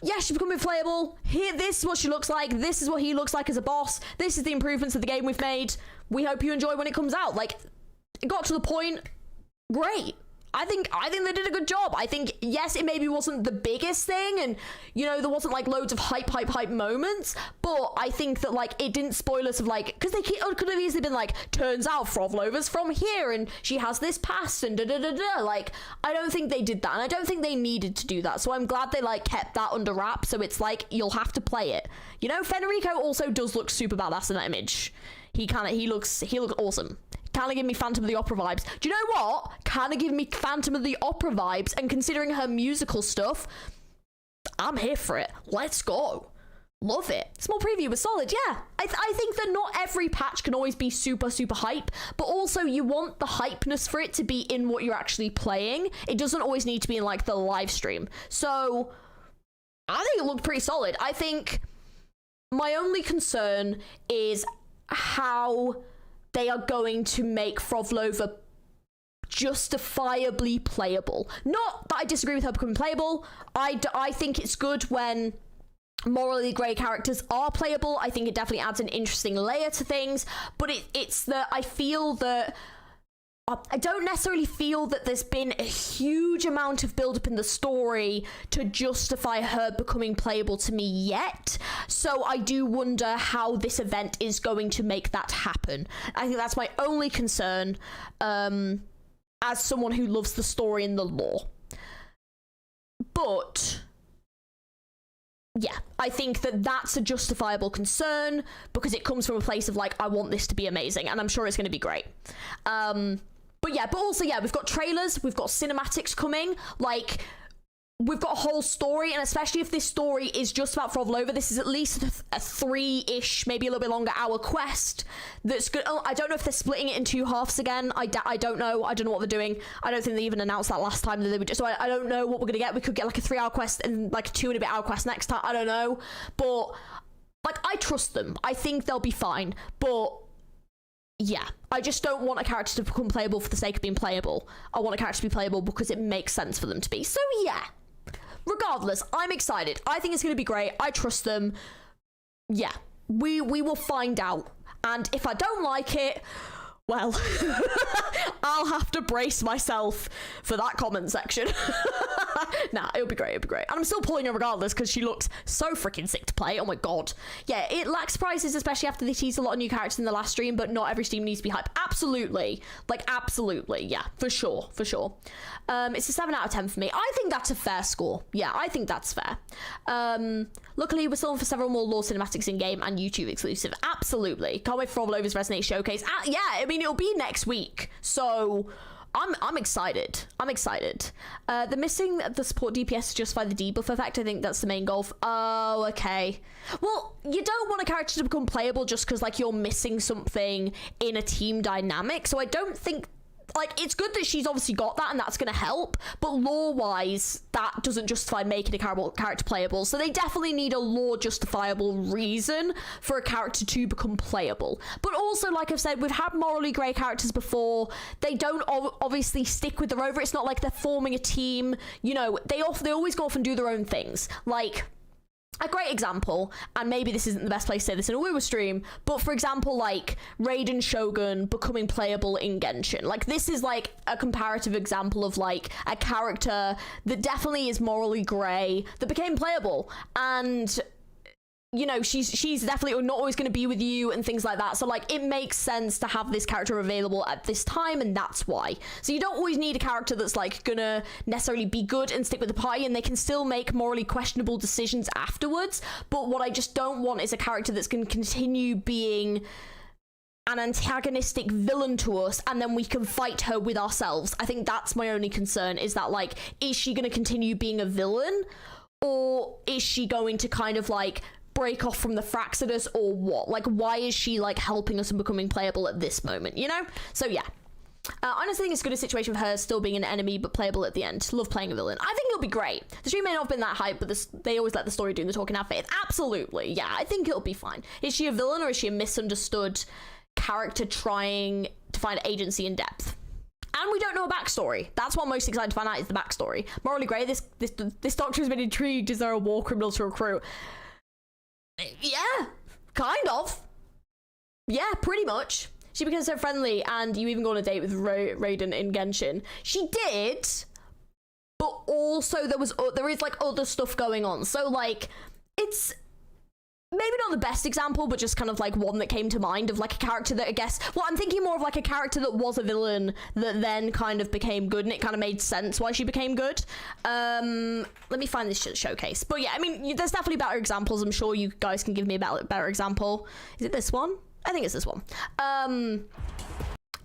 yeah, she's becoming playable. Here, this is what she looks like. This is what he looks like as a boss. This is the improvements of the game we've made. We hope you enjoy when it comes out. Like, it got to the point. Great. I think they did a good job. I think, yes, it maybe wasn't the biggest thing, and, you know, there wasn't, like, loads of hype moments, but I think that, like, it didn't spoil us of, like, because they could have easily been, like, turns out PHROLOVA's from here, and she has this past, and da-da-da-da. Like, I don't think they did that, and I don't think they needed to do that, so I'm glad they, like, kept that under wraps, so it's, like, you'll have to play it. You know, Fenrico also does look super badass in that image. He looks awesome. Kind of give me Phantom of the Opera vibes. Do you know what? Kind of give me Phantom of the Opera vibes, and considering her musical stuff, I'm here for it. Let's go. Love it. Small preview was solid, yeah. I think that not every patch can always be super hype, but also you want the hypeness for it to be in what you're actually playing. It doesn't always need to be in like the live stream. So I think it looked pretty solid. I think my only concern is how they are going to make PHROLOVA justifiably playable. Not that I disagree with her becoming playable. I think it's good when morally grey characters are playable. I think it definitely adds an interesting layer to things, but it's that I feel that I don't necessarily feel that there's been a huge amount of build-up in the story to justify her becoming playable to me yet. So I do wonder how this event is going to make that happen. I think that's my only concern as someone who loves the story and the lore. But yeah, I think that that's a justifiable concern because it comes from a place of like, I want this to be amazing, and I'm sure it's going to be great. But yeah, but also, yeah, we've got trailers, we've got cinematics coming, like, we've got a whole story, and especially if this story is just about PHROLOVA, this is at least a 3-ish, maybe a little bit longer hour quest that's good. Oh, I don't know if they're splitting it in 2 halves again. I don't know what they're doing. I don't think they even announced that last time that they would. So I don't know what we're gonna get. We could get like a 3-hour quest and like a 2 and a bit hour quest next time. I don't know, but like, I trust them. I think they'll be fine, but yeah, I just don't want a character to become playable for the sake of being playable. I want a character to be playable because it makes sense for them to be. So yeah, regardless, I'm excited. I think it's going to be great. I trust them. Yeah, we will find out. And if I don't like it, well, I'll have to brace myself for that comment section. Nah, it'll be great, And I'm still pulling her regardless because she looks so freaking sick to play. Oh my god. Yeah, it lacks surprises, especially after they teased a lot of new characters in the last stream, but not every stream needs to be hype. Absolutely. Like, absolutely. Yeah, for sure. It's a 7 out of 10 for me. I think that's a fair score. Yeah, I think that's fair. Luckily, we're still on for several more lore cinematics in-game and YouTube exclusive. Absolutely. Can't wait for PHROLOVA's Resonate Showcase. Yeah, I mean, it'll be next week. So... I'm excited. The missing the support DPS to justify the debuff effect. I think that's the main goal. Oh, okay. Well, you don't want a character to become playable just because like you're missing something in a team dynamic. So I don't think like it's good that she's obviously got that and that's going to help, but lore-wise, that doesn't justify making a character playable. So they definitely need a lore justifiable reason for a character to become playable. But also, like I've said, we've had morally grey characters before. They don't obviously stick with the rover. It's not like they're forming a team. You know, they always go off and do their own things. Like... a great example, and maybe this isn't the best place to say this in a Woowa stream, but for example, like Raiden Shogun becoming playable in Genshin. Like this is like a comparative example of like a character that definitely is morally grey that became playable, and you know, she's definitely not always going to be with you and things like that. So like it makes sense to have this character available at this time, and that's why. So you don't always need a character that's like gonna necessarily be good and stick with the party, and they can still make morally questionable decisions afterwards. But what I just don't want is a character that's going to continue being an antagonistic villain to us, and then we can fight her with ourselves. I think that's my only concern, is that like, is she going to continue being a villain, or is she going to kind of like break off from the Fraxidus, or what? Like, why is she like helping us and becoming playable at this moment, you know? So yeah, I honestly think it's a good situation for her still being an enemy but playable at the end. Love playing a villain. I think it'll be great. The stream may not have been that hype, but they always let the story do the talking. Have faith. Absolutely, yeah, I think it'll be fine. Is she a villain, or is she a misunderstood character trying to find agency and depth? And we don't know a backstory. That's what I'm most excited to find out, is the backstory. Morally grey, this doctor has been intrigued. Is there a war criminal to recruit? Yeah, kind of. Yeah, pretty much. She becomes so friendly, and you even go on a date with Raiden in Genshin. She did, but also there is like other stuff going on. So like, it's maybe not the best example, but just kind of like one that came to mind of like a character that I guess, well, I'm thinking more of like a character that was a villain that then kind of became good, and it kind of made sense why she became good. Let me find this showcase. But yeah, I mean, there's definitely better examples. I'm sure you guys can give me a better example. Is it this one? I think it's this one.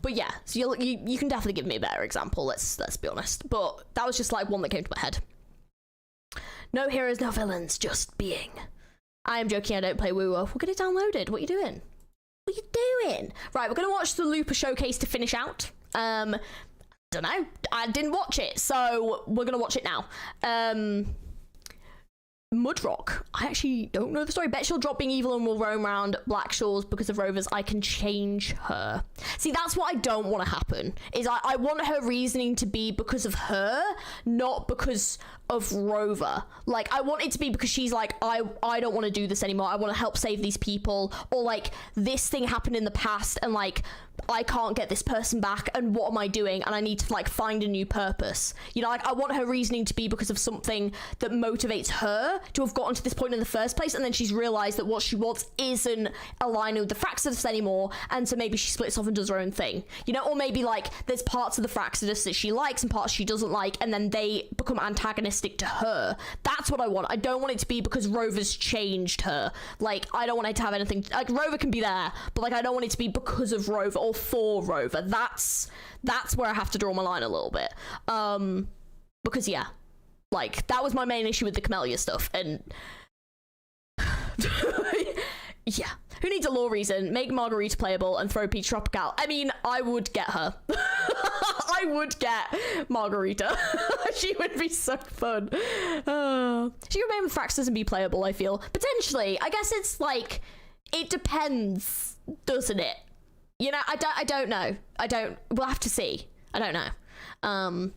But yeah, so you can definitely give me a better example. Let's be honest. But that was just like one that came to my head. No heroes, no villains, just being. I am joking, I don't play Wuthering. We'll get it downloaded. What are you doing? What are you doing? Right, we're going to watch the Looper showcase to finish out. Don't know. I didn't watch it, so we're going to watch it now. Mudrock. I actually don't know the story. Bet she'll drop being evil and will roam around Black Shores because of Rovers. I can change her. See, that's what I don't want to happen. Is I want her reasoning to be because of her, not because of Rover. Like, I want it to be because she's like, I don't want to do this anymore. I want to help save these people. Or like, this thing happened in the past and like, I can't get this person back, and what am I doing? And I need to like find a new purpose. You know, like I want her reasoning to be because of something that motivates her to have gotten to this point in the first place, and then she's realized that what she wants isn't aligning with the Fraxidus anymore, and so maybe she splits off and does her own thing. You know, or maybe like there's parts of the Fraxidus that she likes and parts she doesn't like, and then they become antagonistic to her. That's what I want. I don't want it to be because Rover's changed her. Like, I don't want it to have anything, like Rover can be there, but like I don't want it to be because of Rover or for Rover. That's where I have to draw my line a little bit. Because yeah, like that was my main issue with the Camellia stuff, and yeah, who needs a lore reason? Make Margarita playable and throw Peach Tropical. I mean, I would get her. I would get Margarita. She would be so fun. She could remain with Fraxus and be playable, I feel. Potentially. I guess it's like, it depends, doesn't it? You know, I don't know. We'll have to see. I don't know.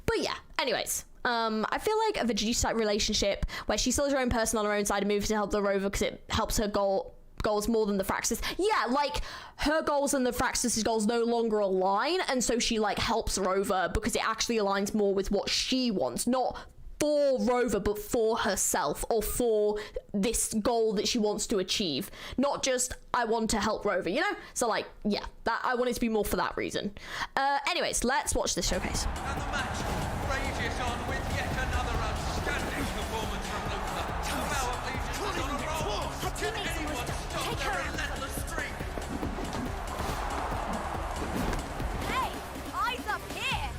But yeah, anyways. I feel like a Vegeta-type relationship where she still has her own person on her own side and moves to help the Rover because it helps her goals more than the Fraxis. Yeah, like her goals and the Fraxis' goals no longer align, and so she like helps Rover because it actually aligns more with what she wants, not for Rover, but for herself or for this goal that she wants to achieve. Not just, I want to help Rover, you know? So like, yeah, that I want it to be more for that reason. Anyways, let's watch this showcase. And the match rages on with yet another outstanding performance from Luca. Power Legion's on a roll. Can anyone stop their relentless streak? Hey, eyes up here!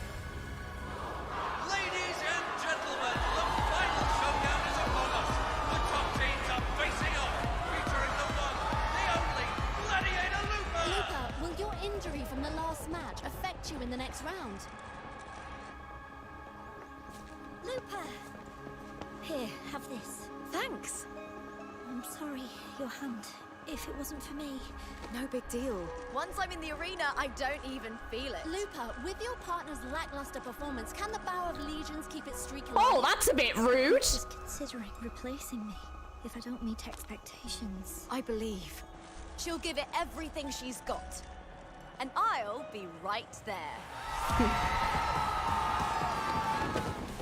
Ladies and gentlemen, the final showdown is upon us. The top teams are facing off, featuring the one, the only, Gladiator Luca! Luca, will your injury from the last match affect you in the next round? Luca! Here, have this. Thanks! I'm sorry, your hand. If it wasn't for me. No big deal. Once I'm in the arena, I don't even feel it. Luca, with your partner's lackluster performance, can the Bower of Legions keep its streak alive? Oh, that's a bit rude. Just considering replacing me if I don't meet expectations. I believe. She'll give it everything she's got. And I'll be right there.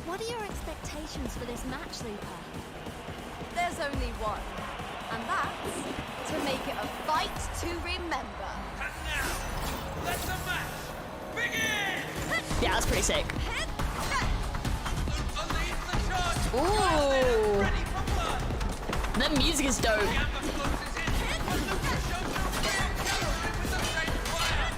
What are your expectations for this match, Luca? There's only one. And that's to make it a fight to remember. And now, let the match begin! Yeah, that's pretty sick. Luca leads the charge. Ooh. Ready for blood. The music is dope. The amber float is in, but Luca shows no fear of coloring with the same fire.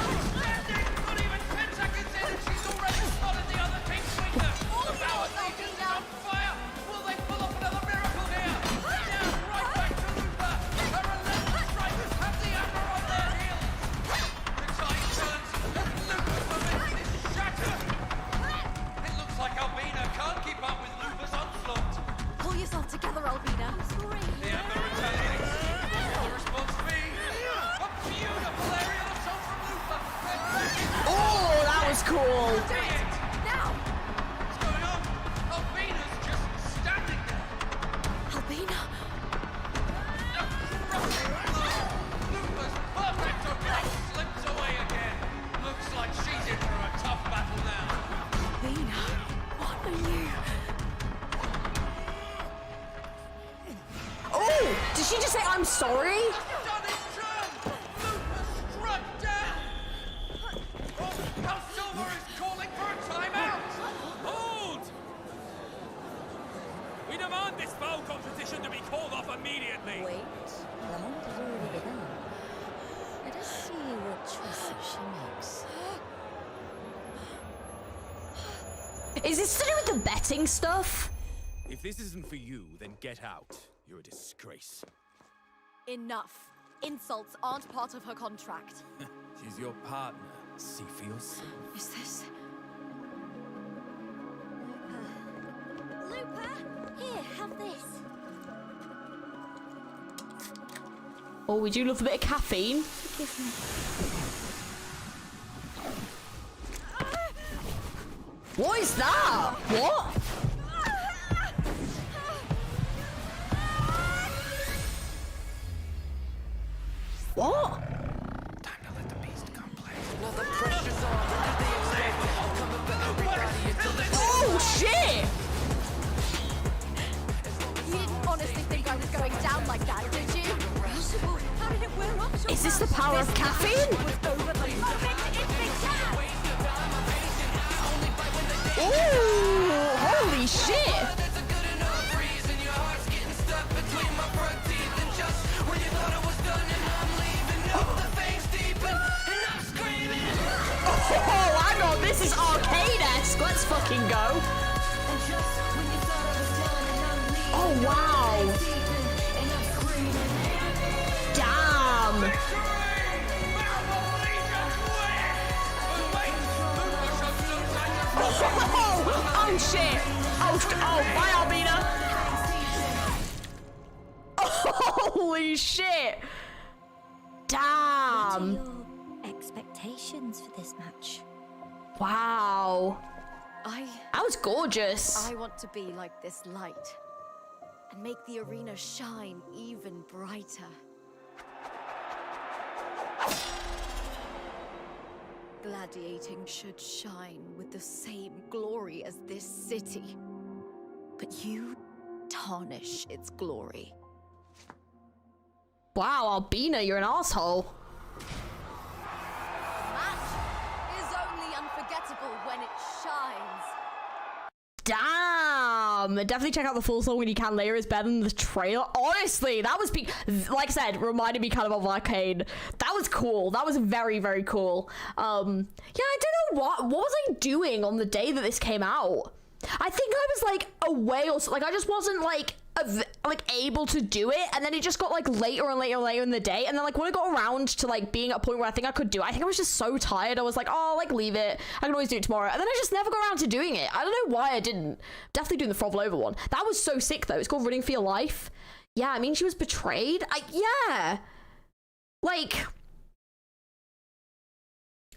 Outstanding! Not even 10 seconds in and she's already spotted the other team's weakness. The Bower Legion is on fire. Will they pull off another miracle here? Now, right back to Luca. Her relentless strikers have the amber on their heels. The tide turns and Luca's momentum is shattered. It looks like Albina can't keep up with Luca's onslaught. Pull yourself together, Albina. The amber retaliates. The response be a beautiful aerial assault from Luca. Oh, that was cool. Do it! Now! What's going on? Albina's just standing there. Albina! Luca's perfect object slips away again. Looks like she's in for a tough battle now. Albina! What are you? Oh, did she just say I'm sorry? Stunning turn! Luca struck down! Oh, now Silver is calling for a timeout! Hold! We demand this foul competition to be called off immediately! Wait, the hunt has already begun. Let us see what choices she makes. Is this to do with the betting stuff? If this isn't for you, then get out. You're a disgrace. Enough. Insults aren't part of her contract. She's your partner. See for yourself. Is this... Luca, here, have this. Oh, we do love a bit of caffeine. Forgive me. What is that? What? What? Time to let the beast come play. Oh, shit! You didn't honestly think I was going down like that, did you? How did it wear off? Is this the power of caffeine? Over the moment it began! Ooh, holy shit! Oh, hang on, this is arcade-esque. Let's fucking go. Oh, wow. Damn. Oh, shit. Oh, bye, Albina. Holy shit. Damn. What are your expectations for this match? Wow. That was gorgeous. I want to be like this light and make the arena shine even brighter. gladiating should shine with the same glory as this city. But you tarnish its glory. Wow, Albina, you're an asshole. Match is only unforgettable when it shines. Damn! Definitely check out the full song when you can later. It's better than the trailer. Honestly, that was, like I said, reminded me kind of Arcane. That was cool. That was very, very cool. Yeah, I don't know what was I doing on the day that this came out? I think I was like away or like I just wasn't like able to do it, and then it just got like later and later and later in the day, and then like when I got around to like being at a point where I think I could do it, I think I was just so tired. I was like, oh, like leave it, I can always do it tomorrow, and then I just never got around to doing it. I don't know why I didn't. Definitely doing the PHROLOVA one. That was so sick though. It's called Running for Your Life. Yeah, I mean she was betrayed. Yeah, like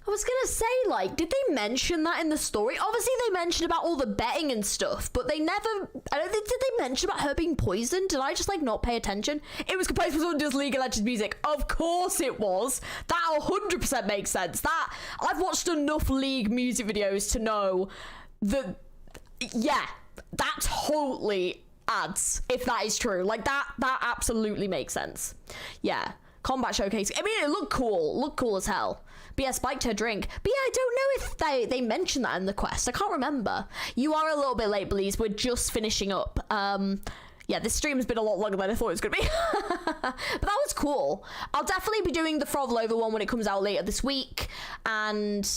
I was gonna say, like, did they mention that in the story? Obviously they mentioned about all the betting and stuff, but they never, I don't think, did they mention about her being poisoned? Did I just like not pay attention? It was composed for someone who does League of Legends music. Of course it was. That 100% makes sense. That, I've watched enough League music videos to know that, yeah, that totally adds, if that is true. Like that absolutely makes sense. Yeah, combat showcase. I mean, it looked cool as hell. But yeah, spiked her drink. But yeah, I don't know if they mentioned that in the quest. I can't remember. You are a little bit late, Bleeze. We're just finishing up. Yeah, this stream has been a lot longer than I thought it was going to be. But that was cool. I'll definitely be doing the PHROLOVA one when it comes out later this week. And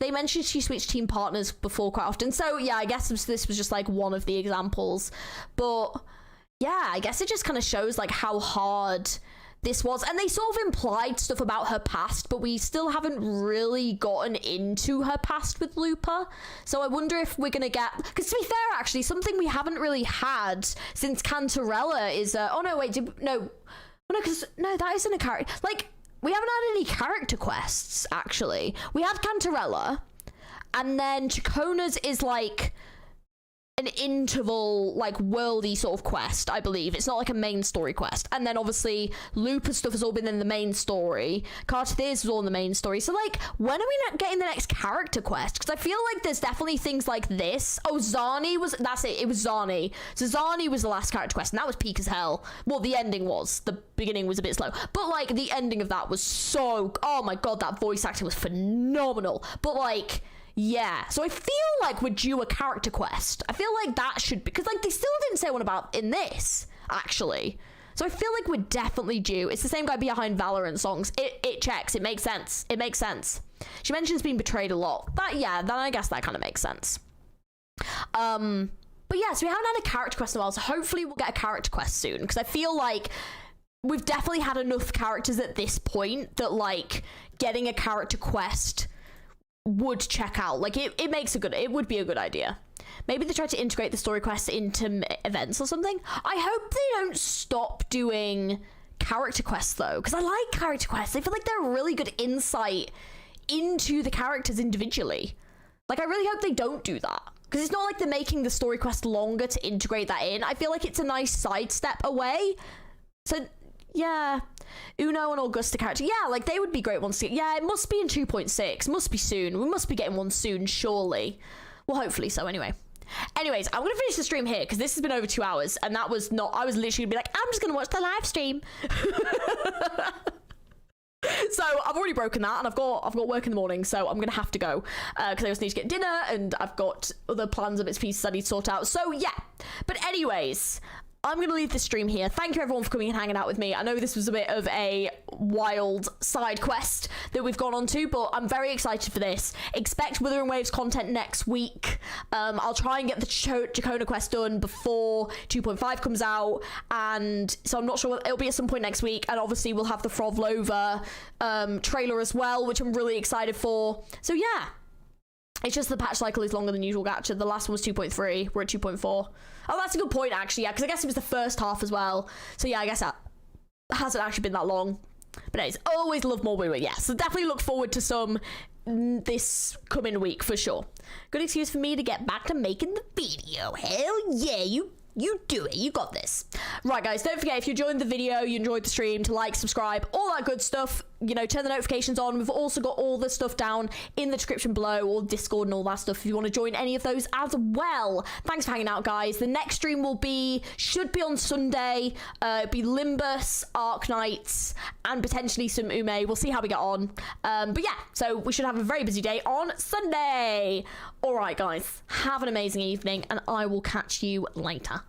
they mentioned she switched team partners before quite often. So yeah, I guess this was just like one of the examples. But yeah, I guess it just kind of shows like how hard this was, and they sort of implied stuff about her past, but we still haven't really gotten into her past with Lupa. So I wonder if we're gonna get, because to be fair, actually, something we haven't really had since Cantarella is oh no, wait, no, that isn't a character. Like, we haven't had any character quests, actually. We had Cantarella, and then Chacona's is like an interval, like, worldy sort of quest, I believe. It's not like a main story quest. And then obviously Lupa stuff has all been in the main story. Cartitheers was all in the main story. So like, when are we not getting the next character quest? Because I feel like there's definitely things like this. Oh, Zani was, that's it was Zani. So Zani was the last character quest, and that was peak as hell. Well, the ending was. The beginning was a bit slow, but like the ending of that was so, oh my god, that voice acting was phenomenal. But like, yeah, so I feel like we're due a character quest. I feel like that should be, because like they still didn't say one about in this, actually. So I feel like we're definitely due. It's the same guy behind Valorant songs. It checks. It makes sense. It makes sense. She mentions being betrayed a lot. That, yeah, then I guess that kind of makes sense. But yeah, so we haven't had a character quest in a while, so hopefully we'll get a character quest soon, because I feel like we've definitely had enough characters at this point that like getting a character quest would check out. Like it would be a good idea. Maybe they try to integrate the story quests into events or something. I hope they don't stop doing character quests though, because I like character quests. I feel like they're a really good insight into the characters individually. Like I really hope they don't do that, because it's not like they're making the story quest longer to integrate that in. I feel like it's a nice sidestep away. So yeah, Uno and Augusta character. Yeah, like they would be great ones to get. Yeah, it must be in 2.6. Must be soon. We must be getting one soon, surely. Well, hopefully so anyway. Anyways, I'm going to finish the stream here because this has been over 2 hours, and that was not, I was literally going to be like, I'm just going to watch the live stream. So I've already broken that, and I've got work in the morning, so I'm gonna have to go because I just need to get dinner, and I've got other plans of its pieces I need to sort out. So yeah, but anyways, I'm going to leave this stream here. Thank you everyone for coming and hanging out with me. I know this was a bit of a wild side quest that we've gone on to, but I'm very excited for this. Expect Wuthering Waves content next week. I'll try and get the Chacona quest done before 2.5 comes out, and so I'm not sure, it'll be at some point next week, and obviously we'll have the PHROLOVA trailer as well, which I'm really excited for. So yeah. It's just the patch cycle is longer than usual, Gacha. The last one was 2.3. We're at 2.4. Oh, that's a good point, actually. Yeah, because I guess it was the first half as well. So yeah, I guess that hasn't actually been that long. But anyways, always love more Woo. Yeah, so definitely look forward to some this coming week for sure. Good excuse for me to get back to making the video. Hell yeah, you do it. You got this. Right, guys, don't forget, if you enjoyed the video, you enjoyed the stream, to like, subscribe, all that good stuff. you know, turn the notifications on. We've also got all the stuff down in the description below, all Discord and all that stuff if you want to join any of those as well. Thanks for hanging out, guys. The next stream should be on Sunday. It'll be Limbus, Arc Knights, and potentially some Ume. We'll see how we get on. But yeah, so we should have a very busy day on Sunday. All right, guys, have an amazing evening, and I will catch you later.